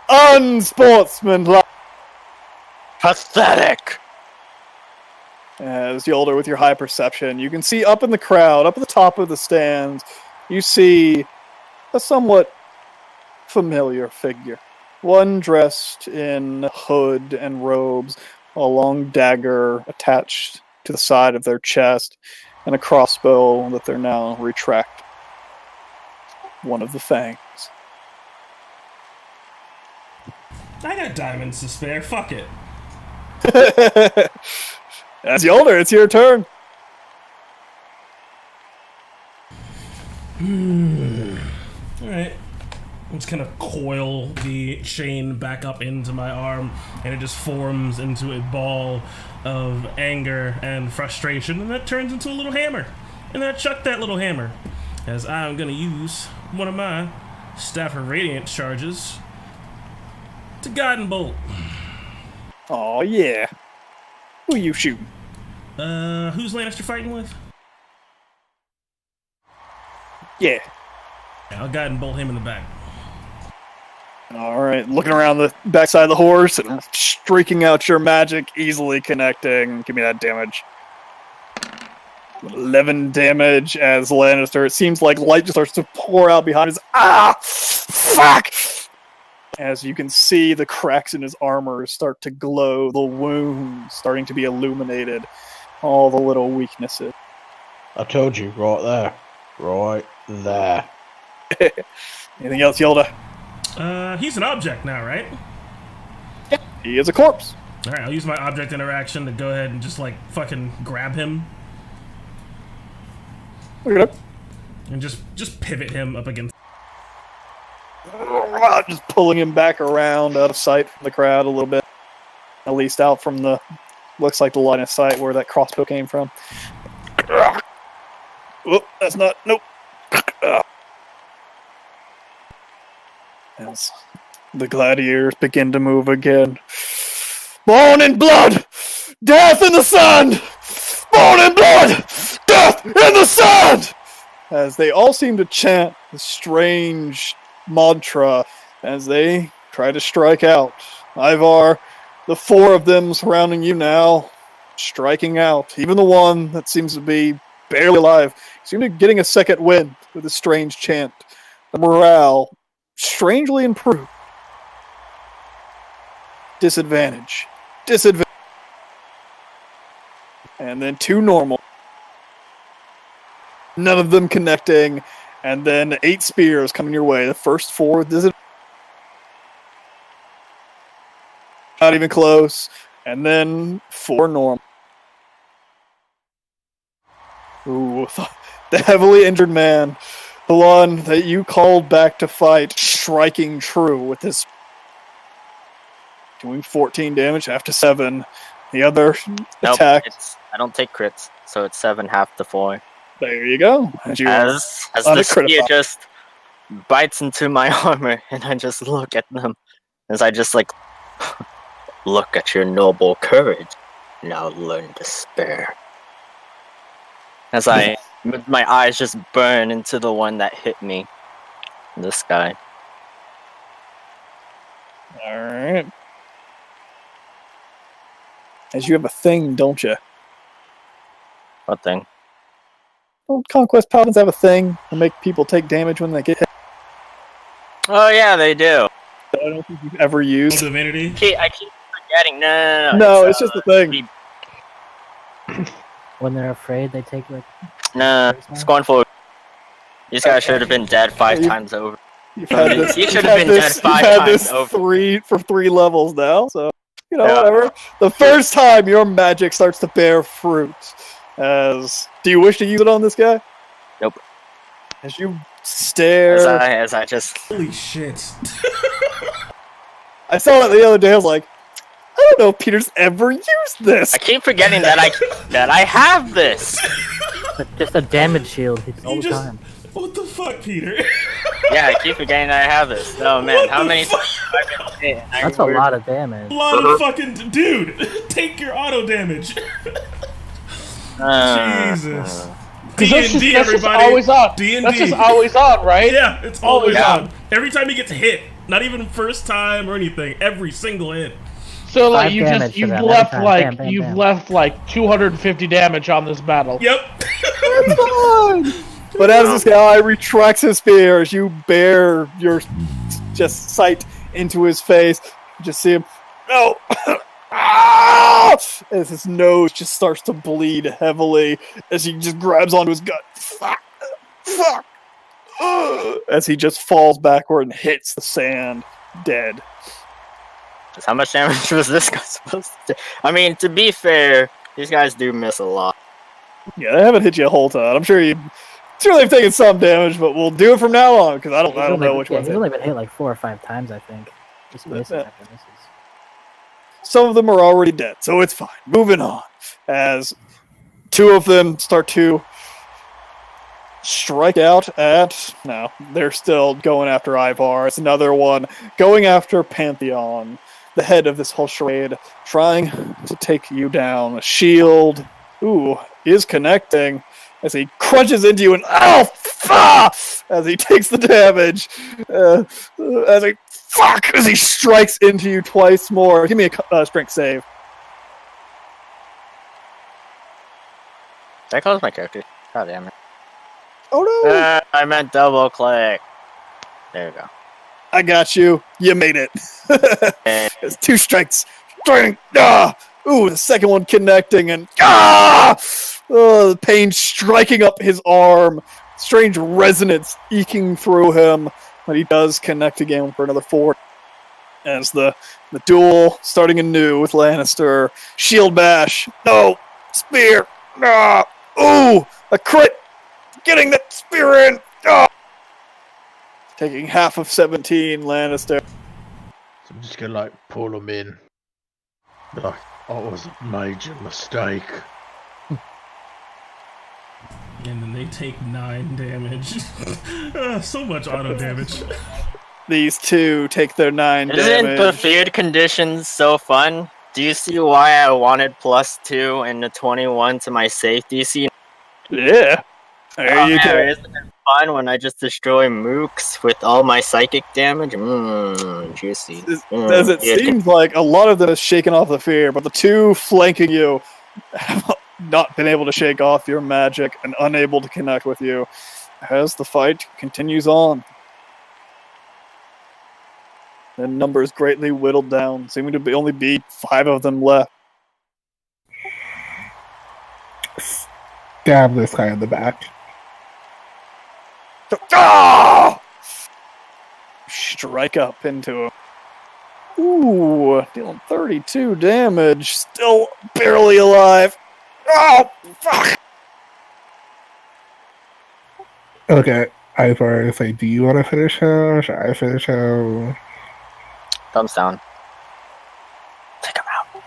unsportsmanlike. Pathetic! As Yolder, with your high perception, you can see up in the crowd, up at the top of the stands, you see a somewhat familiar figure. One dressed in hood and robes, a long dagger attached to the side of their chest, and a crossbow that they're now retracting. One of the fangs. I got diamonds to spare. Fuck it. As Yolder, it's your turn. Alright. I'm just gonna coil the chain back up into my arm, and it just forms into a ball of anger and frustration, and that turns into a little hammer. And then I chuck that little hammer, as I'm gonna use one of my Staff of Radiance charges to Guiding Bolt. Oh yeah. Who you shooting? Who's Lannister fighting with? Yeah. I'll Guiding Bolt him in the back. Alright, looking around the backside of the horse and streaking out your magic, easily connecting. Give me that damage. 11 damage as Lannister. It seems like light just starts to pour out behind his. Ah! Fuck! As you can see, the cracks in his armor start to glow, the wounds starting to be illuminated, all the little weaknesses. I told you, right there. Right there. Anything else, Yolda? He's an object now, right? He is a corpse. Alright, I'll use my object interaction to go ahead and just, like, fucking grab him. Look at him. And just pivot him up against. Just pulling him back around out of sight from the crowd a little bit. At least out from the, looks like the line of sight where that crossbow came from. Whoop, that's not, nope. As the gladiators begin to move again. Bone and blood! Death in the sand! Bone and blood! Death in the sand! As they all seem to chant this strange mantra as they try to strike out. Ivar, the four of them surrounding you now, striking out. Even the one that seems to be barely alive seems to be getting a second wind with a strange chant. The morale strangely improved. Disadvantage. Disadvantage. And then two normal. None of them connecting. And then 8 spears coming your way. The first 4 with disadvantage. Not even close. And then 4 normal. Ooh, the heavily injured man. The one that you called back to fight, striking true with his. Doing 14 damage after 7. The other attack. I don't take crits, so it's 7 half to 4. There you go. As the spear just bites into my armor, and I just look at them. As I just like, look at your noble courage. Now learn to spare. As my eyes just burn into the one that hit me. This guy. Alright. As you have a thing, don't you? What thing? Don't Conquest Paladins have a thing to make people take damage when they get hit? Oh yeah, they do. I don't think you've ever used. Divinity. I keep forgetting. No. No, it's just a thing. When they're afraid, they take like. Nah, scornful. These guys should have been dead 5 times over. You've had this. You you've should had have been dead this- 5 you've had times this over. 3 levels now, so Yeah. whatever. The first time your magic starts to bear fruit. Do you wish to use it on this guy? Nope. As you stare, As I just Holy shit. I saw it the other day. I was like, I don't know if Peter's ever used this. I keep forgetting that I have this. Just a damage shield hits all You the just- time. What the fuck, Peter? Yeah, I keep forgetting that I have this. Oh man, What how the many fuck? times have I been hit? And I That's a remember- lot of damage. A lot of fucking dude. Take your auto damage. Jesus. That's just D&D, that's just everybody. always on. D&D. That's just always on, right? Yeah, it's always yeah. on. Every time he gets hit, not even first time or anything. Every single hit. So like 5 you damage just to you've them every left time. like Bam, bam, you've bam. left like 250 damage on this battle. Yep. It's fine. But as this guy retracts his spear, as you bear your just sight into his face, you just see him. No. Ah! As his nose just starts to bleed heavily, as he just grabs onto his gut. Fuck. Fuck. As he just falls backward and hits the sand, dead. Just how much damage was this guy supposed to do? I mean, to be fair, these guys do miss a lot. Yeah, they haven't hit you a whole ton. I'm sure they've taken some damage, but we'll do it from now on because I don't know which one's He's hit. only been hit like 4 or 5 times, I think. Just misses Yeah. after misses. Some of them are already dead, so it's fine. Moving on. As 2 of them start to strike out at... No, they're still going after Ivar. It's another one going after Pantheon, the head of this whole charade, trying to take you down. Shield, is connecting as he crunches into you and... Oh, fuck! As he takes the damage. As he strikes into you twice more. Give me a strength save. That calls my character. God damn it. Oh no! I meant double click. There you go. I got you. You made it. It's 2 strikes. Strength. Ah! Ooh, the second one connecting and the pain striking up his arm. Strange resonance eking through him, but he does connect again for another 4. As the duel starting anew with Lannister. Shield bash. No. Spear. Ah! Ooh, a crit. Getting that spear in. Ah! Taking half of 17, Lannister. So I'm just gonna like pull them in. Like, oh, it was a major mistake. And then they take 9 damage. So much auto damage. These 2 take their 9 Isn't damage. the feared conditions so fun? Do you see why I wanted +2 and the 21 to my safety DC? Yeah. There you go. Isn't it fun when I just destroy mooks with all my psychic damage? Juicy. As it Yeah. seems like a lot of them is shaken off the fear, but the 2 flanking you have not been able to shake off your magic and unable to connect with you as the fight continues on. The numbers greatly whittled down, seeming to only be 5 of them left. Stab this guy in the back. Ah! Strike up into him. Ooh, dealing 32 damage. Still barely alive. Oh, fuck! Okay, Ivar, say, do you want to finish him? Should I finish him? Thumbs down. Take him out.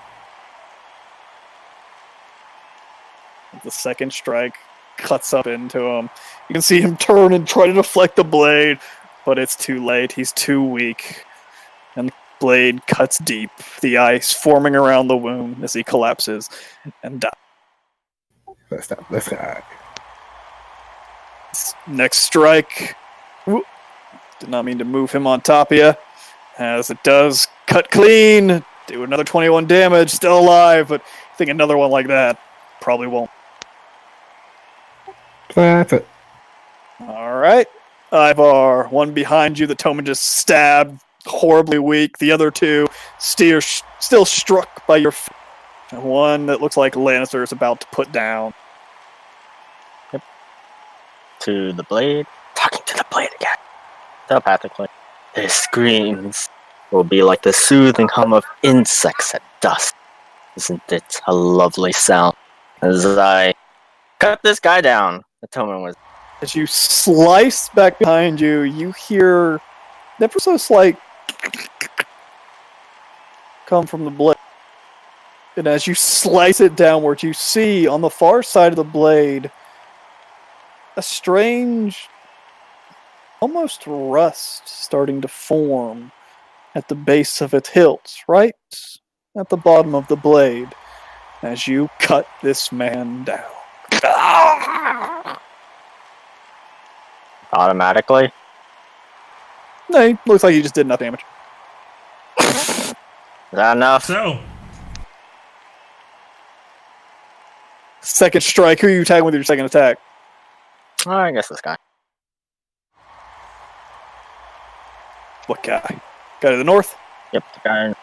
The second strike cuts up into him. You can see him turn and try to deflect the blade, but it's too late. He's too weak. And the blade cuts deep, the ice forming around the wound as he collapses and dies. Let's stop this guy. Next strike. Whoop. Did not mean to move him on top of you. As it does cut clean. Do another 21 damage. Still alive, but I think another one like that probably won't. That's it. Alright. Ivar, one behind you that Toma just stabbed. Horribly weak. The other 2 still struck by your and one that looks like Lannister is about to put down. To the blade. talking to the blade again. Telepathically. His screams will be like the soothing hum of insects at dusk. Isn't it a lovely sound? As I cut this guy down, the Toman was. As you slice back behind you, you hear ever so slight come from the blade. And as you slice it downward, you see on the far side of the blade a strange, almost rust starting to form at the base of its hilt, right at the bottom of the blade, as you cut this man down. Automatically? No, looks like you just did enough damage. Is that enough? So, Second strike. Who are you attacking with your second attack? Oh, I guess this guy. What guy? Guy to the north? Yep, the guy.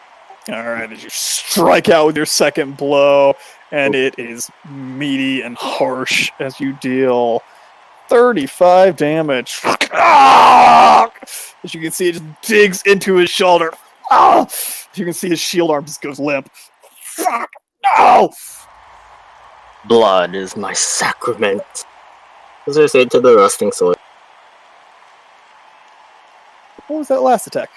Alright, as you strike out with your second blow, and it is meaty and harsh as you deal 35 damage. As you can see, it just digs into his shoulder. As you can see, his shield arm just goes limp. Fuck! No! Blood is my sacrament. As I say to the rusting sword. What was that last attack?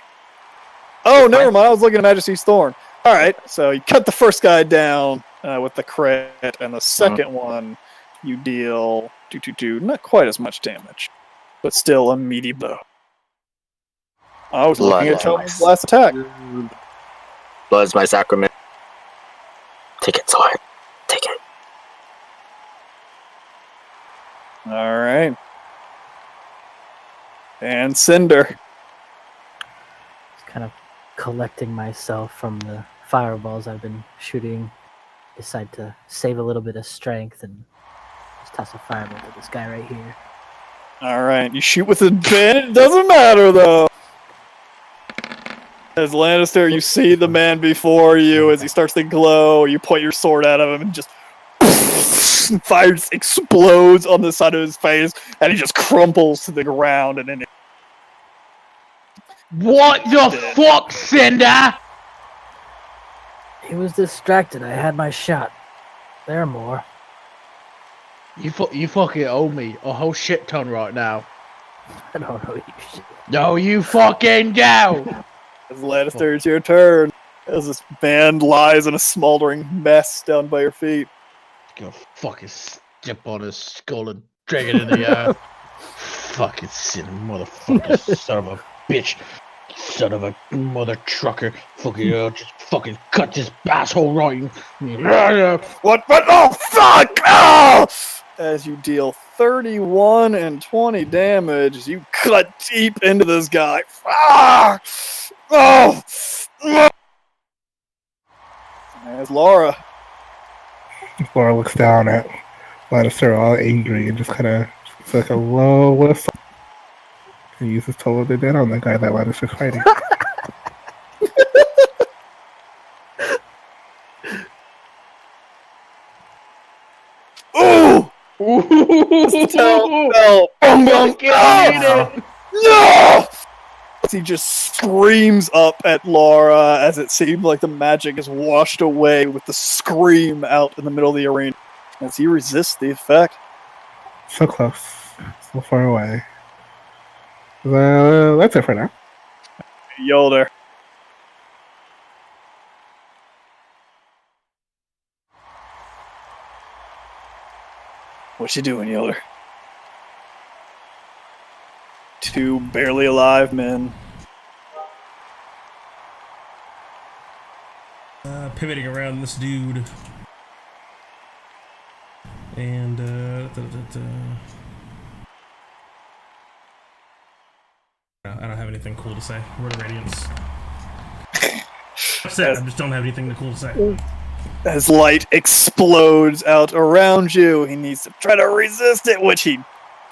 Oh, never mind. I was looking at Majesty's Thorn. Alright, so you cut the first guy down with the crit, and the second one you deal not quite as much damage, but still a meaty blow. I was looking at Toman's last attack. Blood's my sacrament. Take it, sword. Take it. Alright. And Cinder. Just kind of collecting myself from the fireballs I've been shooting. Decide to save a little bit of strength and just toss a fireball to this guy right here. Alright, you shoot with advantage. It doesn't matter, though. As Lannister, you see the man before you as he starts to glow. You point your sword at him and just fire just explodes on the side of his face, and he just crumples to the ground. And then What the fuck, Cinder? He was distracted. I had my shot. There are more. You fucking owe me a whole shit ton right now. I don't know you shit. No, you fucking do. as Lannister, it's your turn. As this man lies in a smoldering mess down by your feet. Go fucking step on his skull and drag it in the air. Fucking sin, motherfucker, son of a bitch. Son of a mother trucker. Fucking just fucking cut this asshole right. What? Oh, fuck! Oh! As you deal 31 and 20 damage, as you cut deep into this guy. Ah! Oh! There's Laura. Laura looks down at Lannister all angry and just kind of like a low whistle. And uses total the dead on the guy that Lannister's fighting. Ooh! No! He just screams up at Laura as it seemed like the magic is washed away with the scream out in the middle of the arena as he resists the effect. So close. So far away. That's it for now. Yolder. What you doing, Yolder? Two barely alive men. Pivoting around this dude. And, I don't have anything cool to say. Word of Radiance. That's it. I just don't have anything cool to say. As light explodes out around you, he needs to try to resist it, which he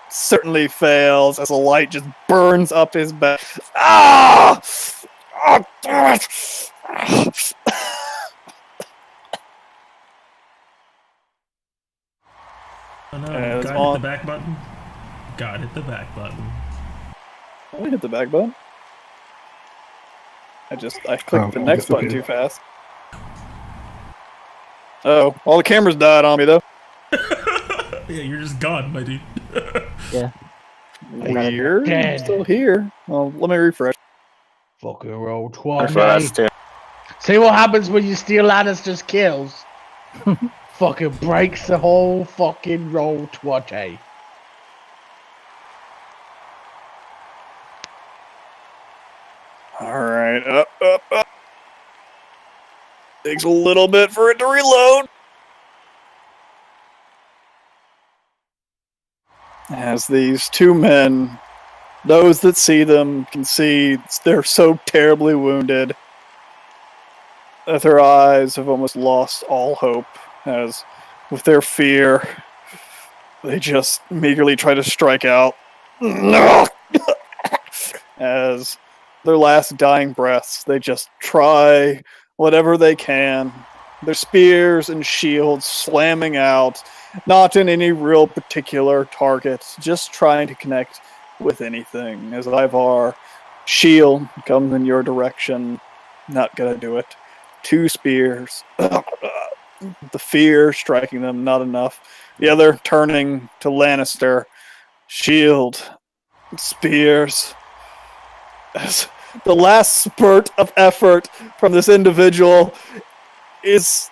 certainly fails as the light just burns up his back. Ah! Oh, damn it! Oh no, And it's God on. hit the back button. God hit the back button. I hit the back button. I clicked the Oh, next button disappeared. too fast. Oh, all the cameras died on me though. Yeah, you're just gone, my dude. Yeah. Weird. I'm Dead. still here. Well, let me refresh. Fucking roll That's what I 20. was doing. See what happens when you steal Lannister's kills? Fucking breaks the whole fucking roll 20. Alright, up. Takes a little bit for it to reload. As these two men, those that see them can see they're so terribly wounded that their eyes have almost lost all hope, as with their fear, they just meagerly try to strike out. As their last dying breaths, they just try whatever they can. Their spears and shields slamming out, not in any real particular target, just trying to connect with anything. As Ivar, shield comes in your direction, not gonna do it. 2 spears. The fear striking them, not enough. The other turning to Lannister, shield, spears. As the last spurt of effort from this individual is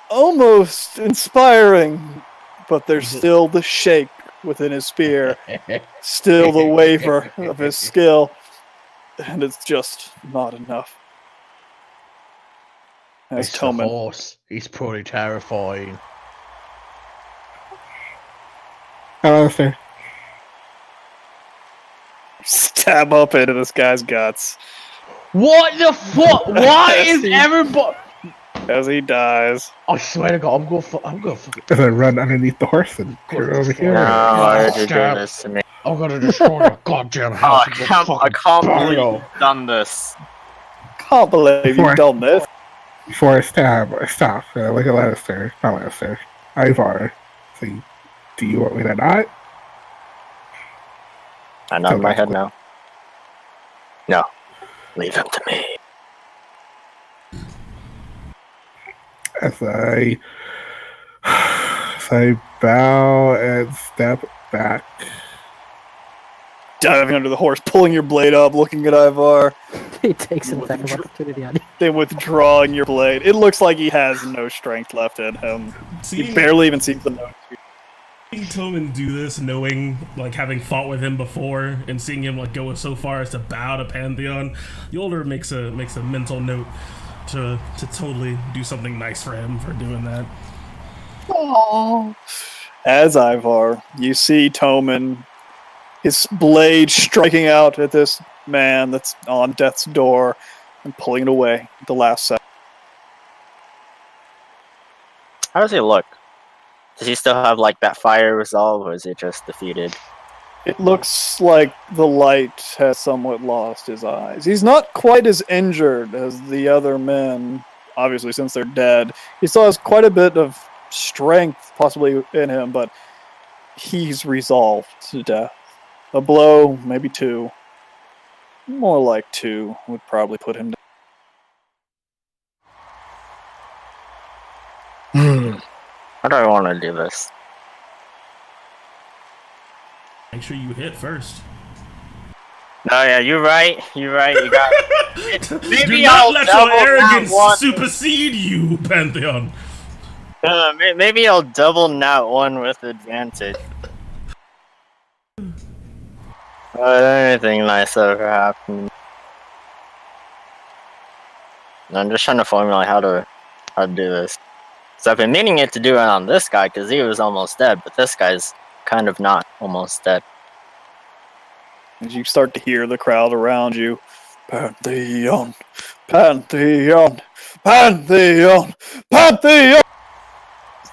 almost inspiring, but there's still the shake within his spear, still the waver of his skill, and it's just not enough. As It's the Toman horse. He's pretty terrifying. Hello, sir. stab up into this guy's guts What the fuck? Why is everybody? as he dies. I swear to God, I'm gonna fucking. As I run underneath the horse and you're over No, here. why did you do Stab. this to me? I'm gonna destroy your goddamn Oh, house. I can't believe you've done this. Can't believe you've done this. Before I stab, I stop. Look at Lannister. Not Lannister. Ivar. Say, do you want me to not? I nod my head now. No. Leave him to me. As I bow and step back. Diving under the horse, pulling your blade up, looking at Ivar, He takes an effective opportunity on you. then withdrawing your blade. It looks like he has no strength left in him. He Seeing, barely even seems to know. seeing Toman do this, knowing, like, having fought with him before, and seeing him, like, go so far as to bow to Pantheon, the older makes a mental note to totally do something nice for him for doing that. Aww. As Ivar, you see Toman, his blade striking out at this man that's on death's door and pulling it away at the last second. How does he look? Does he still have like that fire resolve, or is he just defeated? It looks like the light has somewhat lost his eyes. He's not quite as injured as the other men, obviously, since they're dead. He still has quite a bit of strength, possibly, in him, but he's resolved to death. A blow, maybe 2. More like 2 would probably put him down. How do I want to do this? Make sure you hit first. No, yeah, you're right. You're right. You got. Do Maybe not I'll let double your that arrogance one. supersede you, Pantheon. Maybe I'll double nat 1 with advantage. Anything nice ever happened? I'm just trying to formulate how to do this. So I've been meaning it to do it on this guy because he was almost dead, but this guy's kind of not almost dead. As you start to hear the crowd around you, Pantheon, Pantheon, Pantheon, Pantheon!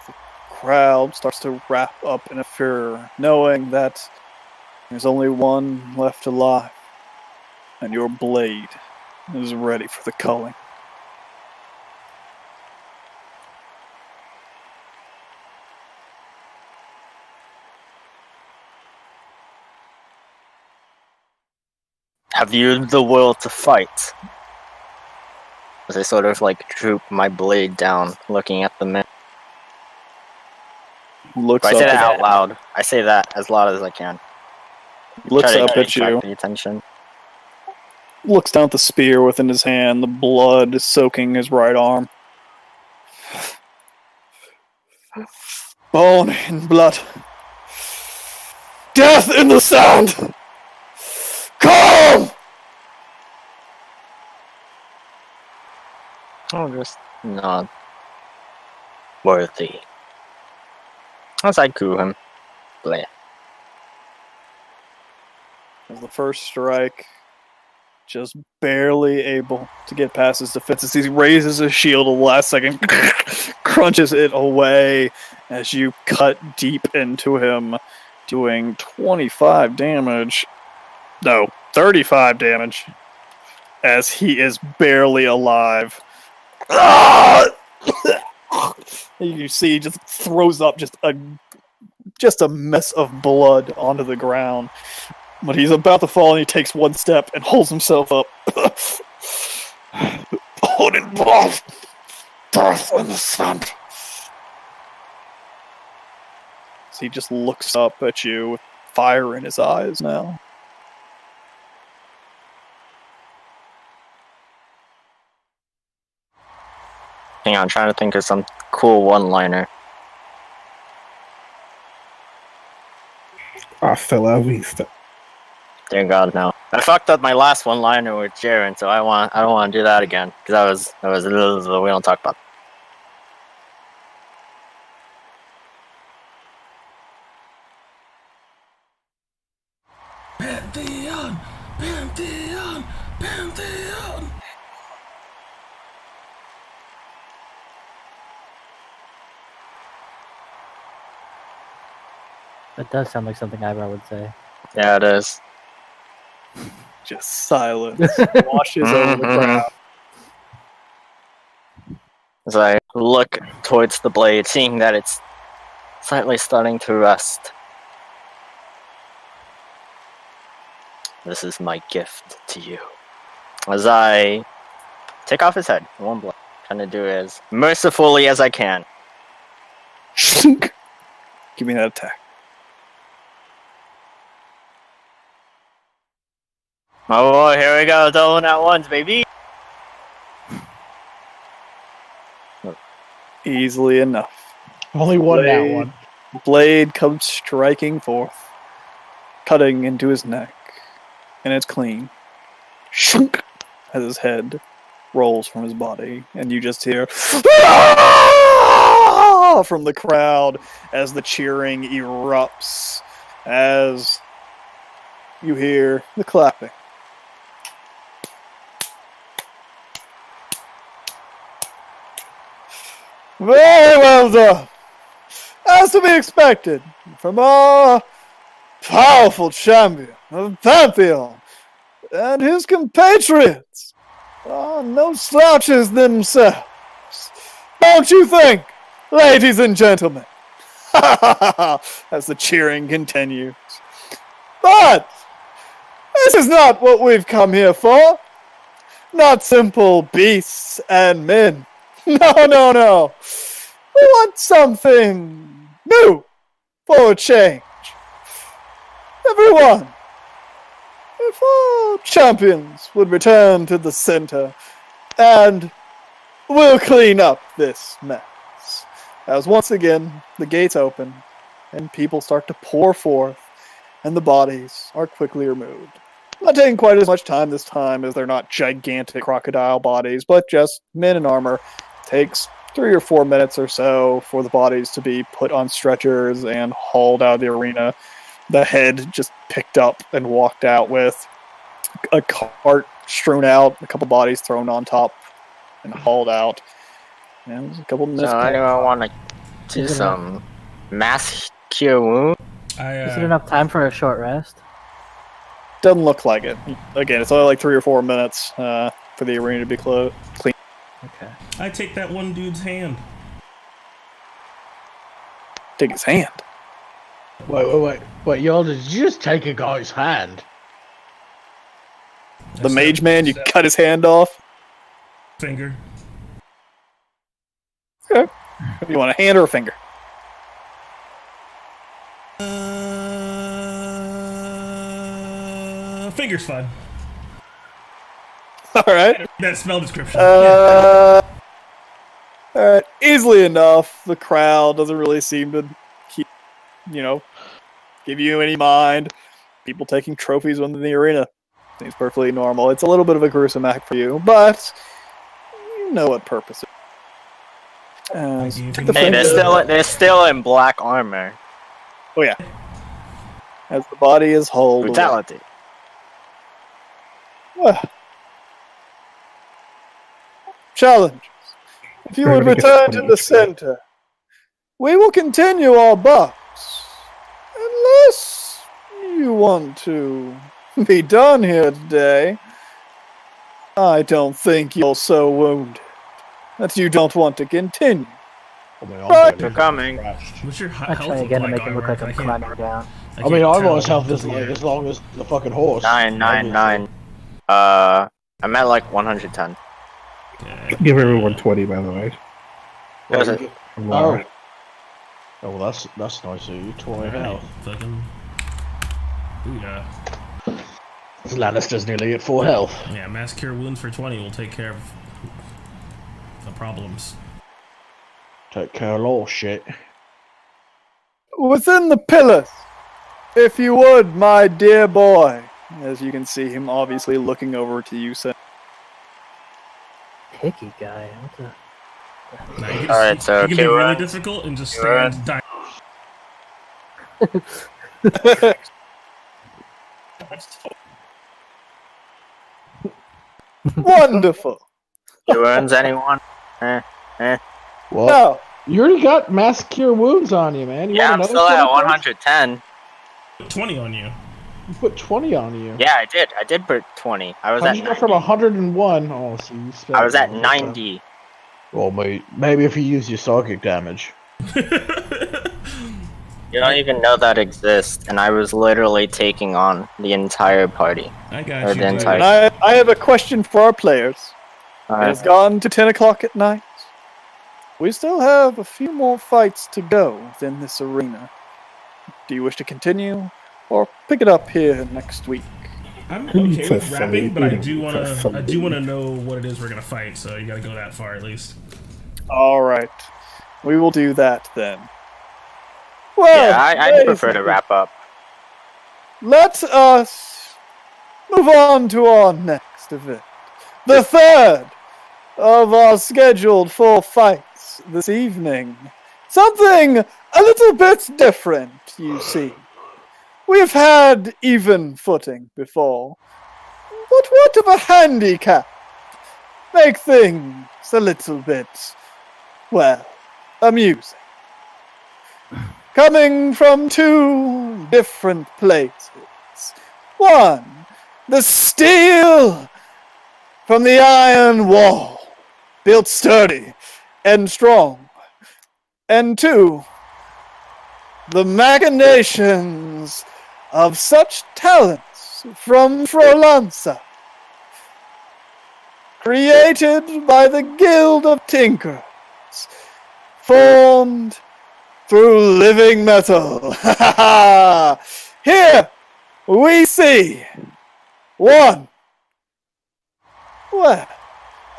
The crowd starts to wrap up in a furor, knowing that there's only one left alive, and your blade is ready for the culling. Have you the will to fight? As I sort of like droop my blade down, looking at the man. Looks I up say that at out loud. I say that as loud as I can. looks Try to up at you. attract the attention. Looks down at the spear within his hand. The blood is soaking his right arm. Bone and blood. Death in the sand! Come! Oh, just not worthy. As I coo him. Bleh. As the first strike, just barely able to get past his defenses. He raises his shield at the last second, crunches it away as you cut deep into him, doing 25 damage. No, 35 damage. As he is barely alive. You see, he just throws up just a mess of blood onto the ground. But he's about to fall, and he takes one step and holds himself up. Bone and blood, death in the sand. So he just looks up at you with fire in his eyes now. Hang on, I'm trying to think of some cool one-liner. Hasta la vista. Dear God, no. I fucked up my last one-liner with Jaren, so I don't want to do that again, because that was we don't talk about. Pantheon! Pantheon! Pantheon! That does sound like something Ivar would say. Yeah, it is. Just silence washes over the crowd. As I look towards the blade, seeing that it's slightly starting to rust. This is my gift to you. As I take off his head, one blow, trying to do it as mercifully as I can. Give me that attack. Oh boy, here we go, doubling at once, baby. Easily enough. Only one that Blade. one. Blade comes striking forth, cutting into his neck, and it's clean. Shunk! As his head rolls from his body, and you just hear "Ah!" from the crowd as the cheering erupts, as you hear the clapping. Very well done. As to be expected from our powerful champion of Pantheon and his compatriots are no slouches themselves. Don't you think, ladies and gentlemen? As the cheering continues. But this is not what we've come here for. Not simple beasts and men. No. We want something new for a change. Everyone, if all champions would return to the center, and we'll clean up this mess. As once again, the gates open, and people start to pour forth, and the bodies are quickly removed. Not taking quite as much time this time, as they're not gigantic crocodile bodies, but just men in armor. Takes 3 or 4 minutes or so for the bodies to be put on stretchers and hauled out of the arena. The head just picked up and walked out with. A cart strewn out, a couple bodies thrown on top and hauled out. And there's a couple minutes. So anyone want to do some mass cure wound? Is it enough time for a short rest? Doesn't look like it. Again, it's only like 3 or 4 minutes for the arena to be clean. Okay. I take that one dude's hand. Take his hand. Wait, y'all, did you just take a guy's hand? The mage man, you cut his hand off. Finger. Okay. You want a hand or a finger? Finger's fine. All right. That spell description. All right. Easily enough. The crowd doesn't really seem to keep, give you any mind. People taking trophies within the arena seems perfectly normal. It's a little bit of a gruesome act for you, but you know what purpose. Thank you. Hey, they're still in black armor. Oh yeah. As the body is whole. Brutality. Challenges. If you would return to the center, we will continue our box. Unless you want to be done here today. I don't think you're so wounded that you don't want to continue. Right. They're coming. What's your I health try look again to like, make it look Ivar? like I'm climbing down. I mean, can't Ivar's tell. health is like as long as the fucking horse. 999. I'm at like 110. Okay. Give everyone 20, by the way. Does it? Oh. Oh, well, that's nice of you. 20 health. Fucking. Booyah. Lannister's nearly at full health. Yeah, mass cure wounds for 20 will take care of the problems. Take care of all shit. Within the pillars, if you would, my dear boy. As you can see him obviously looking over to you, Sen. Picky guy. What the... Now, you can Alright, so you can be really Kira- difficult and just Kira- stand. Wonderful. You earns anyone? What? Now, You already got mass cure wounds on you, man. You Yeah, want I'm another still at 20? 110. 20 on you. You put 20 on you. Yeah, I did. I did put 20. I was How'd at you go 90. from 101? Oh, so you spent I was at more. 90. Well, maybe if you use your psychic damage. You don't even know that exists, and I was literally taking on the entire party. I Or got the you. dude. entire- and I have a question for our players. It has gone to 10 o'clock at night. We still have a few more fights to go within this arena. Do you wish to continue, or pick it up here next week? I'm okay with It's a rapping, but I Sunday. do wanna It's a I do wanna Sunday. know what it is we're gonna fight. So you gotta go that far at least. All right, we will do that then. Well, Yeah, I ladies prefer to and wrap up. Let us move on to our next event. The third of our scheduled 4 fights this evening. Something a little bit different, you see. We've had even footing before. But what of a handicap? Make things a little bit, well, amusing. Coming from 2 different places. One, the steel from the iron wall, built sturdy and strong. And 2, the machinations of such talents from Frolanza, created by the Guild of Tinkers, formed through living metal. Here we see one. Well,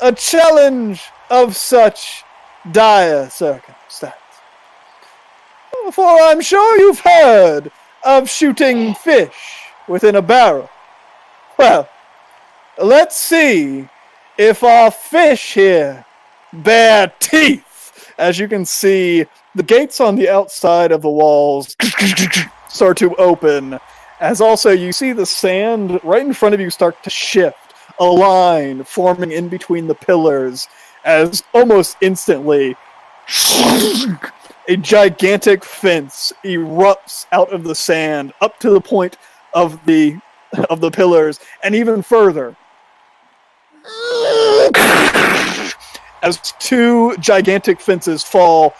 a challenge of such dire circumstance. For I'm sure you've heard of shooting fish within a barrel. Well, let's see if our fish here bear teeth. As you can see, the gates on the outside of the walls start to open, as also you see the sand right in front of you start to shift, a line forming in between the pillars, as almost instantly a gigantic fence erupts out of the sand up to the point of the pillars, and even further. As 2 gigantic fences fall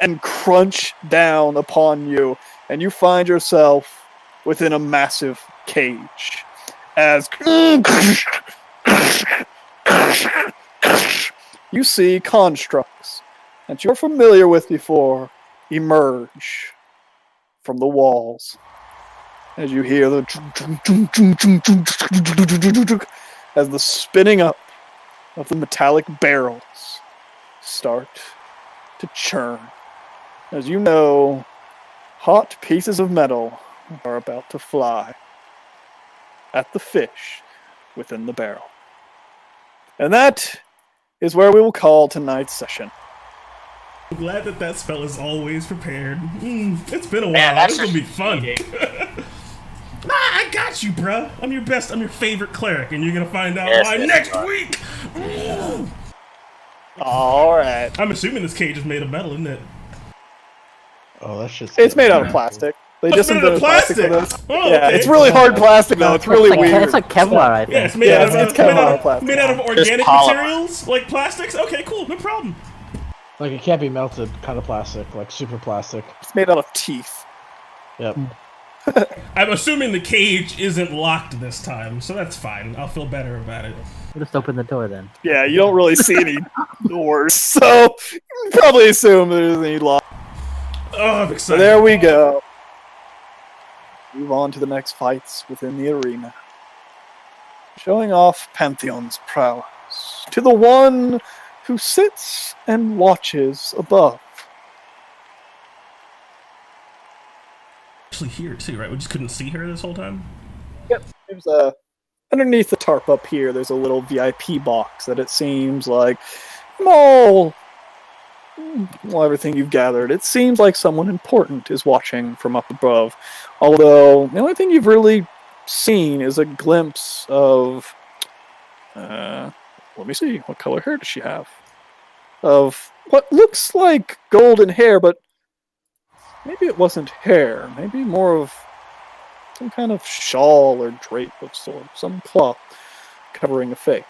and crunch down upon you, and you find yourself within a massive cage. as you see constructs that you're familiar with before emerge from the walls. As you hear the as the spinning up of the metallic barrels start to churn. As you know, hot pieces of metal are about to fly at the fish within the barrel. And that is where we will call tonight's session. I'm glad that spell is always prepared. It's been a while. Man, that's This will be just fun. cheating. I got you, bruh. I'm your favorite cleric, and you're gonna find out Yes, why yes, next you are. week. Ooh. Alright. I'm assuming this cage is made of metal, isn't it? Oh, that's just. It's made out of plastic. They It's just made out of invented plastic for plastic? this. Oh, Yeah, okay. it's really hard plastic though. It's really weird. It's like Kevlar, I think. Yeah, it's made Yeah, out of it's made Kevlar out of, plastic. made out of organic polymer. materials like plastics. Okay, cool, no problem. Like it can't be melted kind of plastic, like super plastic. It's made out of teeth. Yep. I'm assuming the cage isn't locked this time, so that's fine. I'll feel better about it. We'll just open the door then. Yeah, you don't really see any doors, so you can probably assume there's any lock. Oh, I'm So excited. there we go. Move on to the next fights within the arena. Showing off Pantheon's prowess to the one who sits and watches above. Actually here too, right? We just couldn't see her this whole time. There's a underneath the tarp up here. There's a little VIP box that it seems like well, everything you've gathered. It seems like someone important is watching from up above. Although the only thing you've really seen is a glimpse of. Let me see. What color hair does she have? Of what looks like golden hair, but maybe it wasn't hair. Maybe more of some kind of shawl or drape of sort, some cloth covering a face.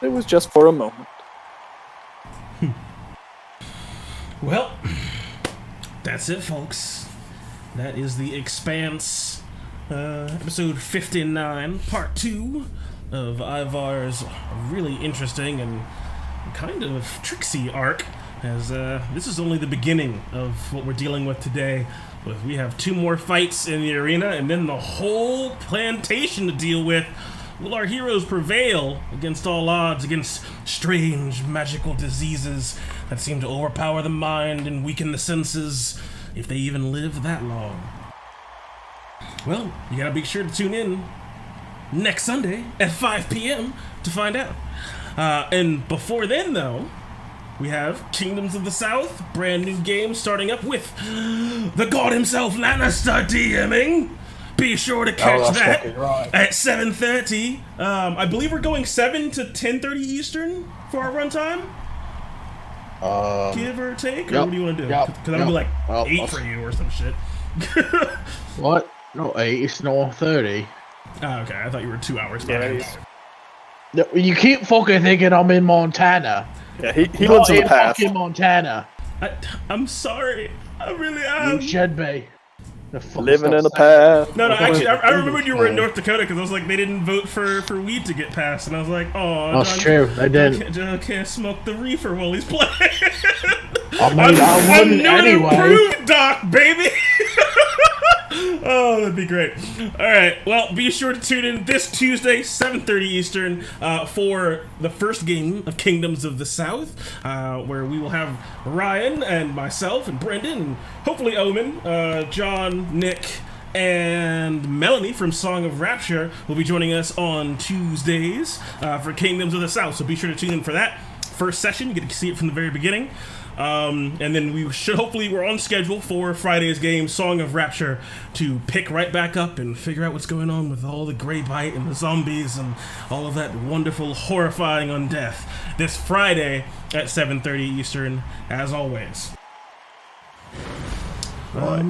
It was just for a moment. Well, that's it, folks. That is the Expanse, episode 59, part 2 of Ivar's really interesting and kind of tricksy arc, as this is only the beginning of what we're dealing with today. We have 2 more fights in the arena, and then the whole plantation to deal with. Will our heroes prevail against all odds, against strange magical diseases that seem to overpower the mind and weaken the senses, if they even live that long? Well, you gotta be sure to tune in next Sunday at 5 p.m. to find out. And before then, though, we have Kingdoms of the South, brand new game starting up with the god himself, Lannister, DMing. Be sure to catch that at 7:30. I believe we're going 7 to 10:30 Eastern for our runtime. Give or take? Or what do you want to do? Because I'm going to be like 8 for you or some shit. What? Not 8, it's not 30. Oh, okay, I thought you were 2 hours Yeah, behind. No, you keep fucking thinking I'm in Montana. Yeah, he Not lives in the past. fucking Montana. I'm sorry. I really am. You should be. The fuck Living stop in the saying past. No, actually, I remember when you were in Yeah. North Dakota because I was like, they didn't vote for weed to get passed, and I was like, oh, That's true, they didn't. John can't smoke the reefer while he's playing. I mean, I I'm wouldn't new and anyway. improved, Doc, baby. Oh, that'd be great. All right, well, be sure to tune in this Tuesday, 7:30 Eastern, for the first game of Kingdoms of the South, where we will have Ryan and myself and Brendan and hopefully Omen, John, Nick, and Melanie from Song of Rapture will be joining us on Tuesdays for Kingdoms of the South. So be sure to tune in for that first session. You get to see it from the very beginning. And then we should hopefully we're on schedule for Friday's game, Song of Rapture, to pick right back up and figure out what's going on with all the Grey Bite and the zombies and all of that wonderful, horrifying undeath this Friday at 7:30 Eastern, as always. Other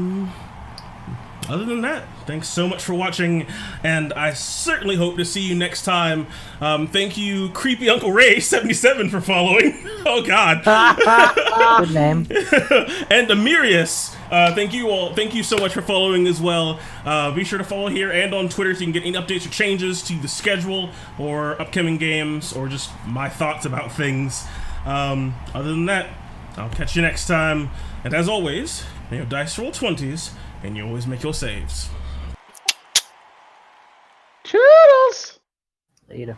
than that, thanks so much for watching, and I certainly hope to see you next time. Thank you, Creepy Uncle Ray 77 for following. Oh God. Good name. And Amirius, thank you all. Thank you so much for following as well. Be sure to follow here and on Twitter so you can get any updates or changes to the schedule or upcoming games or just my thoughts about things. Other than that, I'll catch you next time. And as always, may your dice roll 20s and you always make your saves. Toodles! Later.